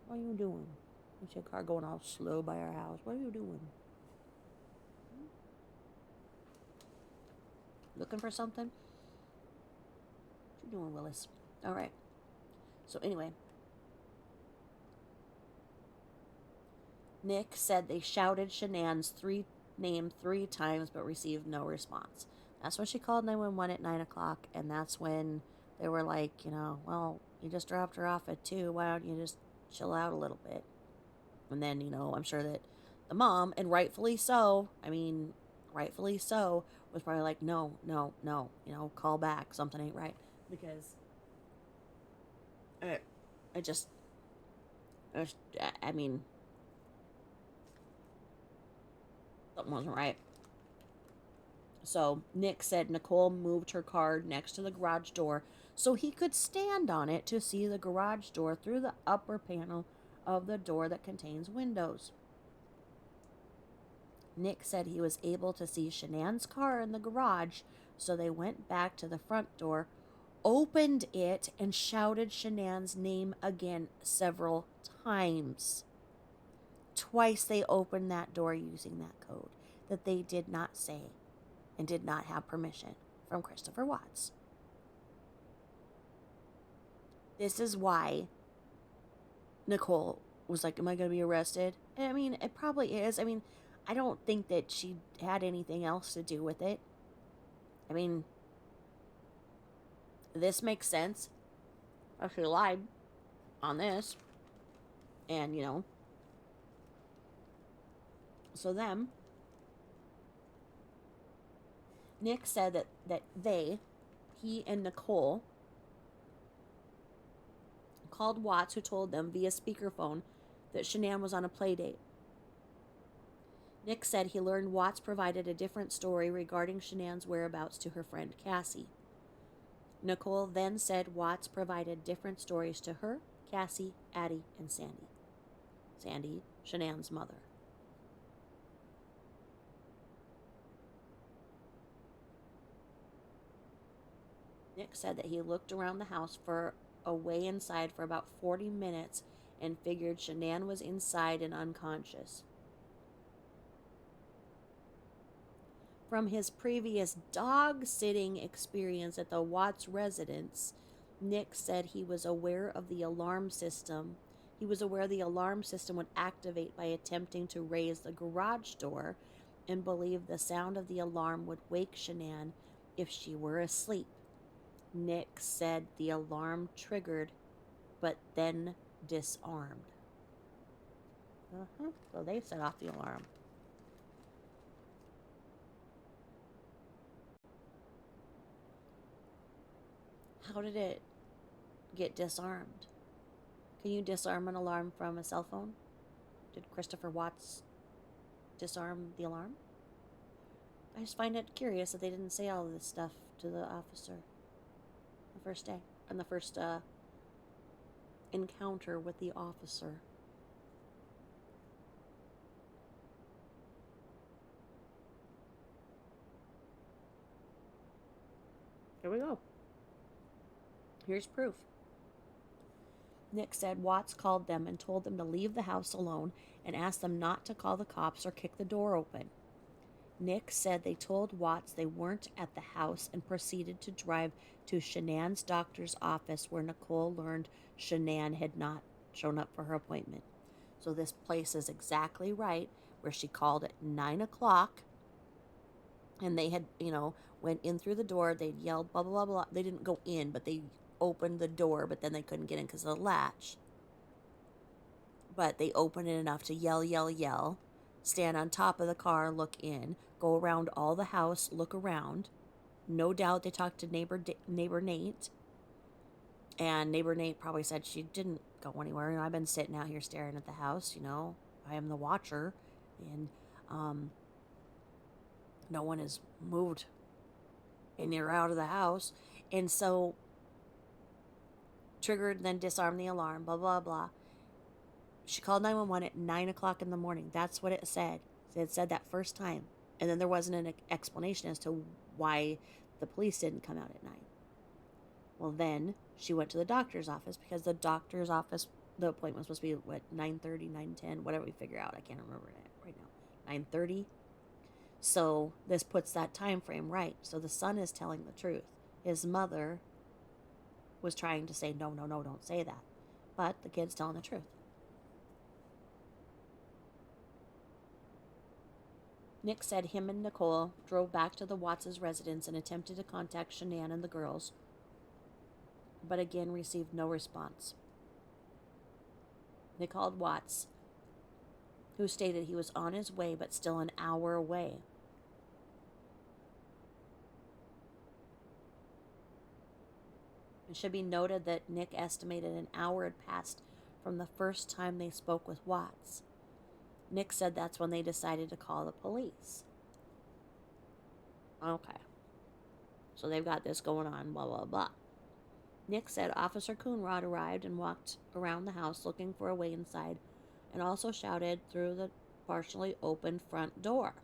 What are you doing? I see a car going all slow by our house. What are you doing? Looking for something? What you doing, Willis? All right. So anyway, Nick said they shouted Shanann's name 3 times but received no response. That's when she called 911 at 9 o'clock, and that's when they were like, well, you just dropped her off at 2. Why don't you just chill out a little bit? And then, I'm sure that the mom, and rightfully so, was probably like, no, call back. Something ain't right. Because something wasn't right. So Nick said Nicole moved her car next to the garage door so he could stand on it to see the garage door through the upper panel of the door that contains windows. Nick said he was able to see Shanann's car in the garage, so they went back to the front door, opened it, and shouted Shanann's name again several times. Twice they opened that door using that code that they did not say and did not have permission from Christopher Watts. This is why Nicole was like, am I going to be arrested? And I mean, it probably is. I mean, I don't think that she had anything else to do with it. I mean, this makes sense. She lied on this. And, so them. Nick said that he and Nicole, called Watts, who told them via speakerphone that Shanann was on a play date. Nick said he learned Watts provided a different story regarding Shanann's whereabouts to her friend Cassie. Nicole then said Watts provided different stories to her, Cassie, Addie, and Sandy. Sandy, Shanann's mother. Nick said that he looked around the house for a way inside for about 40 minutes and figured Shanann was inside and unconscious. From his previous dog sitting experience at the Watts residence, Nick said he was aware of the alarm system. He was aware the alarm system would activate by attempting to raise the garage door and believed the sound of the alarm would wake Shanann if she were asleep. Nick said the alarm triggered, but then disarmed. So they set off the alarm. How did it get disarmed? Can you disarm an alarm from a cell phone? Did Christopher Watts disarm the alarm? I just find it curious that they didn't say all of this stuff to the officer the first day, and the first encounter with the officer. Here we go. Here's proof. Nick said Watts called them and told them to leave the house alone and asked them not to call the cops or kick the door open. Nick said they told Watts they weren't at the house and proceeded to drive to Shanann's doctor's office, where Nicole learned Shanann had not shown up for her appointment. So this place is exactly right, where she called at 9 o'clock and they had, went in through the door. They'd yelled, blah, blah, blah, blah. They didn't go in, but they opened the door, but then they couldn't get in because of the latch. But they opened it enough to yell, yell, yell, stand on top of the car, look in, go around all the house, look around. No doubt they talked to neighbor Nate. And neighbor Nate probably said she didn't go anywhere. I've been sitting out here staring at the house, I am the watcher. And no one has moved in or out of the house. And so triggered and then disarmed the alarm, blah, blah, blah. She called 911 at 9 o'clock in the morning. That's what it said. It said that first time. And then there wasn't an explanation as to why the police didn't come out at 9. Well, then she went to the doctor's office because the doctor's office, the appointment was supposed to be, 9:30, 9:10, whatever we figure out. I can't remember it right now. 9:30. So this puts that time frame right. So the son is telling the truth. His mother was trying to say, no, don't say that. But the kid's telling the truth. Nick said him and Nicole drove back to the Watts' residence and attempted to contact Shanann and the girls, but again received no response. They called Watts, who stated he was on his way but still an hour away. It should be noted that Nick estimated an hour had passed from the first time they spoke with Watts. Nick said that's when they decided to call the police. Okay. So they've got this going on, blah, blah, blah. Nick said Officer Coonrod arrived and walked around the house looking for a way inside and also shouted through the partially open front door.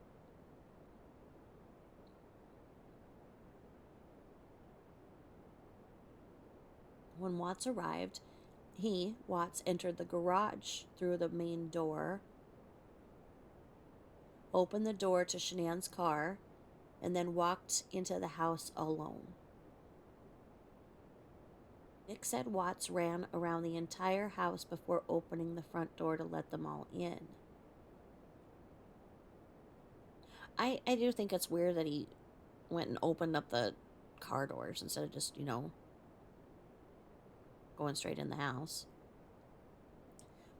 When Watts arrived, Watts, entered the garage through the main door, opened the door to Shanann's car, and then walked into the house alone. Nick said Watts ran around the entire house before opening the front door to let them all in. I do think it's weird that he went and opened up the car doors instead of just, going straight in the house.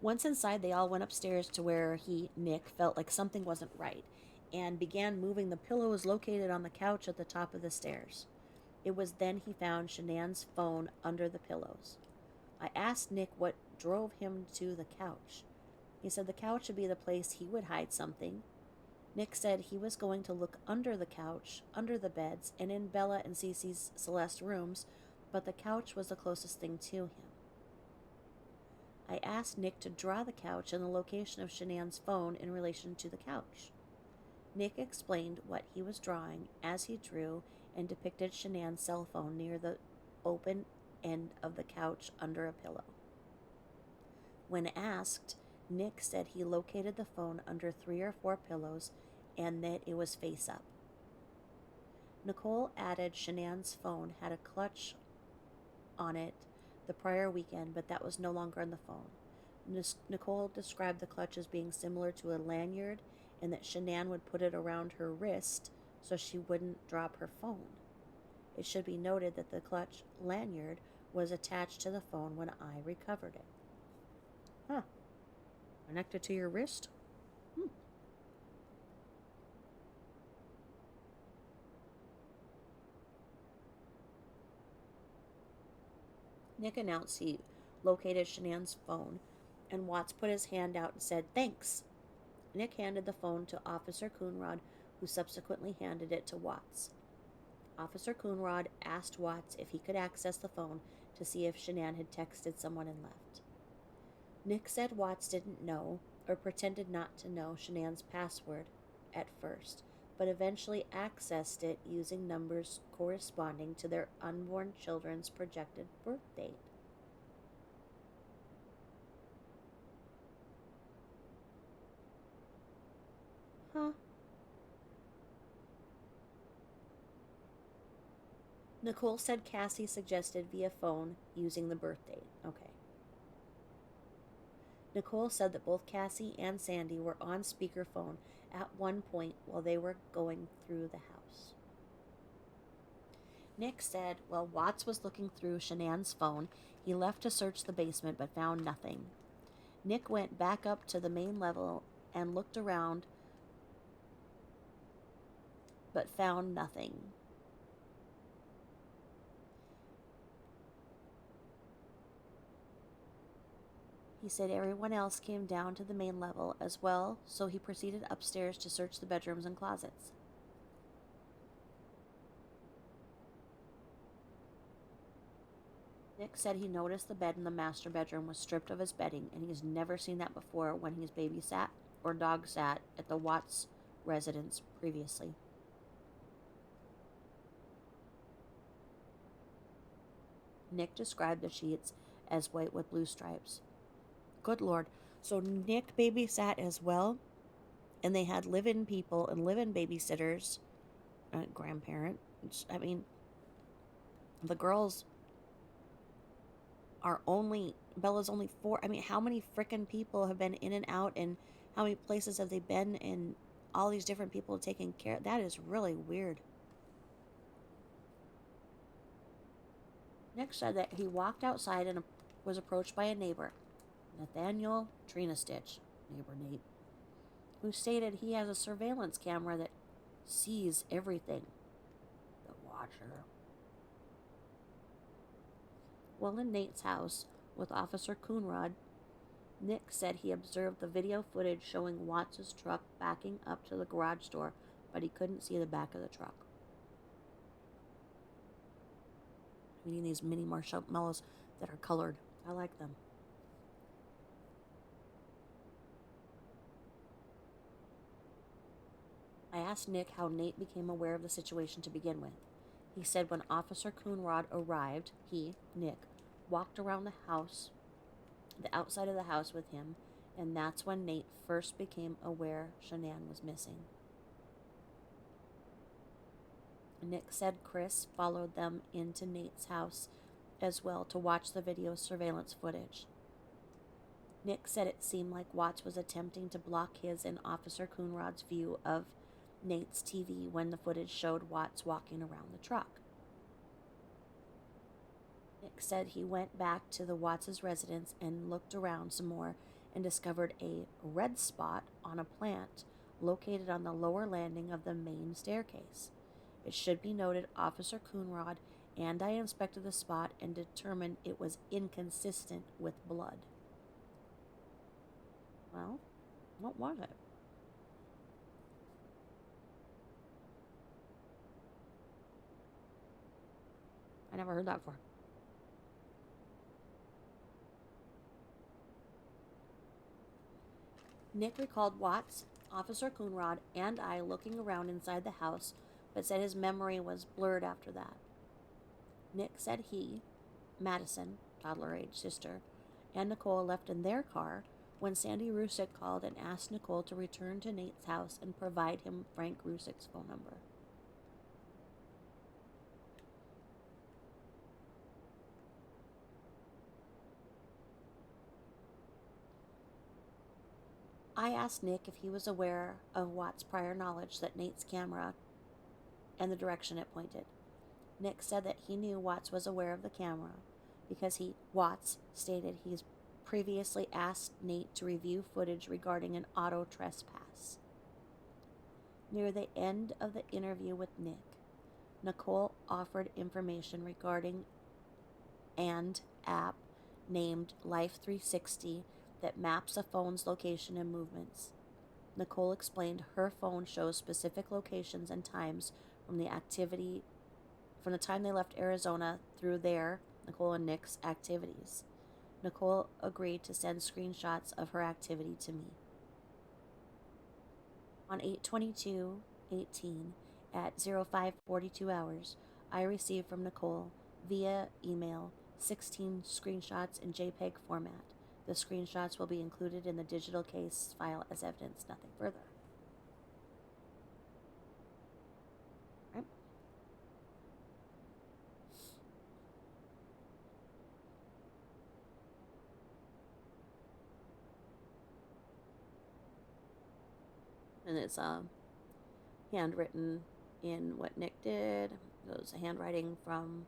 Once inside, they all went upstairs to where Nick, felt like something wasn't right and began moving the pillows located on the couch at the top of the stairs. It was then he found Shanann's phone under the pillows. I asked Nick what drove him to the couch. He said the couch would be the place he would hide something. Nick said he was going to look under the couch, under the beds, and in Bella and Cece's Celeste rooms, but the couch was the closest thing to him. I asked Nick to draw the couch and the location of Shanann's phone in relation to the couch. Nick explained what he was drawing as he drew and depicted Shanann's cell phone near the open end of the couch under a pillow. When asked, Nick said he located the phone under 3 or 4 pillows and that it was face up. Nicole added Shanann's phone had a clutch on it the prior weekend, but that was no longer on the phone. Nicole described the clutch as being similar to a lanyard and that Shanann would put it around her wrist so she wouldn't drop her phone. It should be noted that the clutch lanyard was attached to the phone when I recovered it. Huh. Connected to your wrist? Nick announced he located Shanann's phone, and Watts put his hand out and said, "Thanks." Nick handed the phone to Officer Coonrod, who subsequently handed it to Watts. Officer Coonrod asked Watts if he could access the phone to see if Shanann had texted someone and left. Nick said Watts didn't know, or pretended not to know, Shanann's password at first, but eventually accessed it using numbers corresponding to their unborn children's projected birth date. Huh? Nicole said Cassie suggested via phone using the birth date. Okay. Nicole said that both Cassie and Sandy were on speakerphone at one point while they were going through the house. Nick said while Watts was looking through Shanann's phone, he left to search the basement but found nothing. Nick went back up to the main level and looked around but found nothing. He said everyone else came down to the main level as well, so he proceeded upstairs to search the bedrooms and closets. Nick said he noticed the bed in the master bedroom was stripped of its bedding, and he's never seen that before when he's babysat or dog sat at the Watts residence previously. Nick described the sheets as white with blue stripes. Good Lord. So Nick babysat as well, and they had live-in people and live-in babysitters, grandparents. I mean, the girls are Bella's only 4. I mean, how many frickin' people have been in and out, and how many places have they been in? All these different people taking care. That is really weird. Nick said that he walked outside and was approached by a neighbor, Nathaniel Trina Stitch, neighbor Nate, who stated he has a surveillance camera that sees everything. The Watcher. While in Nate's house with Officer Coonrod, Nick said he observed the video footage showing Watts' truck backing up to the garage door, but he couldn't see the back of the truck. I'm eating these mini marshmallows that are colored. I like them. I asked Nick how Nate became aware of the situation to begin with. He said when Officer Coonrod arrived, he, Nick, walked around the house, the outside of the house with him, and that's when Nate first became aware Shanann was missing. Nick said Chris followed them into Nate's house as well to watch the video surveillance footage. Nick said it seemed like Watts was attempting to block his and Officer Coonrod's view of Nate's TV when the footage showed Watts walking around the truck. Nick said he went back to the Watts' residence and looked around some more and discovered a red spot on a plant located on the lower landing of the main staircase. It should be noted Officer Coonrod and I inspected the spot and determined it was inconsistent with blood. Well, what was it? I never heard that before. Nick recalled Watts, Officer Coonrod, and I looking around inside the house, but said his memory was blurred after that. Nick said he, Madison, toddler-age sister, and Nicole left in their car when Sandy Rusick called and asked Nicole to return to Nate's house and provide him Frank Rusick's phone number. I asked Nick if he was aware of Watts' prior knowledge that Nate's camera and the direction it pointed. Nick said that he knew Watts was aware of the camera because Watts, stated he's previously asked Nate to review footage regarding an auto trespass. Near the end of the interview with Nick, Nicole offered information regarding an app named Life 360 that maps a phone's location and movements. Nicole explained her phone shows specific locations and times from the time they left Arizona through Nicole and Nick's activities. Nicole agreed to send screenshots of her activity to me. On 8/22/18 at 05:42 hours, I received from Nicole via email 16 screenshots in JPEG format. The screenshots will be included in the digital case file as evidence, nothing further. Right? And it's handwritten in what Nick did. It was handwriting from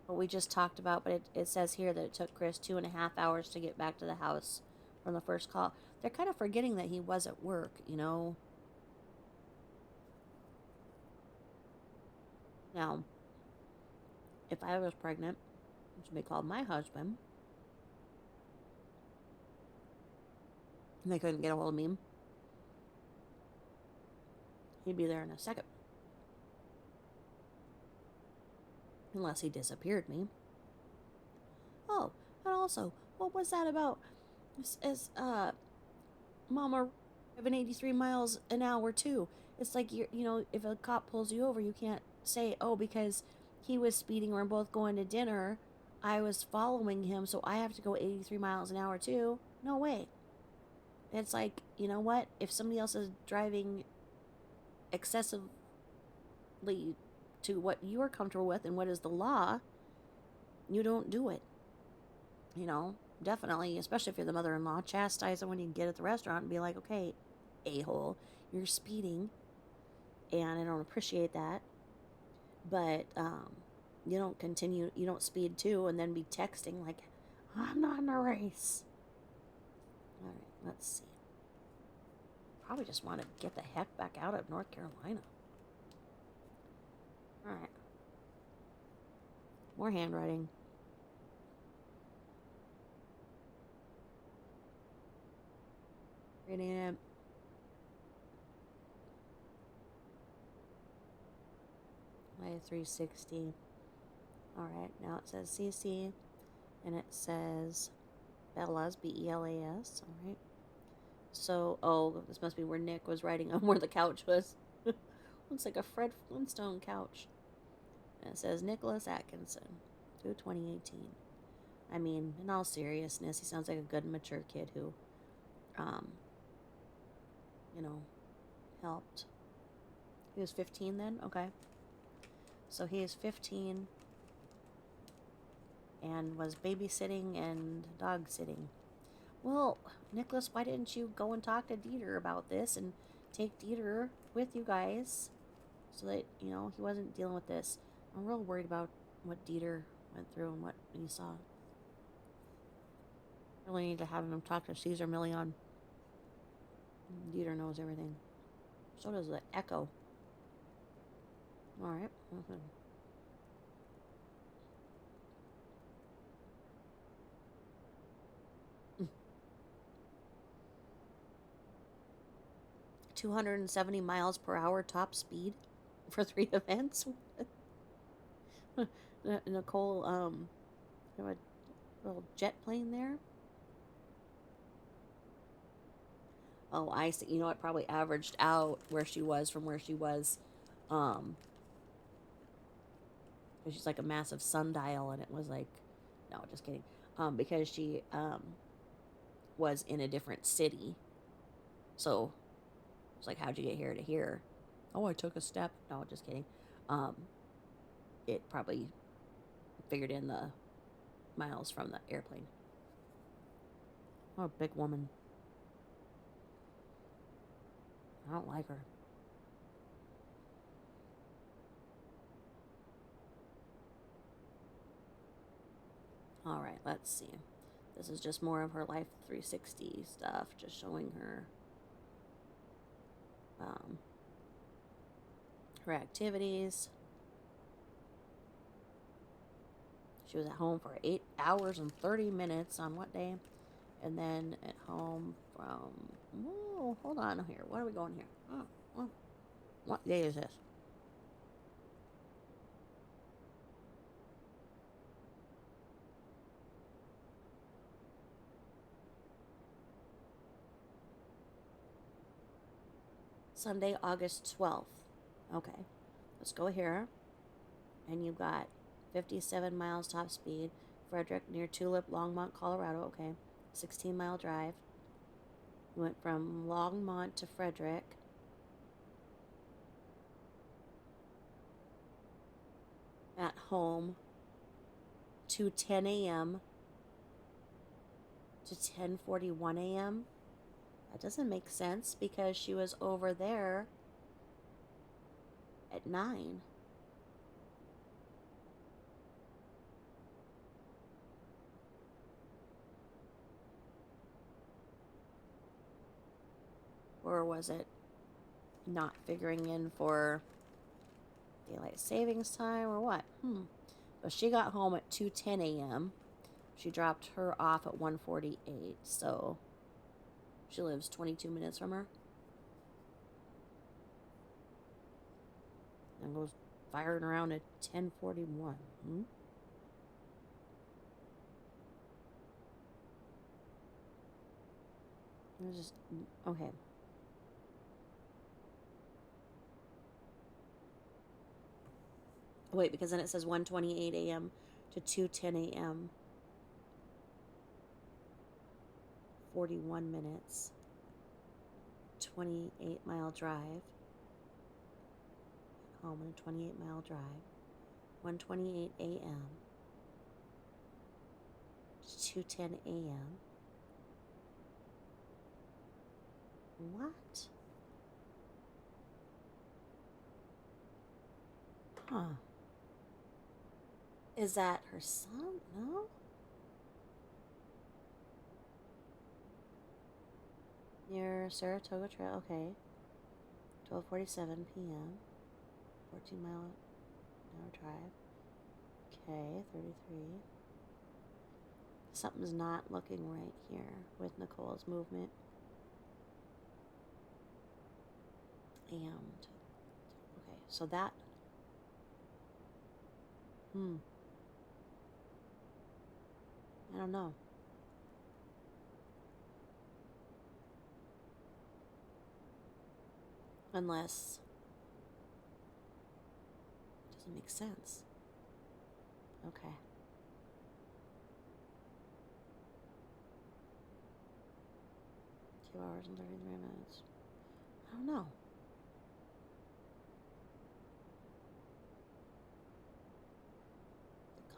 what we just talked about, but it says here that it took Chris 2.5 hours to get back to the house from the first call. They're kind of forgetting that he was at work, you know. Now, if I was pregnant, somebody called my husband, and they couldn't get a hold of me, he'd be there in a second. Unless he disappeared me. Oh, and also, what was that about? Mama driving 83 miles an hour too. It's like if a cop pulls you over, you can't say, oh, because he was speeding, we're both going to dinner, I was following him, so I have to go 83 miles an hour too. No way. It's like, you know what? If somebody else is driving excessively to what you are comfortable with and what is the law, you don't do it. Definitely, especially if you're the mother-in-law, chastise them when you get at the restaurant and be like, okay, a-hole, you're speeding, and I don't appreciate that, but you don't speed too, and then be texting like, I'm not in a race. All right, let's see. Probably just want to get the heck back out of North Carolina. All right. More handwriting. Reading it. Live 360. Alright, now it says CC, and it says Bellas, Belas. All right. So, oh, this must be where Nick was writing on where the couch was. Looks like a Fred Flintstone couch. And it says Nicholas Atkinson, through 2018. I mean, in all seriousness, he sounds like a good, mature kid who, um, you know, helped. He was 15 then? Okay. So he is 15 and was babysitting and dog sitting. Well, Nicholas, why didn't you go and talk to Dieter about this and take Dieter with you guys so that, he wasn't dealing with this? I'm real worried about what Dieter went through and what he saw. Really need to have him talk to Caesar Million. Dieter knows everything. So does the Echo. Alright. 270 miles per hour top speed for 3 events. Nicole, have a little jet plane there. Oh, I see. It probably averaged out where she was from where she was. She's like a massive sundial, and it was like, no, just kidding. Because she was in a different city. So it's like, how'd you get here to here? Oh, I took a step. No, just kidding. It probably figured in the miles from the airplane. Oh, big woman. I don't like her. All right, let's see. This is just more of her Life 360 stuff, just showing her her activities. She was at home for 8 hours and 30 minutes on what day? And then at home from... Whoa, hold on here. What are we going here? What day is this? Sunday, August 12th. Okay, let's go here. And you got 57 miles top speed. Frederick near Tulip, Longmont, Colorado. Okay, 16-mile drive. We went from Longmont to Frederick. At home to 10 a.m. to 10:41 a.m. That doesn't make sense because she was over there at 9. Or was it not figuring in for daylight savings time or what? But she got home at 2:10 a.m. She dropped her off at 1:48, so she lives 22 minutes from her. And goes firing around at 10:41. It was just okay. Wait, because then it says 1:28 a.m. to 2:10 a.m. 41 minutes. 28-mile drive. Home on a 28-mile drive. 1:28 a.m. to 2:10 a.m. What? Huh. Is that her son? No? Near Saratoga Trail. Okay. 12:47 p.m. 14-mile drive. Okay, 33. Something's not looking right here with Nicole's movement. And okay, so that I don't know. Unless it doesn't make sense. Okay. 2 hours and 33 minutes. I don't know.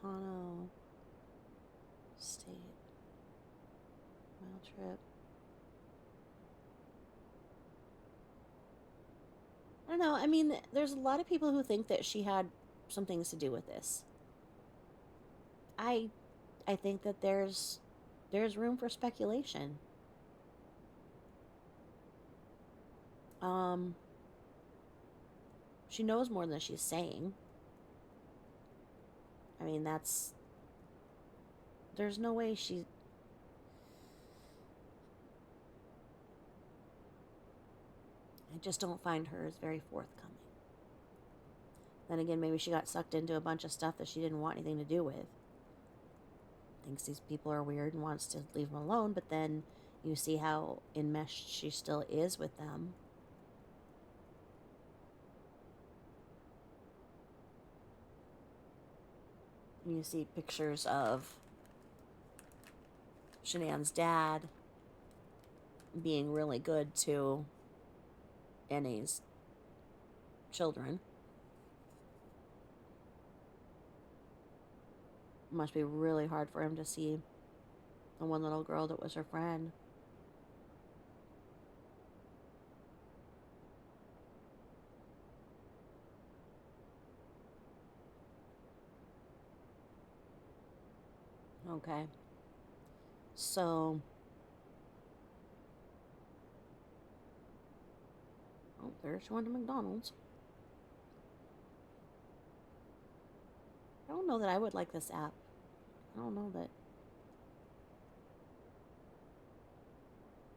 Kano State mile trip. I don't know. I mean, there's a lot of people who think that she had some things to do with this. I I think that there's room for speculation. Um, she knows more than she's saying. I mean, there's no way I just don't find her as very forthcoming. Then again, maybe she got sucked into a bunch of stuff that she didn't want anything to do with. Thinks these people are weird and wants to leave them alone, but then you see how enmeshed she still is with them. You see pictures of Shanann's dad being really good to Annie's children. Must be really hard for him to see the one little girl that was her friend. Okay. So, oh, there's one to McDonald's. I don't know that I would like this app. I don't know that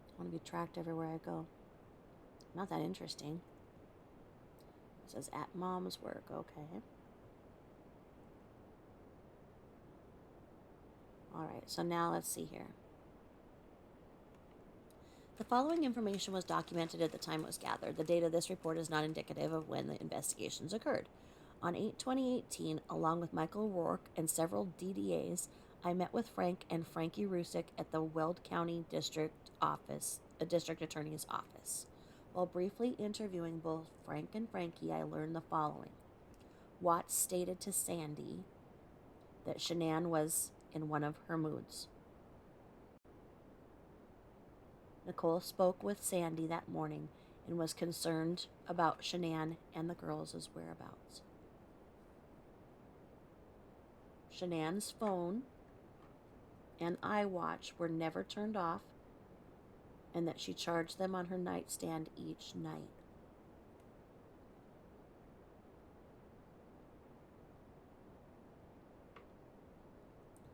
I want to be tracked everywhere I go. Not that interesting. It says at mom's work. Okay. Alright, so now let's see here. The following information was documented at the time it was gathered. The date of this report is not indicative of when the investigations occurred. On 8/2018, along with Michael Rourke and several DDAs, I met with Frank and Frankie Rusick at the Weld County District Attorney's Office. While briefly interviewing both Frank and Frankie, I learned the following. Watts stated to Sandy that Shanann was in one of her moods. Nicole spoke with Sandy that morning and was concerned about Shanann and the girls' whereabouts. Shanann's phone and iWatch were never turned off, and that she charged them on her nightstand each night.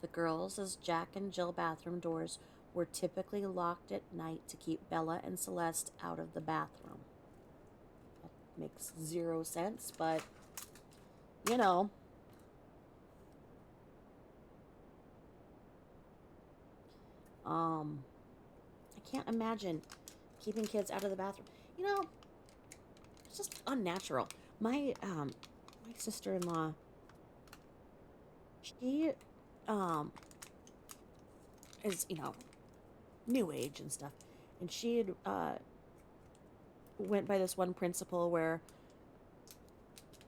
The girls' Jack and Jill bathroom doors were typically locked at night to keep Bella and Celeste out of the bathroom. That makes 0 sense, but you know. I can't imagine keeping kids out of the bathroom. You know, it's just unnatural. My sister-in-law, she is, new age and stuff. And she had went by this one principle where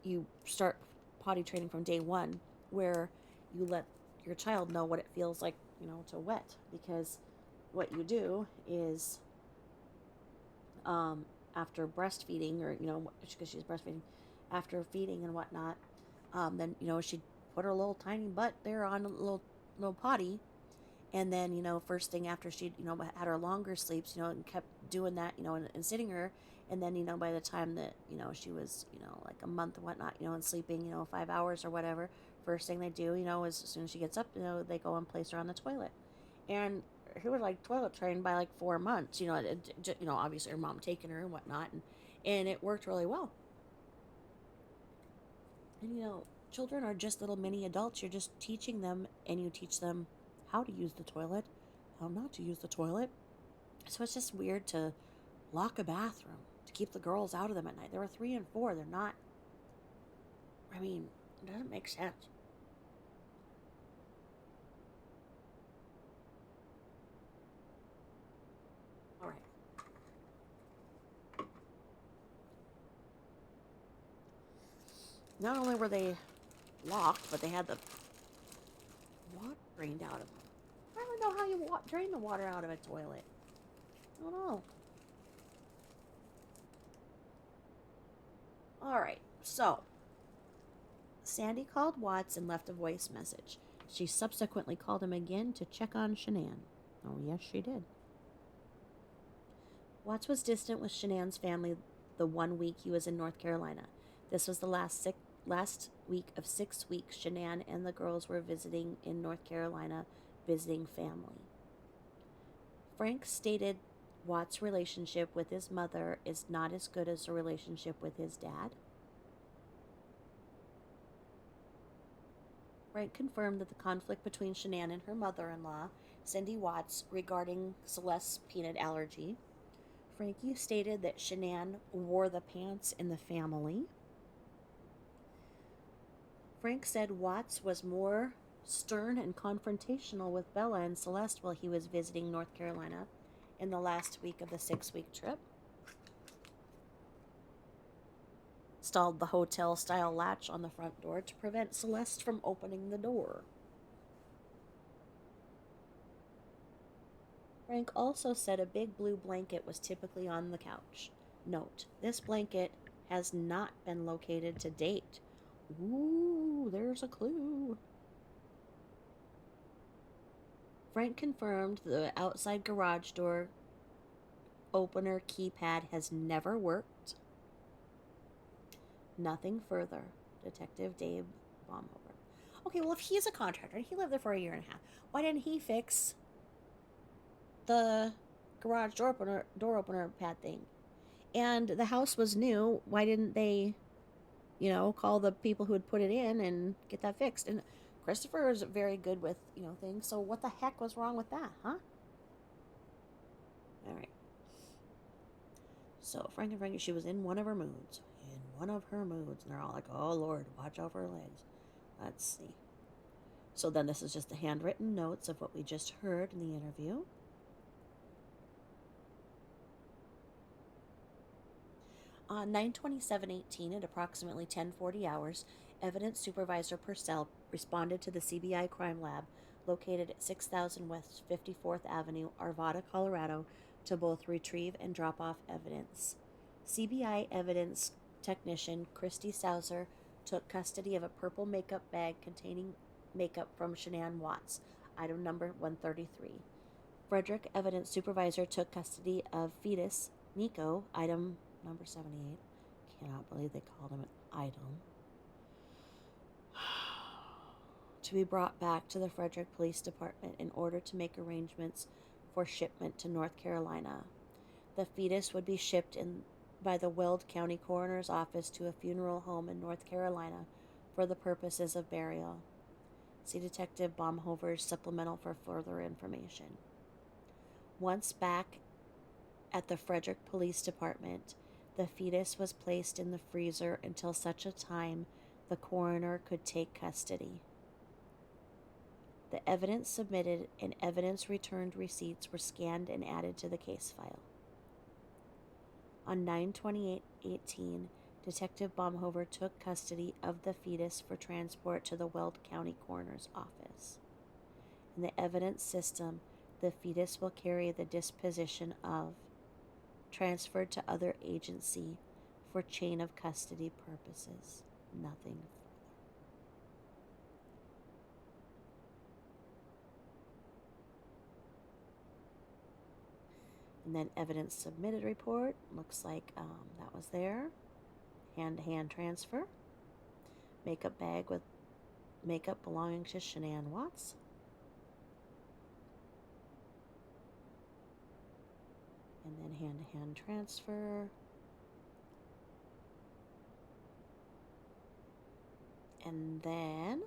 you start potty training from day one, where you let your child know what it feels like, to wet. Because what you do is, after breastfeeding, or, because she's breastfeeding, after feeding and whatnot, then, she'd put her little tiny butt there on a little potty. And then, first thing after she'd, had her longer sleeps, and kept doing that, and sitting her. And then, by the time that, she was, like a month and whatnot, and sleeping, 5 hours or whatever, first thing they do, as soon as she gets up, they go and place her on the toilet. And he was like toilet trained by like 4 months, obviously her mom taking her and whatnot. And it worked really well. And, children are just little mini adults. You're just teaching them, and you teach them how to use the toilet, how not to use the toilet. So it's just weird to lock a bathroom to keep the girls out of them at night. They were 3 and 4. They're not. I mean, it doesn't make sense. All right. Not only were they locked, but they had the water drained out of them. I don't know how you drain the water out of a toilet. I don't know. All right. So, Sandy called Watts and left a voice message. She subsequently called him again to check on Shanann. Oh, yes, she did. Watts was distant with Shanann's family the 1 week he was in North Carolina. This was the last week of 6 weeks Shanann and the girls were visiting in North Carolina, visiting family. Frank stated Watts' relationship with his mother is not as good as the relationship with his dad. Frank confirmed that the conflict between Shanann and her mother-in-law, Cindy Watts, regarding Celeste's peanut allergy. Frankie stated that Shanann wore the pants in the family. Frank said Watts was more stern and confrontational with Bella and Celeste while he was visiting North Carolina in the last week of the 6-week trip. Installed the hotel-style latch on the front door to prevent Celeste from opening the door. Frank also said a big blue blanket was typically on the couch. Note, this blanket has not been located to date. Ooh, there's a clue. Frank confirmed the outside garage door opener keypad has never worked. Nothing further. Detective Dave Baumhofer. Okay, well, if he's a contractor, he lived there for a year and a half, why didn't he fix the garage door opener pad thing? And the house was new. Why didn't they, call the people who had put it in and get that fixed? And Christopher is very good with, things. So what the heck was wrong with that, huh? All right. So Frank and Frankie, she was in one of her moods. In one of her moods. And they're all like, oh, Lord, watch out for her legs. Let's see. So then this is just the handwritten notes of what we just heard in the interview. On 9/27/18 at approximately 10:40 hours, Evidence Supervisor Purcell responded to the CBI Crime Lab located at 6000 West 54th Avenue, Arvada, Colorado, to both retrieve and drop off evidence. CBI evidence technician Christy Sauser took custody of a purple makeup bag containing makeup from Shanann Watts, item number 133. Frederick evidence supervisor took custody of fetus Nico, item number 78. Cannot believe they called him an item. To be brought back to the Frederick Police Department in order to make arrangements for shipment to North Carolina. The fetus would be shipped by the Weld County Coroner's Office to a funeral home in North Carolina for the purposes of burial. See Detective Baumhofer's supplemental for further information. Once back at the Frederick Police Department, the fetus was placed in the freezer until such a time the coroner could take custody. The evidence submitted and evidence returned receipts were scanned and added to the case file. On 9/28/18, Detective Baumhofer took custody of the fetus for transport to the Weld County Coroner's Office. In the evidence system, the fetus will carry the disposition of, transferred to other agency for chain of custody purposes. Nothing further. And then evidence submitted report. Looks like that was there. Hand-to-hand transfer. Makeup bag with makeup belonging to Shanann Watts. And then hand-to-hand transfer. And then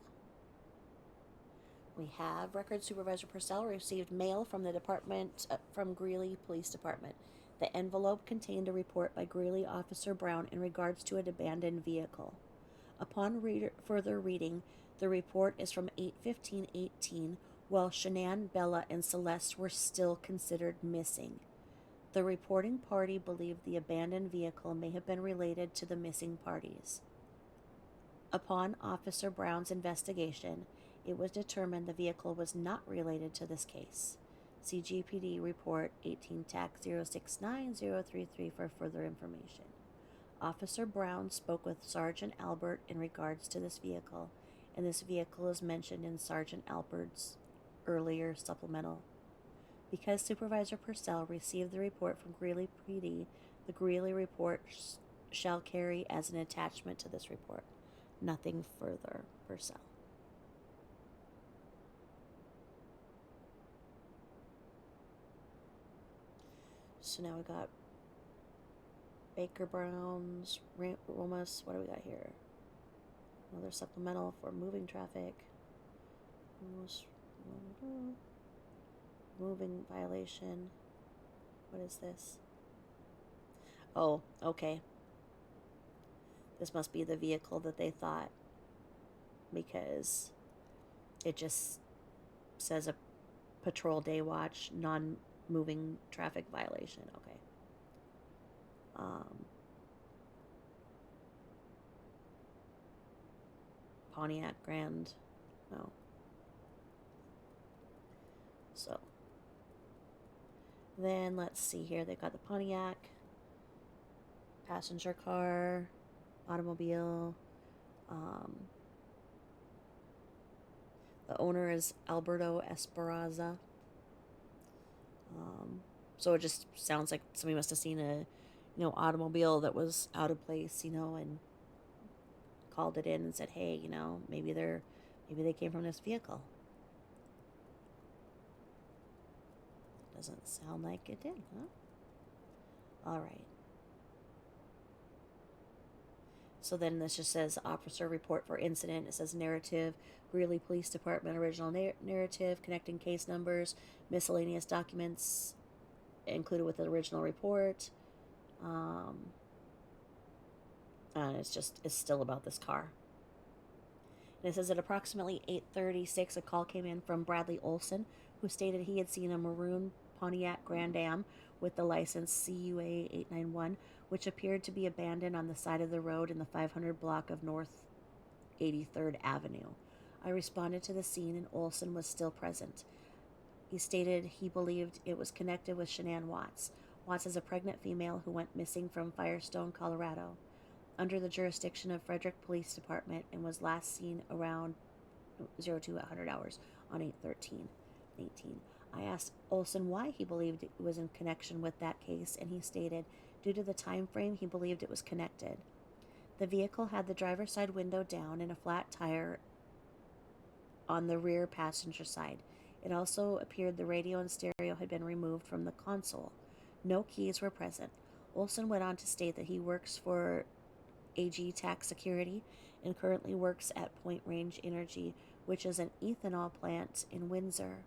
we have Record Supervisor Purcell received mail from the department, from Greeley Police Department. The envelope contained a report by Greeley Officer Brown in regards to an abandoned vehicle. Upon further reading, the report is from 8/15/18, while Shanann, Bella, and Celeste were still considered missing. The reporting party believed the abandoned vehicle may have been related to the missing parties. Upon Officer Brown's investigation, it was determined the vehicle was not related to this case. See GPD Report 18 TAC 069033 for further information. Officer Brown spoke with Sergeant Albert in regards to this vehicle, and this vehicle is mentioned in Sergeant Albert's earlier supplemental. Because Supervisor Purcell received the report from Greeley PD, the Greeley report shall carry as an attachment to this report. Nothing further, Purcell. So now we got Baker Brown's, Romas. What do we got here? Another supplemental for moving traffic. Moving violation. What is this? Oh, okay. This must be the vehicle that they thought, because it just says a patrol day watch, non-moving traffic violation. Okay. Pontiac Grand. No. So then let's see here. They've got the Pontiac, passenger car, automobile. The owner is Alberto Esperanza. So it just sounds like somebody must have seen a, automobile that was out of place, and called it in and said, hey, maybe they came from this vehicle. Doesn't sound like it did, huh? All right. So then this just says officer report for incident. It says narrative, Greeley Police Department original narrative, connecting case numbers, miscellaneous documents included with the original report. And it's still about this car. And it says at approximately 8:36, a call came in from Bradley Olson, who stated he had seen a maroon Pontiac Grand Am with the license CUA 891, which appeared to be abandoned on the side of the road in the 500 block of North 83rd Avenue. I responded to the scene, and Olson was still present. He stated he believed it was connected with Shanann Watts. Watts is a pregnant female who went missing from Firestone, Colorado, under the jurisdiction of Frederick Police Department, and was last seen around 0200 hours on 8/13/18. I asked Olson why he believed it was in connection with that case, and he stated, due to the time frame, he believed it was connected. The vehicle had the driver's side window down and a flat tire on the rear passenger side. It also appeared the radio and stereo had been removed from the console. No keys were present. Olson went on to state that he works for AG Tax Security and currently works at Point Range Energy, which is an ethanol plant in Windsor.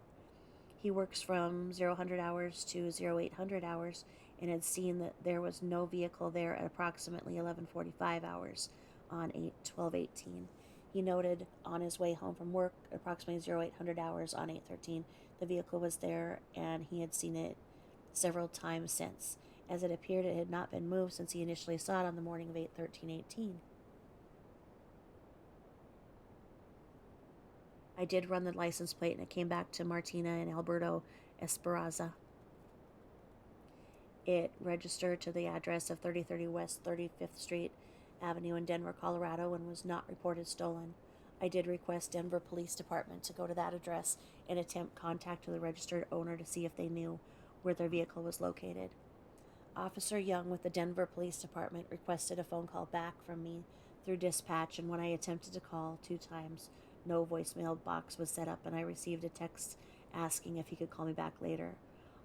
He works from 0 hours to 0800 hours and had seen that there was no vehicle there at approximately 11:45 hours on 8/12/18. He noted on his way home from work at approximately 0800 hours on 8/13 the vehicle was there, and he had seen it several times since, as it appeared it had not been moved since he initially saw it on the morning of 8/13/18. I did run the license plate, and it came back to Martina and Alberto Esperanza. It registered to the address of 3030 West 35th Street Avenue in Denver, Colorado, and was not reported stolen. I did request Denver Police Department to go to that address and attempt contact with the registered owner to see if they knew where their vehicle was located. Officer Young with the Denver Police Department requested a phone call back from me through dispatch, and when I attempted to call 2 times, no voicemail box was set up, and I received a text asking if he could call me back later.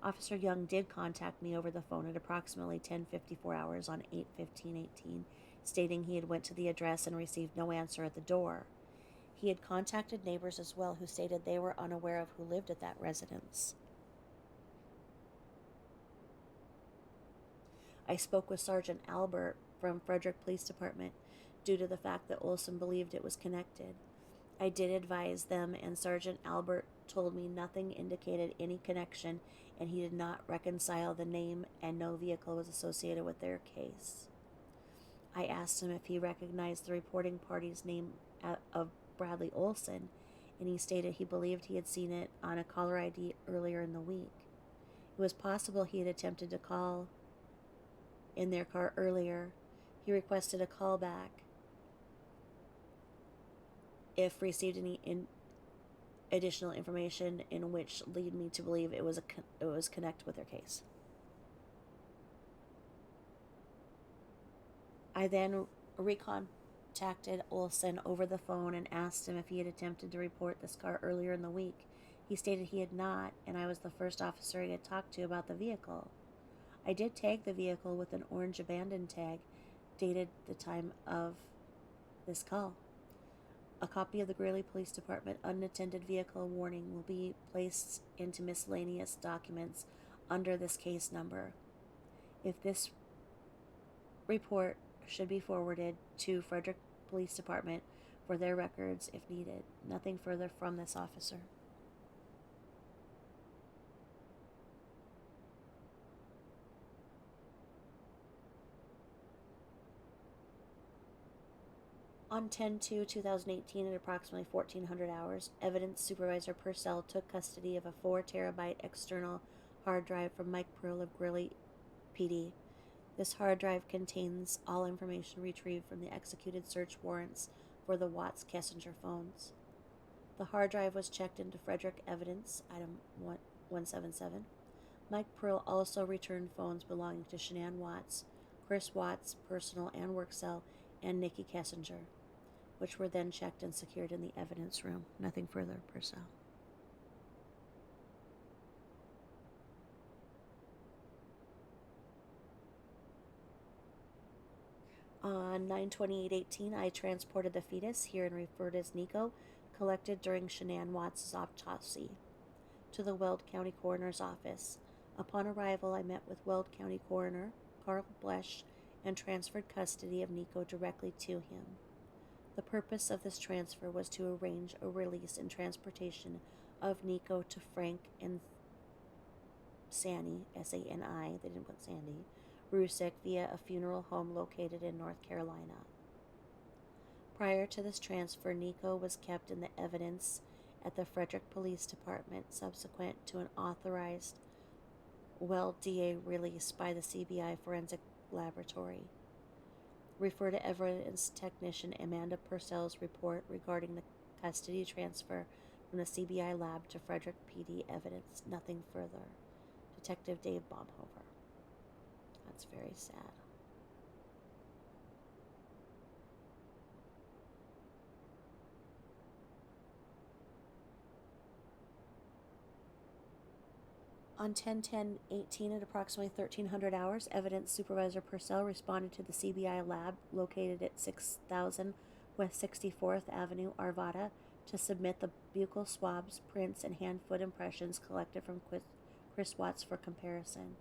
Officer Young did contact me over the phone at approximately 10:54 hours on 8/15/18, stating he had went to the address and received no answer at the door. He had contacted neighbors as well, who stated they were unaware of who lived at that residence. I spoke with Sergeant Albert from Frederick Police Department due to the fact that Olson believed it was connected. I did advise them, and Sergeant Albert told me nothing indicated any connection, and he did not reconcile the name, and no vehicle was associated with their case. I asked him if he recognized the reporting party's name of Bradley Olson, and he stated he believed he had seen it on a caller ID earlier in the week. It was possible he had attempted to call in their car earlier. He requested a call back if received any additional information in which lead me to believe it was connect with their case. I then recontacted Olson over the phone and asked him if he had attempted to report this car earlier in the week. He stated he had not, and I was the first officer he had talked to about the vehicle. I did tag the vehicle with an orange abandoned tag dated the time of this call. A copy of the Greeley Police Department unattended vehicle warning will be placed into miscellaneous documents under this case number. If this report should be forwarded to Frederick Police Department for their records if needed. Nothing further from this officer. On 10/2/2018 at approximately 1400 hours, Evidence Supervisor Purcell took custody of a 4 terabyte external hard drive from Mike Pearl of Greeley PD. This hard drive contains all information retrieved from the executed search warrants for the Watts Kessinger phones. The hard drive was checked into Frederick Evidence, item 177. Mike Pearl also returned phones belonging to Shanann Watts, Chris Watts' personal and work cell, and Nikki Kessinger, which were then checked and secured in the evidence room. Nothing further, Purcell. On 9/28/18, I transported the fetus, herein referred as Nico, collected during Shanann Watts' autopsy, to the Weld County Coroner's office. Upon arrival, I met with Weld County Coroner Carl Blesch and transferred custody of Nico directly to him. The purpose of this transfer was to arrange a release and transportation of Nico to Frank and Sani, S-A-N-I, they didn't put Sandy, Rusick via a funeral home located in North Carolina. Prior to this transfer, Nico was kept in the evidence at the Frederick Police Department subsequent to an authorized Weld DA release by the CBI Forensic Laboratory. Refer to Evidence Technician Amanda Purcell's report regarding the custody transfer from the CBI lab to Frederick PD Evidence. Nothing further. Detective Dave Baumhofer. That's very sad. On 10/10/18 at approximately 1300 hours, Evidence Supervisor Purcell responded to the CBI lab located at 6000 West 64th Avenue, Arvada, to submit the buccal swabs, prints, and hand-foot impressions collected from Chris Watts for comparison.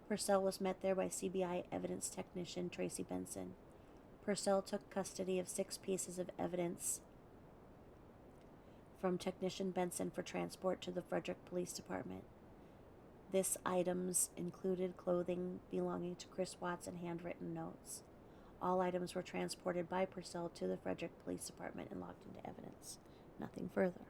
Purcell was met there by CBI Evidence Technician Tracy Benson. Purcell took custody of 6 pieces of evidence from Technician Benson for transport to the Frederick Police Department. This items included clothing belonging to Chris Watts and handwritten notes. All items were transported by Purcell to the Frederick Police Department and locked into evidence. Nothing further.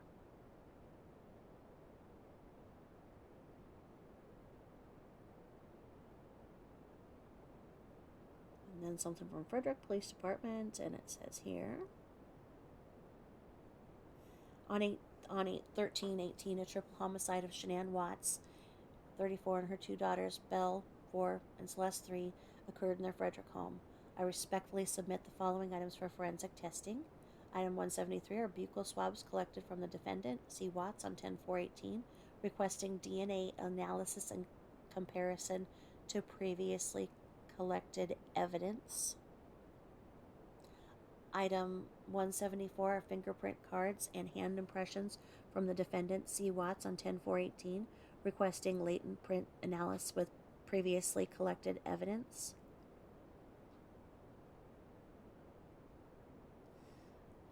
And then something from Frederick Police Department, and it says here, on 8/13/18, a triple homicide of Shanann Watts, 34, and her 2 daughters, Belle, 4, and Celeste, 3, occurred in their Frederick home. I respectfully submit the following items for forensic testing. Item 173 are buccal swabs collected from the defendant, C. Watts, on 10/4/18, requesting DNA analysis and comparison to previously collected evidence. Item 174 are fingerprint cards and hand impressions from the defendant, C. Watts, on 10/4/18, requesting latent print analysis with previously collected evidence.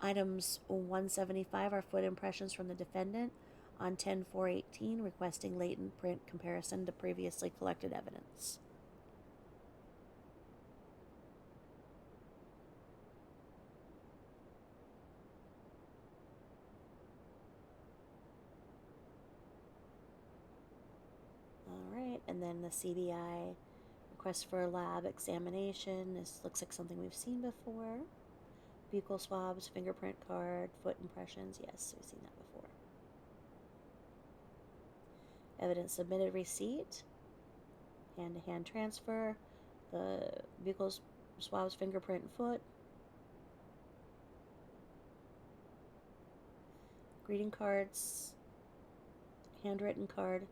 Items 175 are foot impressions from the defendant on 10/4/18 requesting latent print comparison to previously collected evidence. Alright, and then the CBI request for a lab examination. This looks like something we've seen before. Buccal swabs, fingerprint card, foot impressions. Yes, we've seen that before. Evidence submitted receipt. Hand-to-hand transfer. The buccal swabs, fingerprint, and foot. Greeting cards. Handwritten card.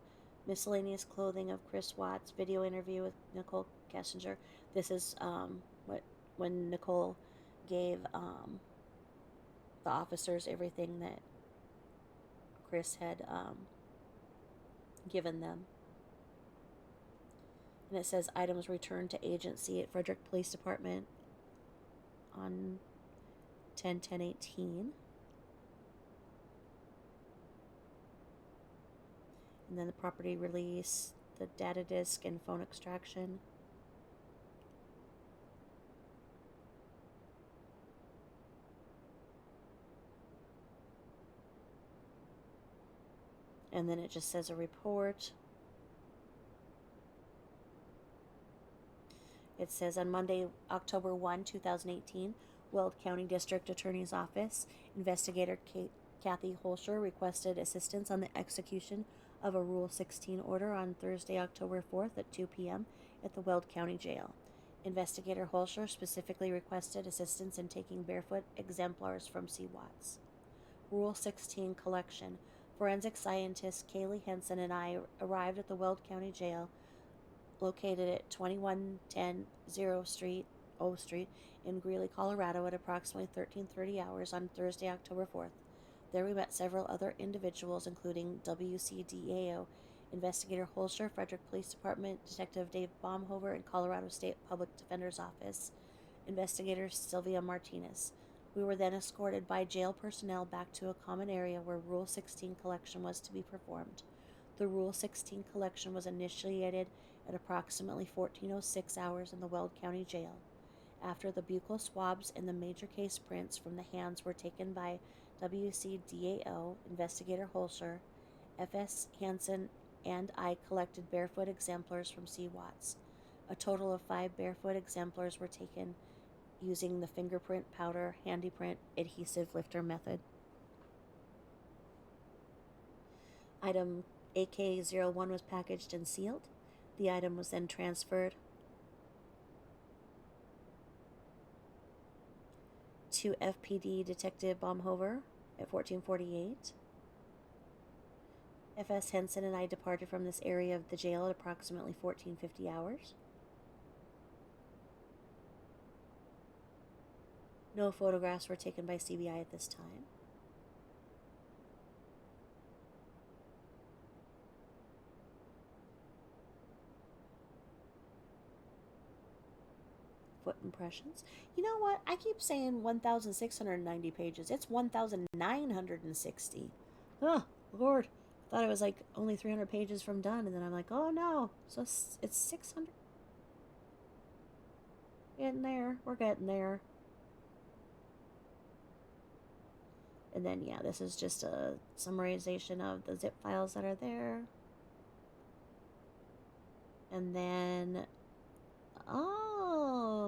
Miscellaneous clothing of Chris Watts. Video interview with Nicole Kessinger. This is when Nicole gave the officers everything that Chris had given them. And it says items returned to agency at Frederick Police Department on 10/10/18. And then the property release, the data disk, and phone extraction. And then it just says a report. It says on Monday, October 1, 2018, Weld County District Attorney's Office, Investigator Kathy Holscher requested assistance on the execution of a Rule 16 order on Thursday, October 4th at 2 p.m. at the Weld County Jail. Investigator Holscher specifically requested assistance in taking barefoot exemplars from C. Watts. Rule 16 collection. Forensic scientist Kaylee Henson and I arrived at the Weld County Jail located at 2110 O Street in Greeley, Colorado at approximately 13:30 hours on Thursday, October 4th. There we met several other individuals, including WCDAO Investigator Holscher, Frederick Police Department, Detective Dave Baumhover, and Colorado State Public Defender's Office, Investigator Sylvia Martinez. We were then escorted by jail personnel back to a common area where Rule 16 collection was to be performed. The Rule 16 collection was initiated at approximately 14:06 hours in the Weld County Jail. After the buccal swabs and the major case prints from the hands were taken by WCDAO Investigator Holscher, FS Hansen and I collected barefoot exemplars from C. Watts. A total of 5 barefoot exemplars were taken using the fingerprint powder handyprint adhesive lifter method. Item AK-01 was packaged and sealed. The item was then transferred to FPD Detective Baumhover at 14:48. FS Henson and I departed from this area of the jail at approximately 14:50 hours. No photographs were taken by CBI at this time. Foot impressions. You know what? I keep saying 1,690 pages. It's 1,960. Oh, Lord. Thought it was like only 300 pages from done, and then I'm like, oh no. So it's 600. Getting there. We're getting there. And then, yeah, this is just a summarization of the zip files that are there. And then,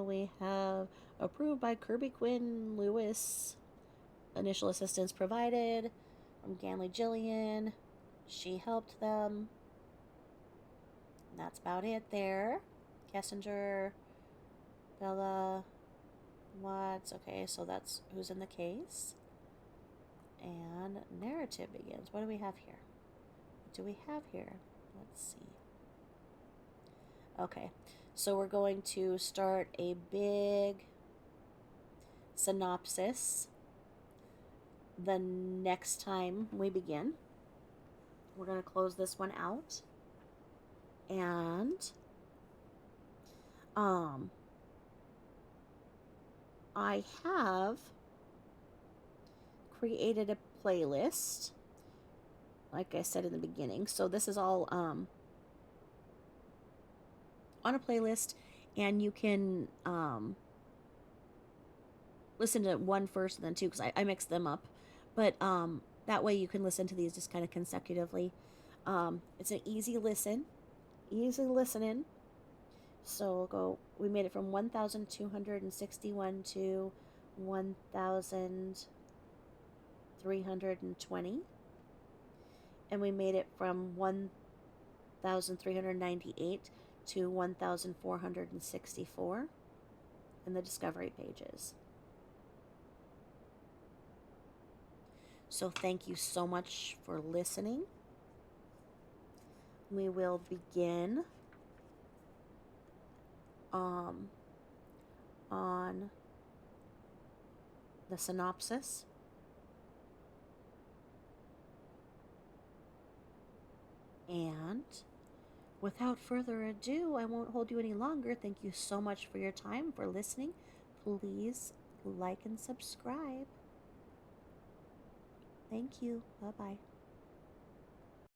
we have approved by Kirby Quinn Lewis. Initial assistance provided from Ganley Jillian. She helped them. And that's about it there. Kessinger, Bella, Watts. Okay, so that's who's in the case. And narrative begins. What do we have here? What do we have here? Let's see. Okay, so we're going to start a big synopsis the next time we begin. We're going to close this one out. And Um, I have created a playlist, like I said in the beginning. So this is all on a playlist, and you can listen to one first and then two because I mix them up. But that way you can listen to these just kind of consecutively. It's an easy listen, easy listening. So we'll go, we made it from 1,261 to 1,320. And we made it from 1,398 to 1,464 in the discovery pages. So thank you so much for listening. We will begin on the synopsis. And without further ado, I won't hold you any longer. Thank you so much for your time, for listening. Please like and subscribe. Thank you. Bye-bye.